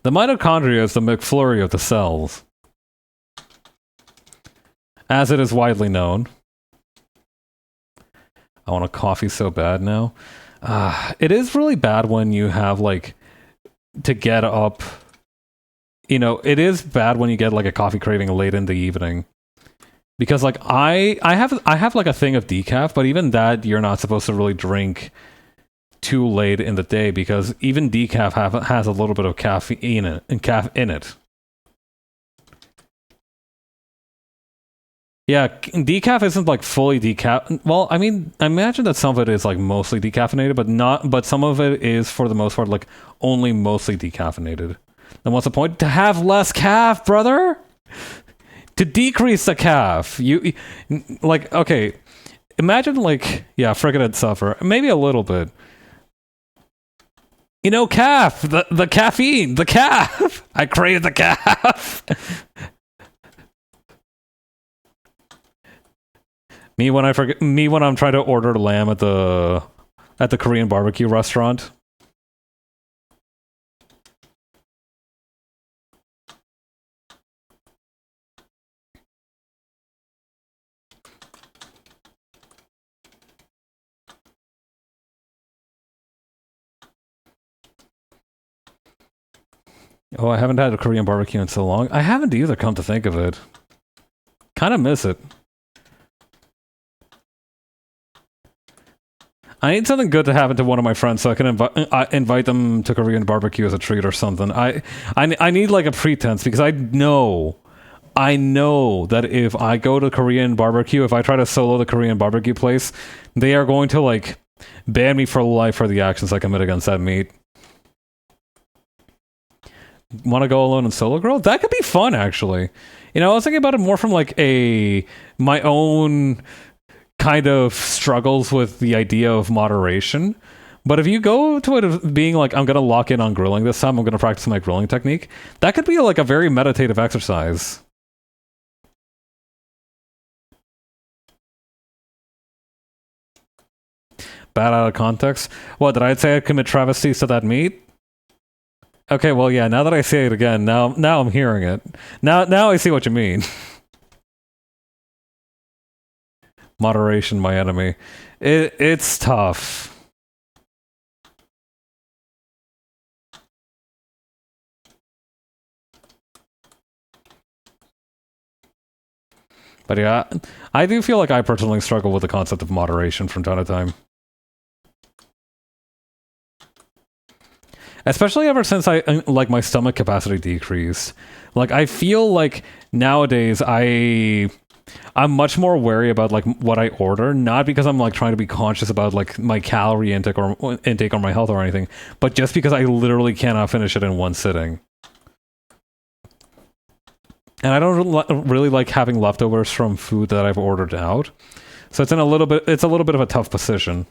The mitochondria is the McFlurry of the cells, as it is widely known. I want a coffee so bad now. It is really bad when you have, like, to get up. You know, it is bad when you get, like, a coffee craving late in the evening. Because, like, I have like, a thing of decaf, but even that you're not supposed to really drink too late in the day, because even decaf has a little bit of caffeine in it. Yeah, decaf isn't like fully decaf. Well, I mean, I imagine that some of it is like mostly decaffeinated, but some of it is for the most part like only mostly decaffeinated. Then what's the point? To have less caf, brother? To decrease the caf. You like, okay, imagine like, yeah, friggin' it'd suffer. Maybe a little bit. You know, caf, the caffeine, the caf. I crave the caf. Me when I'm trying to order lamb at the Korean barbecue restaurant. Oh, I haven't had a Korean barbecue in so long. I haven't either, come to think of it. Kind of miss it. I need something good to happen to one of my friends so I can invite them to Korean barbecue as a treat or something. I need like a pretense, because I know that if I go to Korean barbecue, if I try to solo the Korean barbecue place, they are going to like ban me for life for the actions I commit against that meat. Want to go alone and solo girl? That could be fun, actually. You know, I was thinking about it more from like my own kind of struggles with the idea of moderation. But if you go to it being like, I'm going to lock in on grilling this time, I'm going to practice my grilling technique, that could be like a very meditative exercise. Bad out of context. What, did I say I commit travesties to that meat? Okay, well, yeah, now that I say it again, now I'm hearing it. Now I see what you mean. Moderation, my enemy. It's tough. But yeah, I do feel like I personally struggle with the concept of moderation from time to time. Especially ever since like my stomach capacity decreased. Like I feel like nowadays I'm much more wary about like what I order, not because I'm like trying to be conscious about like my calorie intake or my health or anything, but just because I literally cannot finish it in one sitting. And I don't really like having leftovers from food that I've ordered out. So it's a little bit of a tough position.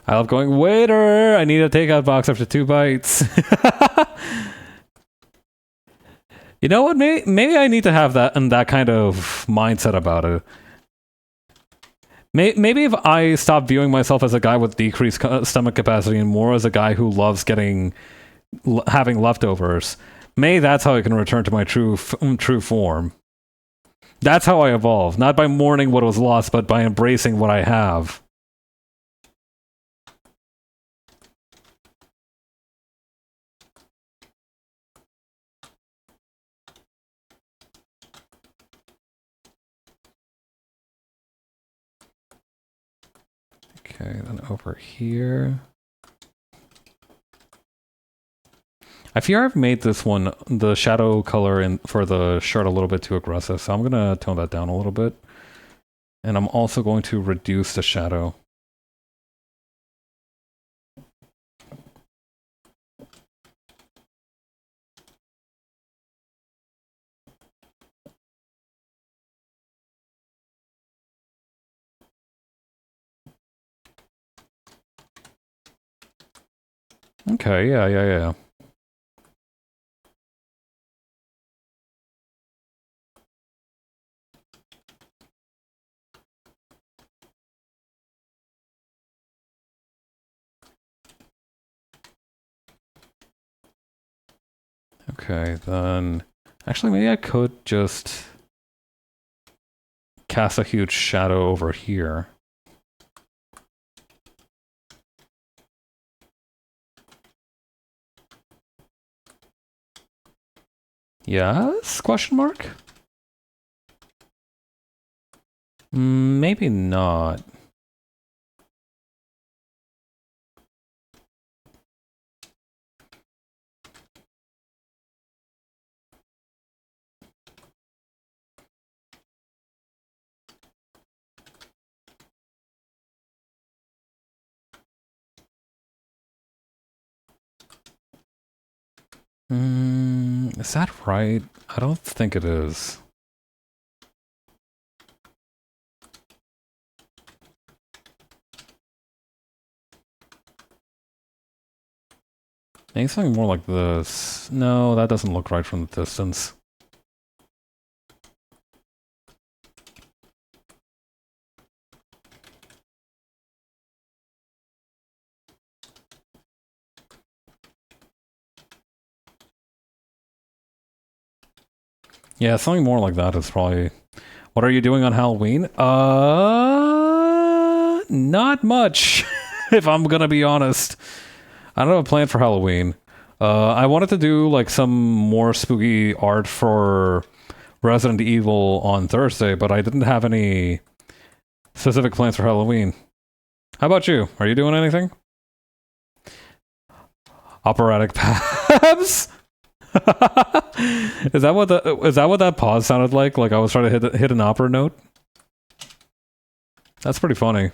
I love going, waiter, I need a takeout box after 2 bites. You know what? Maybe I need to have that kind of mindset about it. Maybe if I stop viewing myself as a guy with decreased stomach capacity and more as a guy who loves getting having leftovers. Maybe that's how I can return to my true form. That's how I evolve, not by mourning what was lost, but by embracing what I have. Okay, then over here. I fear I've made this one, the shadow color for the shirt, a little bit too aggressive, so I'm gonna tone that down a little bit. And I'm also going to reduce the shadow. Okay, yeah. Okay, then... Actually, maybe I could just cast a huge shadow over here. Yes? Question mark? Maybe not. Is that right? I don't think it is. Maybe something more like this. No, that doesn't look right from the distance. Yeah, something more like that is probably... What are you doing on Halloween? Not much, if I'm gonna be honest. I don't have a plan for Halloween. I wanted to do, like, some more spooky art for Resident Evil on Thursday, but I didn't have any specific plans for Halloween. How about you? Are you doing anything? Operatic paths? Is that what that pause sounded like? Like I was trying to hit an opera note? That's pretty funny.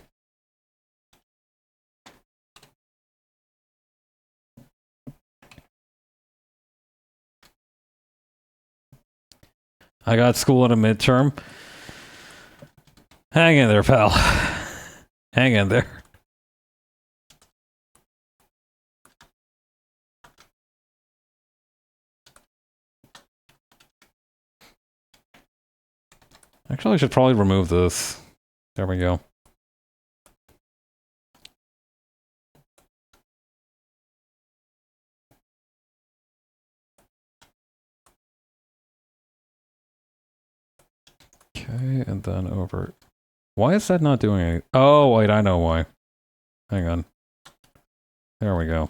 I got school in a midterm. Hang in there, pal. Hang in there. Actually, I should probably remove this. There we go. Okay, and then over... Why is that not doing anything? Oh, wait, I know why. Hang on. There we go.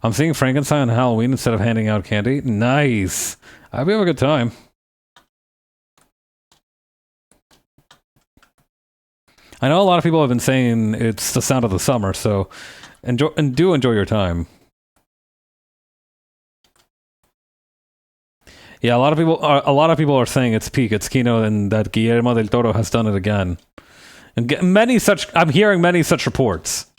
I'm seeing Frankenstein on Halloween instead of handing out candy. Nice! I hope you have a good time. I know a lot of people have been saying it's the sound of the summer, so enjoy and do enjoy your time. Yeah, a lot of people are saying it's peak, it's Kino, and that Guillermo del Toro has done it again. And I'm hearing many such reports.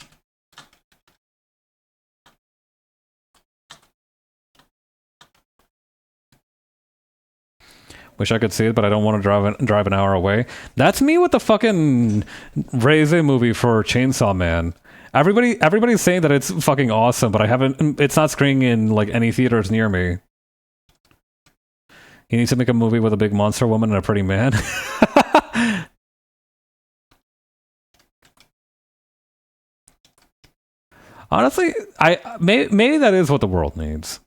Wish I could see it, but I don't want to drive an hour away. That's me with the fucking Reze movie for Chainsaw Man. Everybody's saying that it's fucking awesome, but it's not screening in like any theaters near me. He needs to make a movie with a big monster woman and a pretty man. Honestly, maybe that is what the world needs.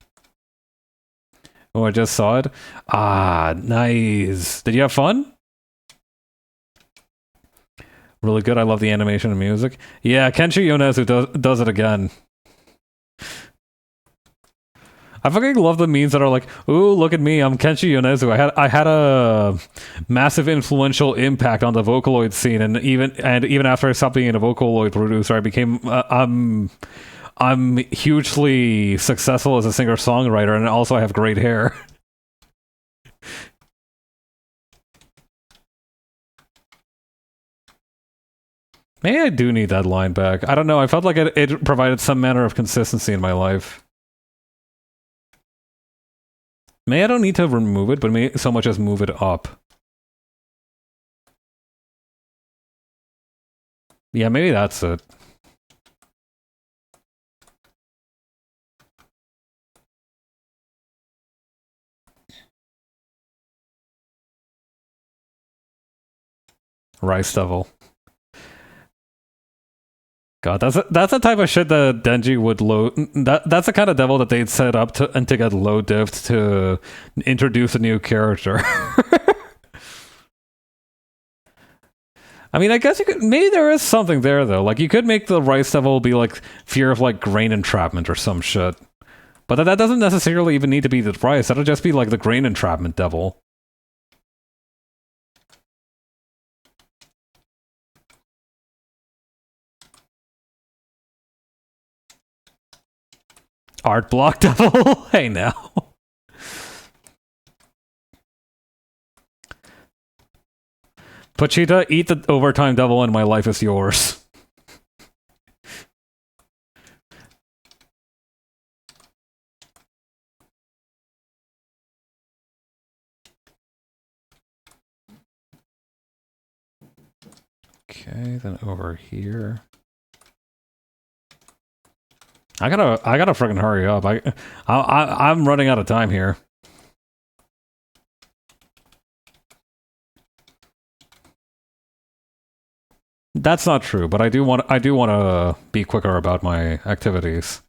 Oh, I just saw it. Ah, nice. Did you have fun? Really good. I love the animation and music. Yeah, Kenshi Yonezu does it again. I fucking love the memes that are like, "Ooh, look at me! I'm Kenshi Yonezu. I had a massive influential impact on the Vocaloid scene, and even after I stopped being a Vocaloid producer, I became I'm hugely successful as a singer songwriter, and also I have great hair." Maybe I do need that line back. I don't know. I felt like it provided some manner of consistency in my life. Maybe I don't need to remove it, but maybe so much as move it up. Yeah, maybe that's it. Rice Devil. God, that's the type of shit that Denji would load. That's the kind of devil that they'd set up to get low diffed to introduce a new character. I mean, I guess you could. Maybe there is something there though. Like you could make the Rice Devil be like fear of like grain entrapment or some shit. But that doesn't necessarily even need to be the rice. That'll just be like the grain entrapment devil. Art block devil. Hey now. Pochita, eat the overtime devil and my life is yours. Okay, then over here. I gotta freaking hurry up. I'm running out of time here. That's not true, but I do want to be quicker about my activities.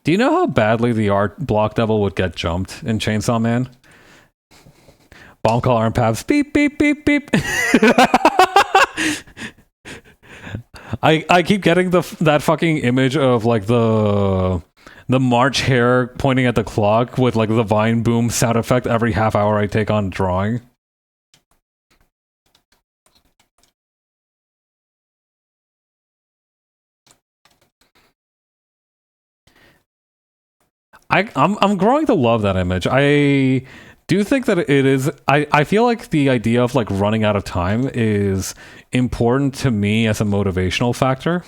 Do you know how badly the art block devil would get jumped in Chainsaw Man? Bomb collar and paths. Beep beep beep beep. I keep getting that fucking image of like the March hare pointing at the clock with like the vine boom sound effect every half hour I take on drawing. I'm growing to love that image. I do think that it is. I feel like the idea of like running out of time is important to me as a motivational factor,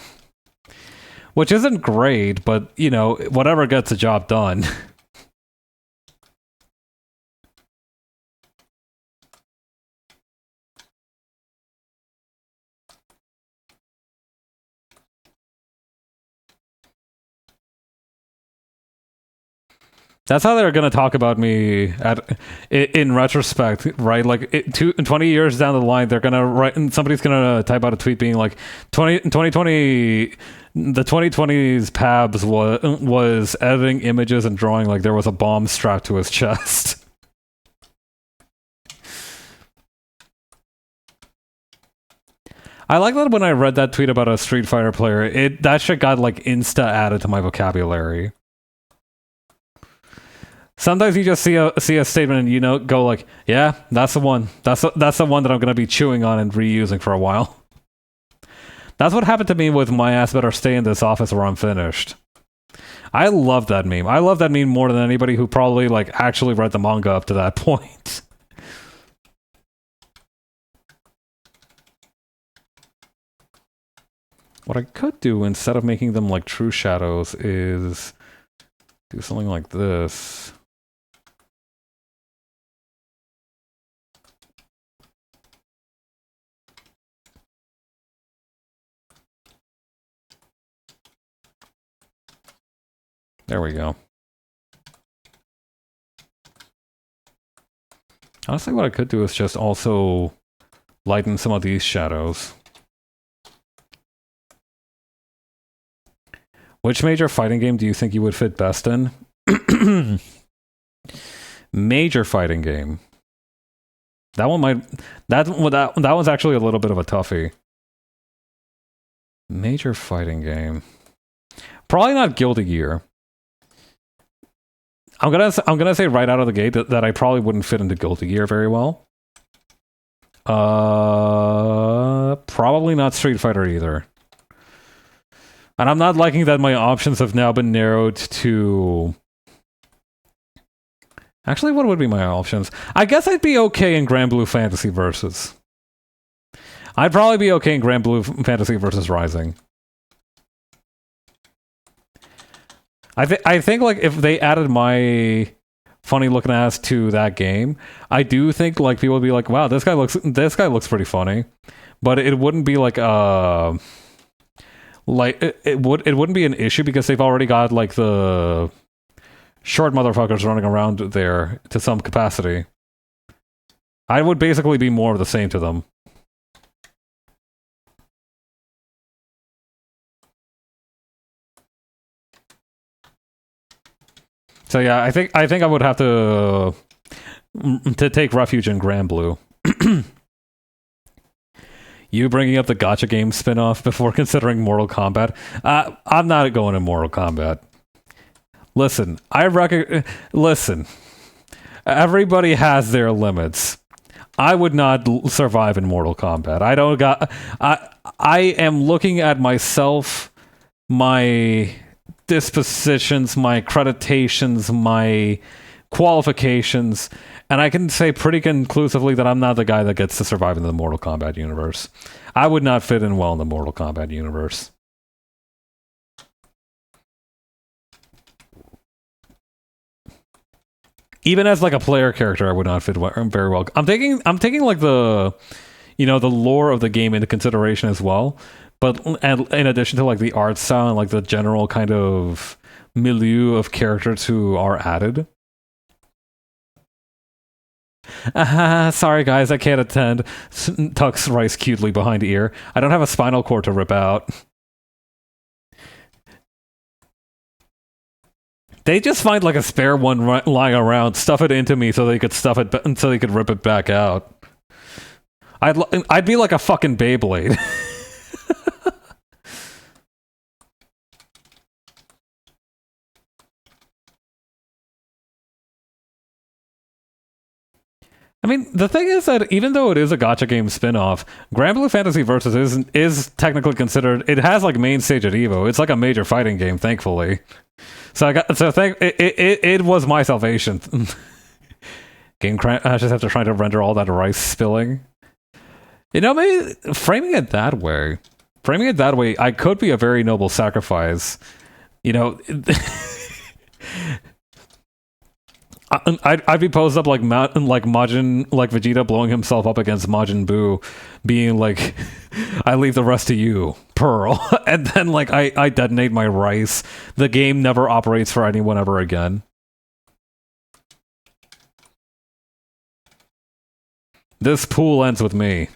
which isn't great, but you know, whatever gets the job done. That's how they're gonna talk about me in retrospect, right? Like 20 years down the line, they're gonna write, and somebody's gonna type out a tweet being like, 2020, the 2020s Pabs was editing images and drawing like there was a bomb strapped to his chest. I like that when I read that tweet about a Street Fighter player, that shit got like insta added to my vocabulary. Sometimes you just see a statement and you know go like, yeah, that's the one. That's the one that I'm gonna be chewing on and reusing for a while. That's what happened to me with my ass better stay in this office or I'm finished. I love that meme. I love that meme more than anybody who probably like actually read the manga up to that point. What I could do instead of making them like true shadows is do something like this. There we go. Honestly, what I could do is just also lighten some of these shadows. Which major fighting game do you think you would fit best in? Major fighting game. That one might... That one's actually a little bit of a toughie. Major fighting game. Probably not Guilty Gear. I'm gonna say right out of the gate that I probably wouldn't fit into Guilty Gear very well. Probably not Street Fighter either. And I'm not liking that my options have now been narrowed to... Actually, what would be my options? I guess I'd be okay in Grand Blue Fantasy Versus. I'd probably be okay in Grand Blue Fantasy Versus Rising. I think like if they added my funny looking ass to that game, I do think like people would be like, wow, this guy looks pretty funny. But it wouldn't be like it wouldn't be an issue because they've already got like the short motherfuckers running around there to some capacity. I would basically be more of the same to them. So yeah, I think I would have to take refuge in Grand Blue. You bringing up the Gacha game spin-off before considering Mortal Kombat? I'm not going to Mortal Kombat. Listen, listen. Everybody has their limits. I would not survive in Mortal Kombat. I am looking at myself, my dispositions, my accreditations, my qualifications, and I can say pretty conclusively that I'm not the guy that gets to survive in the Mortal Kombat universe. I would not fit in well in the Mortal Kombat universe. Even as like a player character, I would not fit very well. I'm taking like the, you know, the lore of the game into consideration as well. But in addition to like the art style and like the general kind of milieu of characters who are added. Sorry guys, I can't attend. Tucks Rice cutely behind ear. I don't have a spinal cord to rip out. They just find like a spare one lying around, stuff it into me so they could stuff it, so they could rip it back out. I'd be like a fucking Beyblade. I mean, the thing is that even though it is a gacha game spin-off, Grand Blue Fantasy Versus is technically considered... It has, like, main stage at EVO. It's like a major fighting game, thankfully. It was my salvation. Game crash. I just have to try to render all that rice spilling. You know, maybe framing it that way, I could be a very noble sacrifice. You know... I'd be posed up like Majin, like Vegeta blowing himself up against Majin Buu, being like, "I leave the rest to you, Pearl," and then like I detonate my rice. The game never operates for anyone ever again. This pool ends with me.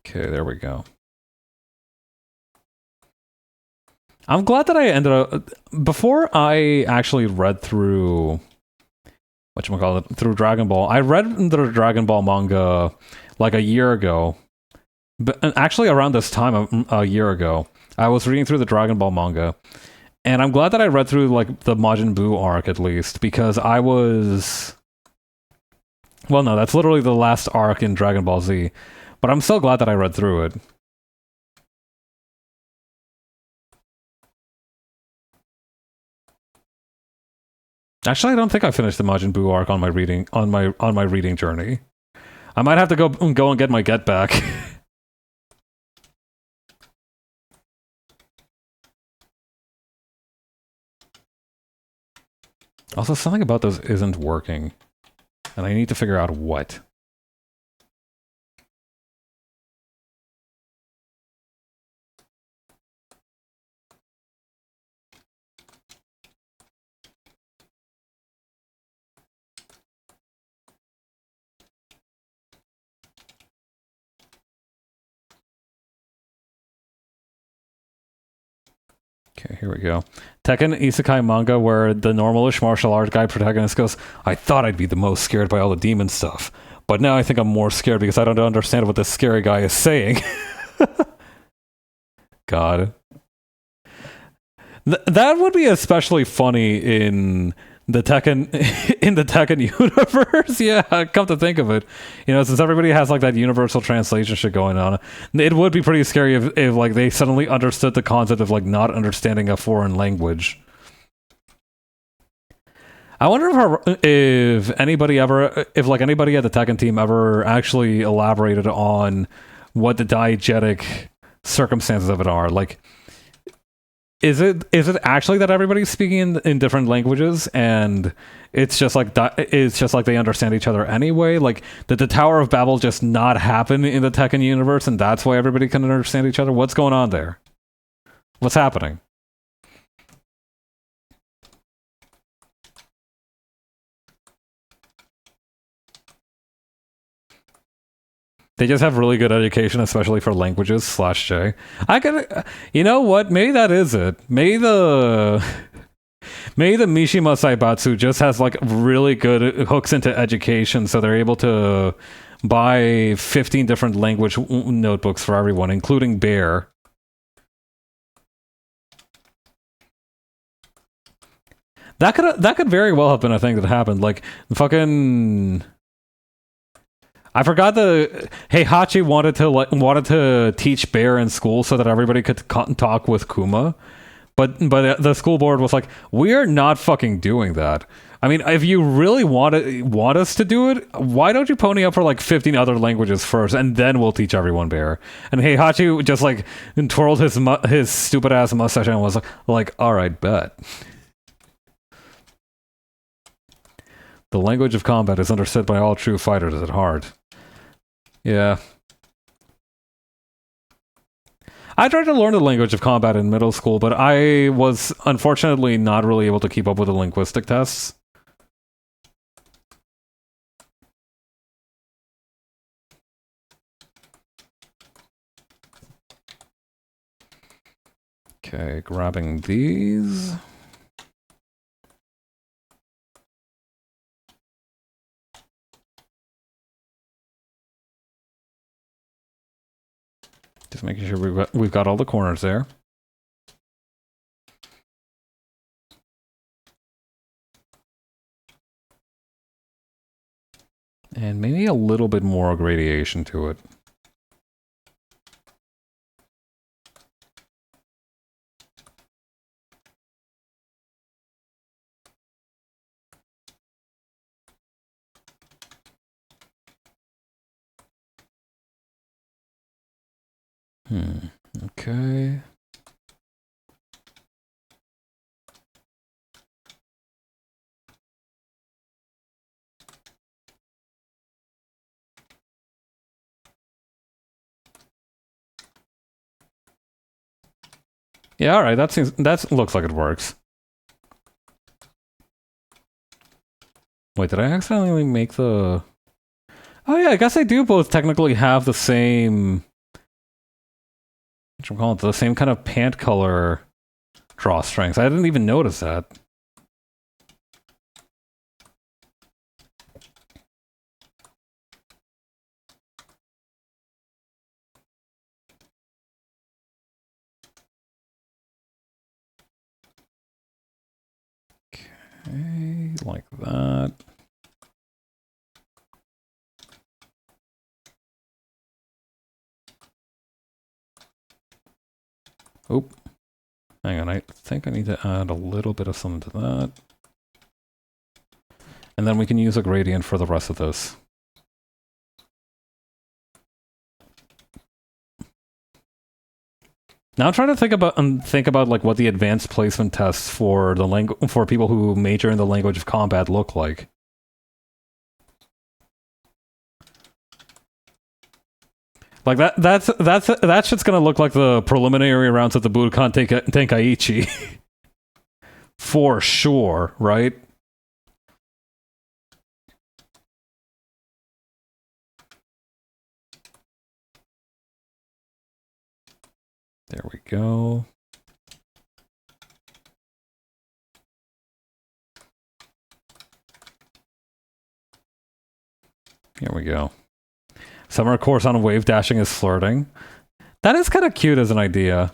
Okay, there we go. I'm glad that I ended up... Before I actually read through... whatchamacallit? Through Dragon Ball. I read the Dragon Ball manga like a year ago. But actually around this time, a year ago, I was reading through the Dragon Ball manga. And I'm glad that I read through like the Majin Buu arc at least, because I was... Well, no, that's literally the last arc in Dragon Ball Z. But I'm so glad that I read through it. Actually, I don't think I finished the Majin Buu arc on my reading journey. I might have to go and get my get back. Also, something about this isn't working. And I need to figure out what. Okay, here we go. Tekken isekai manga where the normalish martial art guy protagonist goes, I thought I'd be the most scared by all the demon stuff, but now I think I'm more scared because I don't understand what this scary guy is saying. God. That would be especially funny in the Tekken universe. Yeah, come to think of it, since everybody has like that universal translation shit going on, it would be pretty scary if like they suddenly understood the concept of like not understanding a foreign language. I wonder if anybody at the Tekken team ever actually elaborated on what the diegetic circumstances of it are. Like, is it actually that everybody's speaking in different languages and it's just like they understand each other anyway? Like, did the Tower of Babel just not happen in the Tekken universe and that's why everybody can understand each other? What's going on there? What's happening? They just have really good education, especially for languages /J. I gotta, you know what? Maybe that is it. Maybe the Mishima Saibatsu just has like really good hooks into education, so they're able to buy 15 different language notebooks for everyone, including Bear. That could very well have been a thing that happened. Like fucking. I forgot Heihachi wanted to teach Bear in school so that everybody could talk with Kuma, but the school board was like, we are not fucking doing that. I mean, if you really want us to do it, why don't you pony up for like 15 other languages first, and then we'll teach everyone Bear? And Heihachi just like twirled his stupid ass mustache and was like, all right, bet. The language of combat is understood by all true fighters at heart. Yeah. I tried to learn the language of combat in middle school, but I was unfortunately not really able to keep up with the linguistic tests. Okay, grabbing these. Just making sure we've got all the corners there. And maybe a little bit more gradation to it. Okay. Yeah, all right. That looks like it works. Wait, did I accidentally make the? Oh yeah, I guess I do both technically have the same. What you call it? The same kind of pant color drawstrings. I didn't even notice that. Okay, like that. Oop. Hang on, I think I need to add a little bit of something to that. And then we can use a gradient for the rest of this. Now I'm trying to think about like what the advanced placement tests for for people who major in the language of combat look like. Like that shit's gonna look like the preliminary rounds of the Budokan Tenkaichi. For sure, right? There we go. Here we go. Summer course on wave dashing is flirting. That is kind of cute as an idea.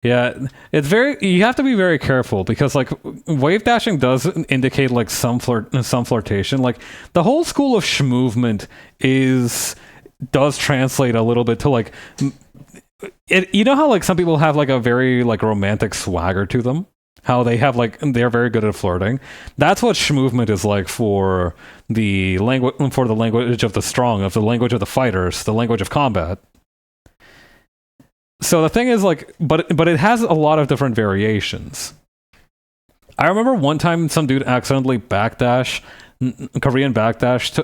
Yeah, it's very. You have to be very careful because like wave dashing does indicate like some flirtation. Like the whole school of schmovement does translate a little bit to like you know how like some people have like a very like romantic swagger to them, how they have like they're very good at flirting. That's what schmovement is like for the language of the strong, of the language of the fighters, the language of combat. So the thing is like but it has a lot of different variations. I remember one time some dude accidentally Korean backdash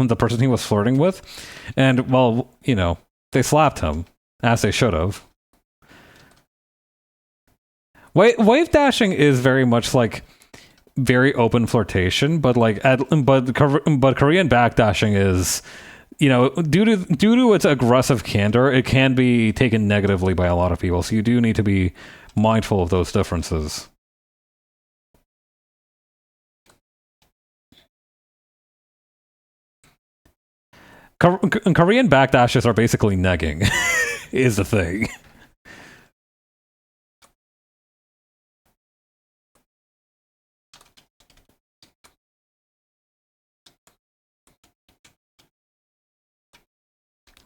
the person he was flirting with, and well, you know, they slapped him as they should have. Wave dashing is very much like very open flirtation, but like but Korean backdashing is, you know, due to its aggressive candor, it can be taken negatively by a lot of people. So you do need to be mindful of those differences. Korean backdashes are basically negging, is the thing.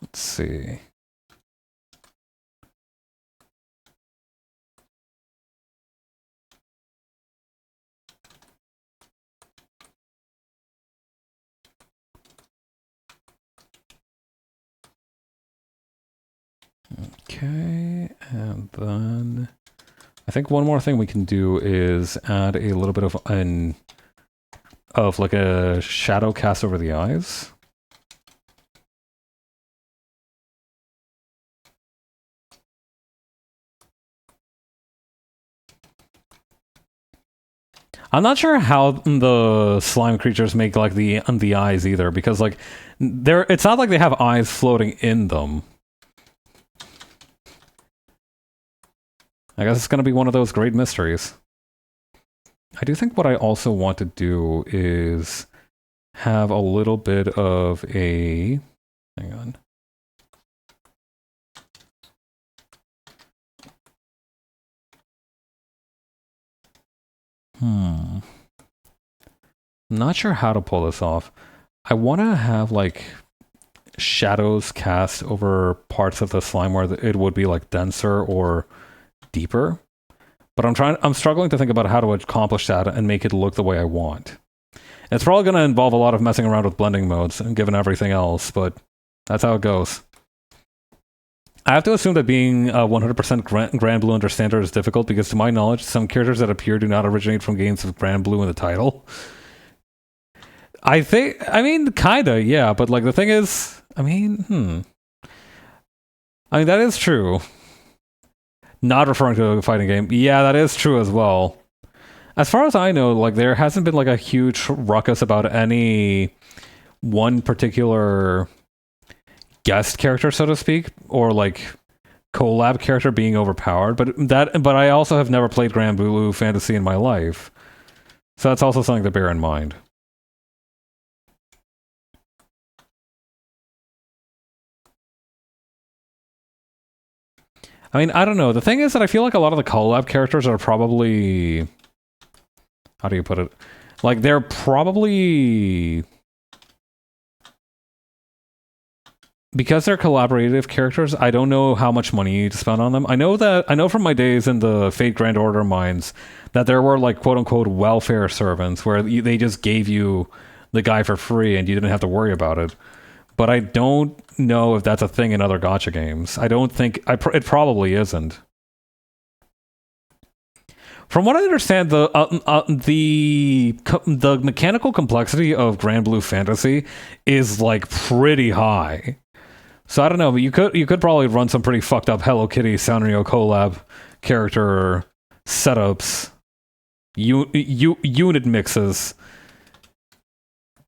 Let's see. Okay, and then I think one more thing we can do is add a little bit of like a shadow cast over the eyes. I'm not sure how the slime creatures make like the eyes either, because like it's not like they have eyes floating in them. I guess it's going to be one of those great mysteries. I do think what I also want to do is have a little bit of a... Hang on. I'm not sure how to pull this off. I want to have like shadows cast over parts of the slime where it would be like denser or deeper, but I'm struggling to think about how to accomplish that and make it look the way I want. It's probably going to involve a lot of messing around with blending modes and given everything else, but that's how it goes. I have to assume that being 100% Grand Blue under standard is difficult because, to my knowledge, some characters that appear do not originate from games with Grand Blue in the title. I mean, kinda, yeah, but like the thing is, I mean, that is true. Not referring to a fighting game. Yeah, that is true as well. As far as I know, like there hasn't been like a huge ruckus about any one particular guest character, so to speak, or like collab character being overpowered. But I also have never played Grand Blue Fantasy in my life, so that's also something to bear in mind. I mean, I don't know. The thing is that I feel like a lot of the collab characters are probably... How do you put it? Like, they're probably... Because they're collaborative characters, I don't know how much money you need to spend on them. I know from my days in the Fate Grand Order mines that there were, like, quote-unquote welfare servants where they just gave you the guy for free and you didn't have to worry about it. but I don't know if that's a thing in other gacha games. I don't think it probably isn't. From what I understand, the mechanical complexity of Grand Blue Fantasy is like pretty high. So I don't know, but you could probably run some pretty fucked up Hello Kitty Sanrio collab character setups, unit mixes,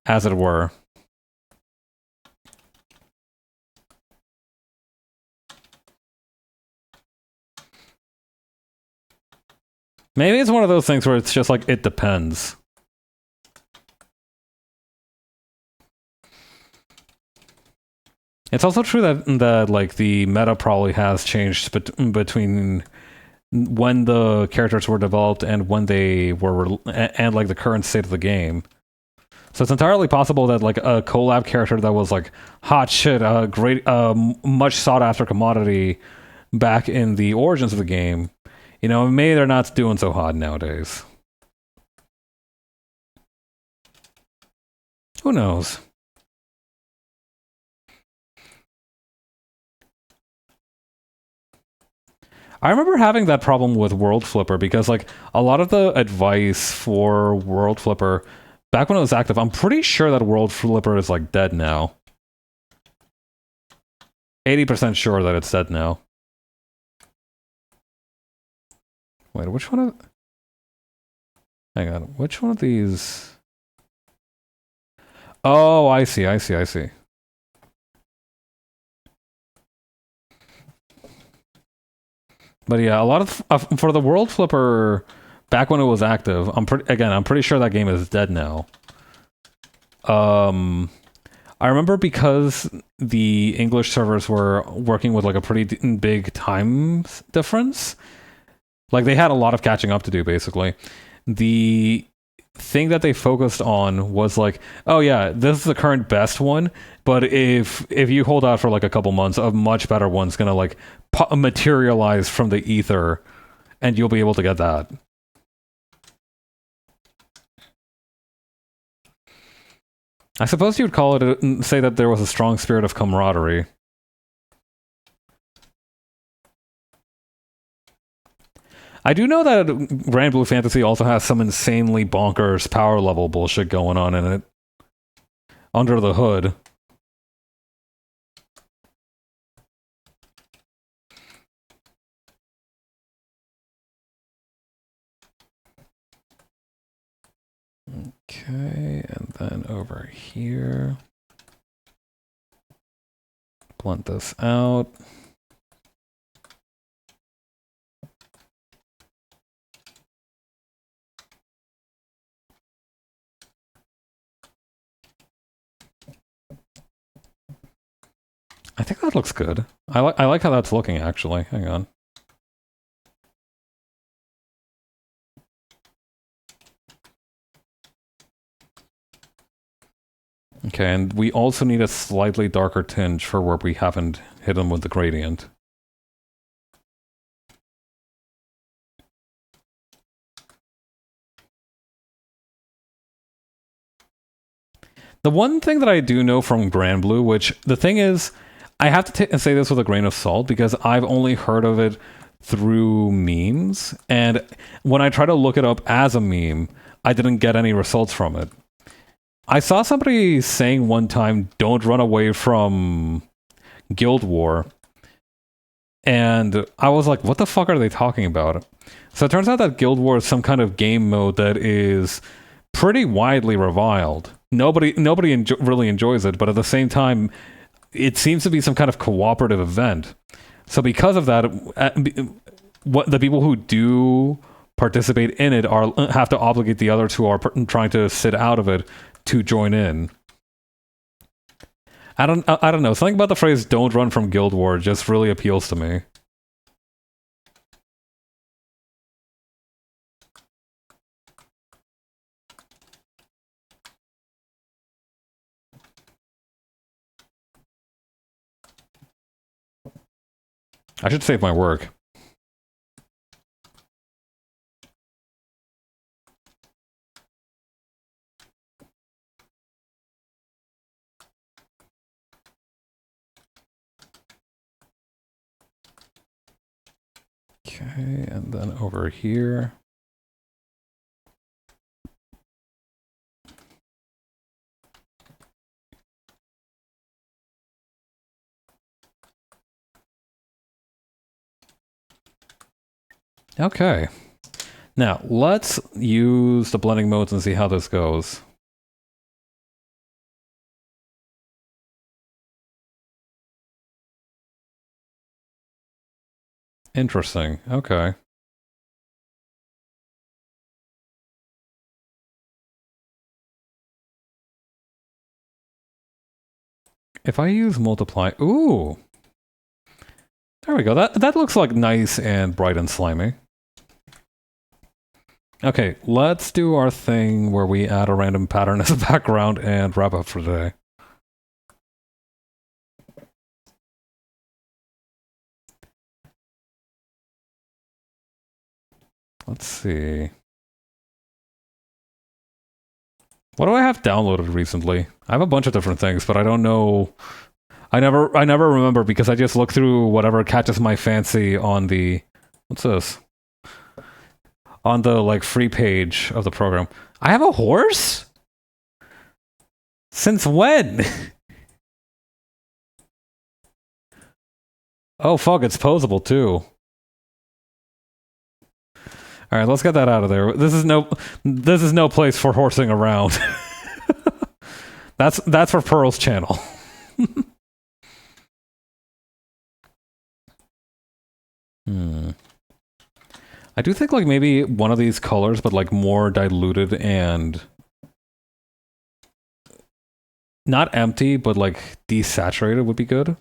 as it were. Maybe it's one of those things where it's just like, it depends. It's also true that like the meta probably has changed between when the characters were developed and when they were and like the current state of the game. So it's entirely possible that like a collab character that was like hot shit, a great, much sought after commodity back in the origins of the game, you know, maybe they're not doing so hot nowadays. Who knows? I remember having that problem with World Flipper because, like, a lot of the advice for World Flipper back when it was active, I'm pretty sure that World Flipper is like dead now. 80% sure that it's dead now. Wait, which one of... Hang on, which one of these... Oh, I see. But yeah, a lot of... for the World Flipper, back when it was active, I'm pretty sure that game is dead now. I remember because the English servers were working with like a pretty big time difference. Like they had a lot of catching up to do, basically. The thing that they focused on was like, oh yeah, this is the current best one, but if you hold out for like a couple months, a much better one's gonna like materialize from the ether, and you'll be able to get that. I suppose you would call it say that there was a strong spirit of camaraderie. I do know that Grand Blue Fantasy also has some insanely bonkers power level bullshit going on in it. Under the hood. Okay, and then over here. Blunt this out. I think that looks good. I like how that's looking, actually. Hang on. Okay, and we also need a slightly darker tinge for where we haven't hit them with the gradient. The one thing that I do know from Grand Blue, which the thing is, I have to say this with a grain of salt because I've only heard of it through memes, and when I try to look it up as a meme, I didn't get any results from it. I saw somebody saying one time, don't run away from Guild War, and I was like, what the fuck are they talking about? So it turns out that Guild War is some kind of game mode that is pretty widely reviled. Nobody really enjoys it, but at the same time, it seems to be some kind of cooperative event. So because of that, what the people who do participate in it have to obligate the others who are trying to sit out of it to join in. I don't know. Something about the phrase "don't run from Guild War" just really appeals to me. I should save my work. Okay, and then over here. Okay. Now, let's use the blending modes and see how this goes. Interesting. Okay. If I use multiply... Ooh! There we go. That looks like nice and bright and slimy. Okay, let's do our thing where we add a random pattern as a background and wrap up for today. Let's see. What do I have downloaded recently? I have a bunch of different things, but I don't know. I never remember because I just look through whatever catches my fancy on the... What's this? On the, like, free page of the program. I have a horse? Since when? Oh, fuck, it's posable, too. Alright, let's get that out of there. This is no place for horsing around. That's for Pearl's channel. I do think, like, maybe one of these colors, but, like, more diluted and... Not empty, but, like, desaturated would be good.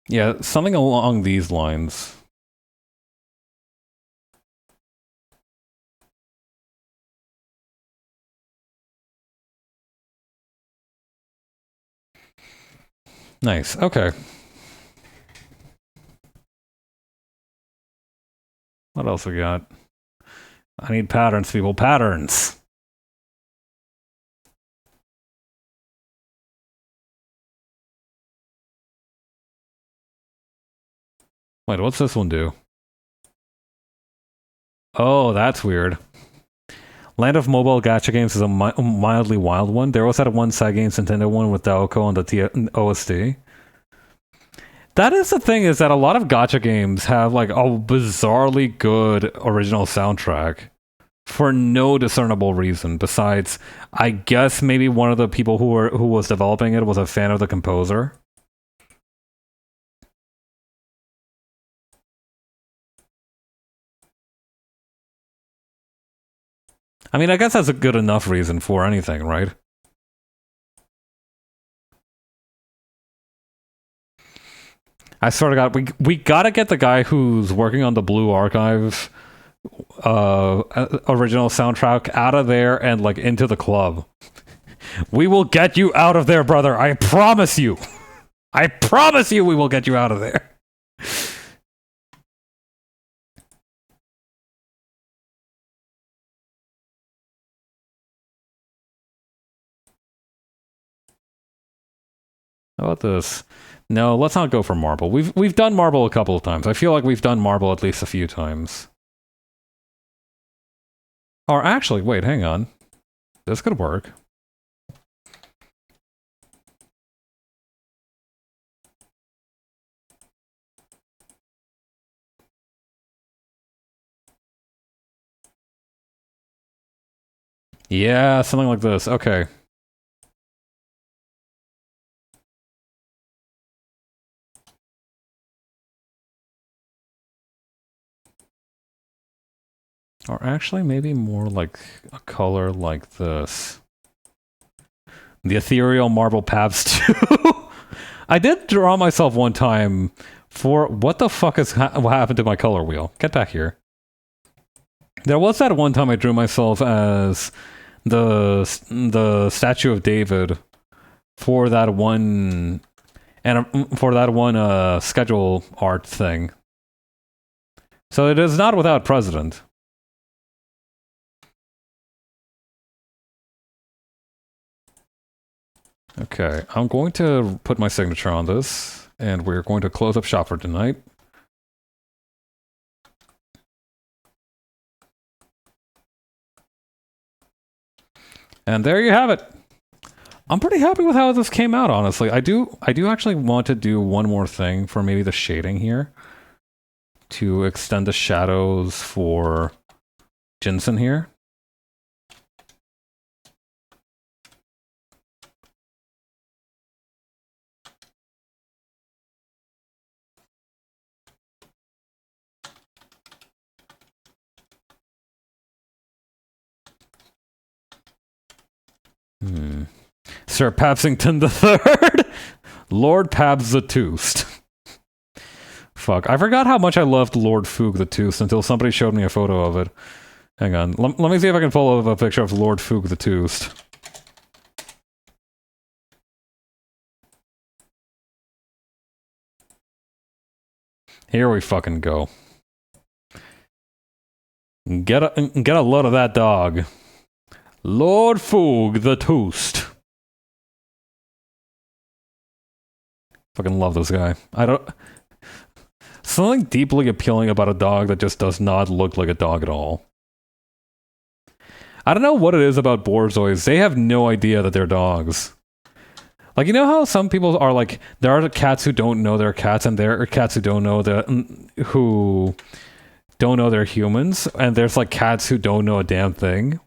Yeah, something along these lines. Nice, okay. What else we got? I need patterns, people. Patterns! Wait, what's this one do? Oh, that's weird. Land of Mobile Gacha Games is a mildly wild one. There was that one Side Games Nintendo one with Daoko on the OST. That is the thing, is that a lot of gacha games have, like, a bizarrely good original soundtrack for no discernible reason, besides, I guess maybe one of the people who was developing it was a fan of the composer. I mean, I guess that's a good enough reason for anything, right? I sort of got... We gotta get the guy who's working on the Blue Archive original soundtrack out of there and, like, into the club. We will get you out of there, brother. I promise you. I promise you we will get you out of there. How about this? No, let's not go for marble. We've done marble a couple of times. I feel like we've done marble at least a few times. Or actually, wait, hang on. This could work. Yeah, something like this. Okay. Or actually, maybe more like a color like this. The ethereal marble paths too. I did draw myself one time for... What the fuck is what happened to my color wheel? Get back here. There was that one time I drew myself as the statue of David for that one... And for that one schedule art thing. So it is not without precedent. Okay, I'm going to put my signature on this, and we're going to close up shop for tonight. And there you have it. I'm pretty happy with how this came out, honestly. I do actually want to do one more thing for maybe the shading here. To extend the shadows for Jinsen here. Sir Papsington the Third, Lord Pabs the Toost. Fuck, I forgot how much I loved Lord Foog the Toost until somebody showed me a photo of it. Hang on, let me see if I can pull up a picture of Lord Foog the Toost. Here we fucking go. Get a load of that dog. Lord Foog the Toost. Fucking love this guy. Something deeply appealing about a dog that just does not look like a dog at all. I don't know what it is about Borzois. They have no idea that they're dogs. Like, you know how some people are like, there are cats who don't know they're cats, and there are cats who don't know they're humans, and there's like cats who don't know a damn thing.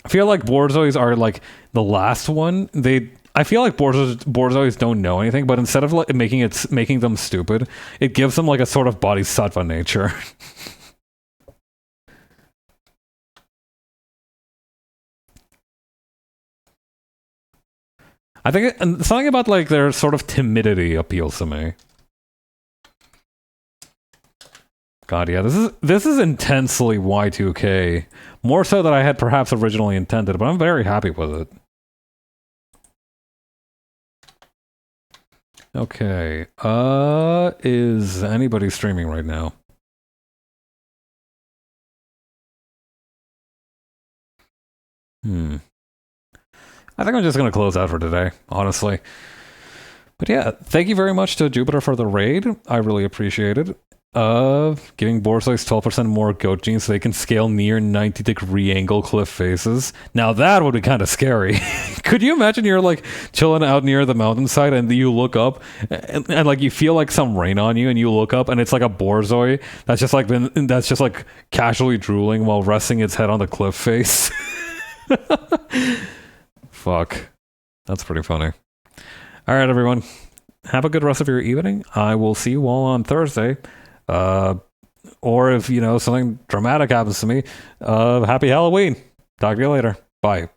I feel like Borzois are like the last one. I feel like Borzois don't know anything, but instead of like making them stupid, it gives them like a sort of bodhisattva nature. I think something about like their sort of timidity appeals to me. God, yeah, this is intensely Y2K. More so than I had perhaps originally intended, but I'm very happy with it. Okay, is anybody streaming right now? I think I'm just gonna close out for today, honestly. But yeah, thank you very much to Jupiter for the raid. I really appreciate it. Giving Borzois 12% more goat genes so they can scale near 90-degree angle cliff faces. Now that would be kind of scary. Could you imagine you're like chilling out near the mountainside and you look up and like you feel like some rain on you and you look up and it's like a Borzoi that's just like casually drooling while resting its head on the cliff face. Fuck. That's pretty funny. Alright, everyone. Have a good rest of your evening. I will see you all on Thursday. Or if, something dramatic happens to me, happy Halloween. Talk to you later. Bye.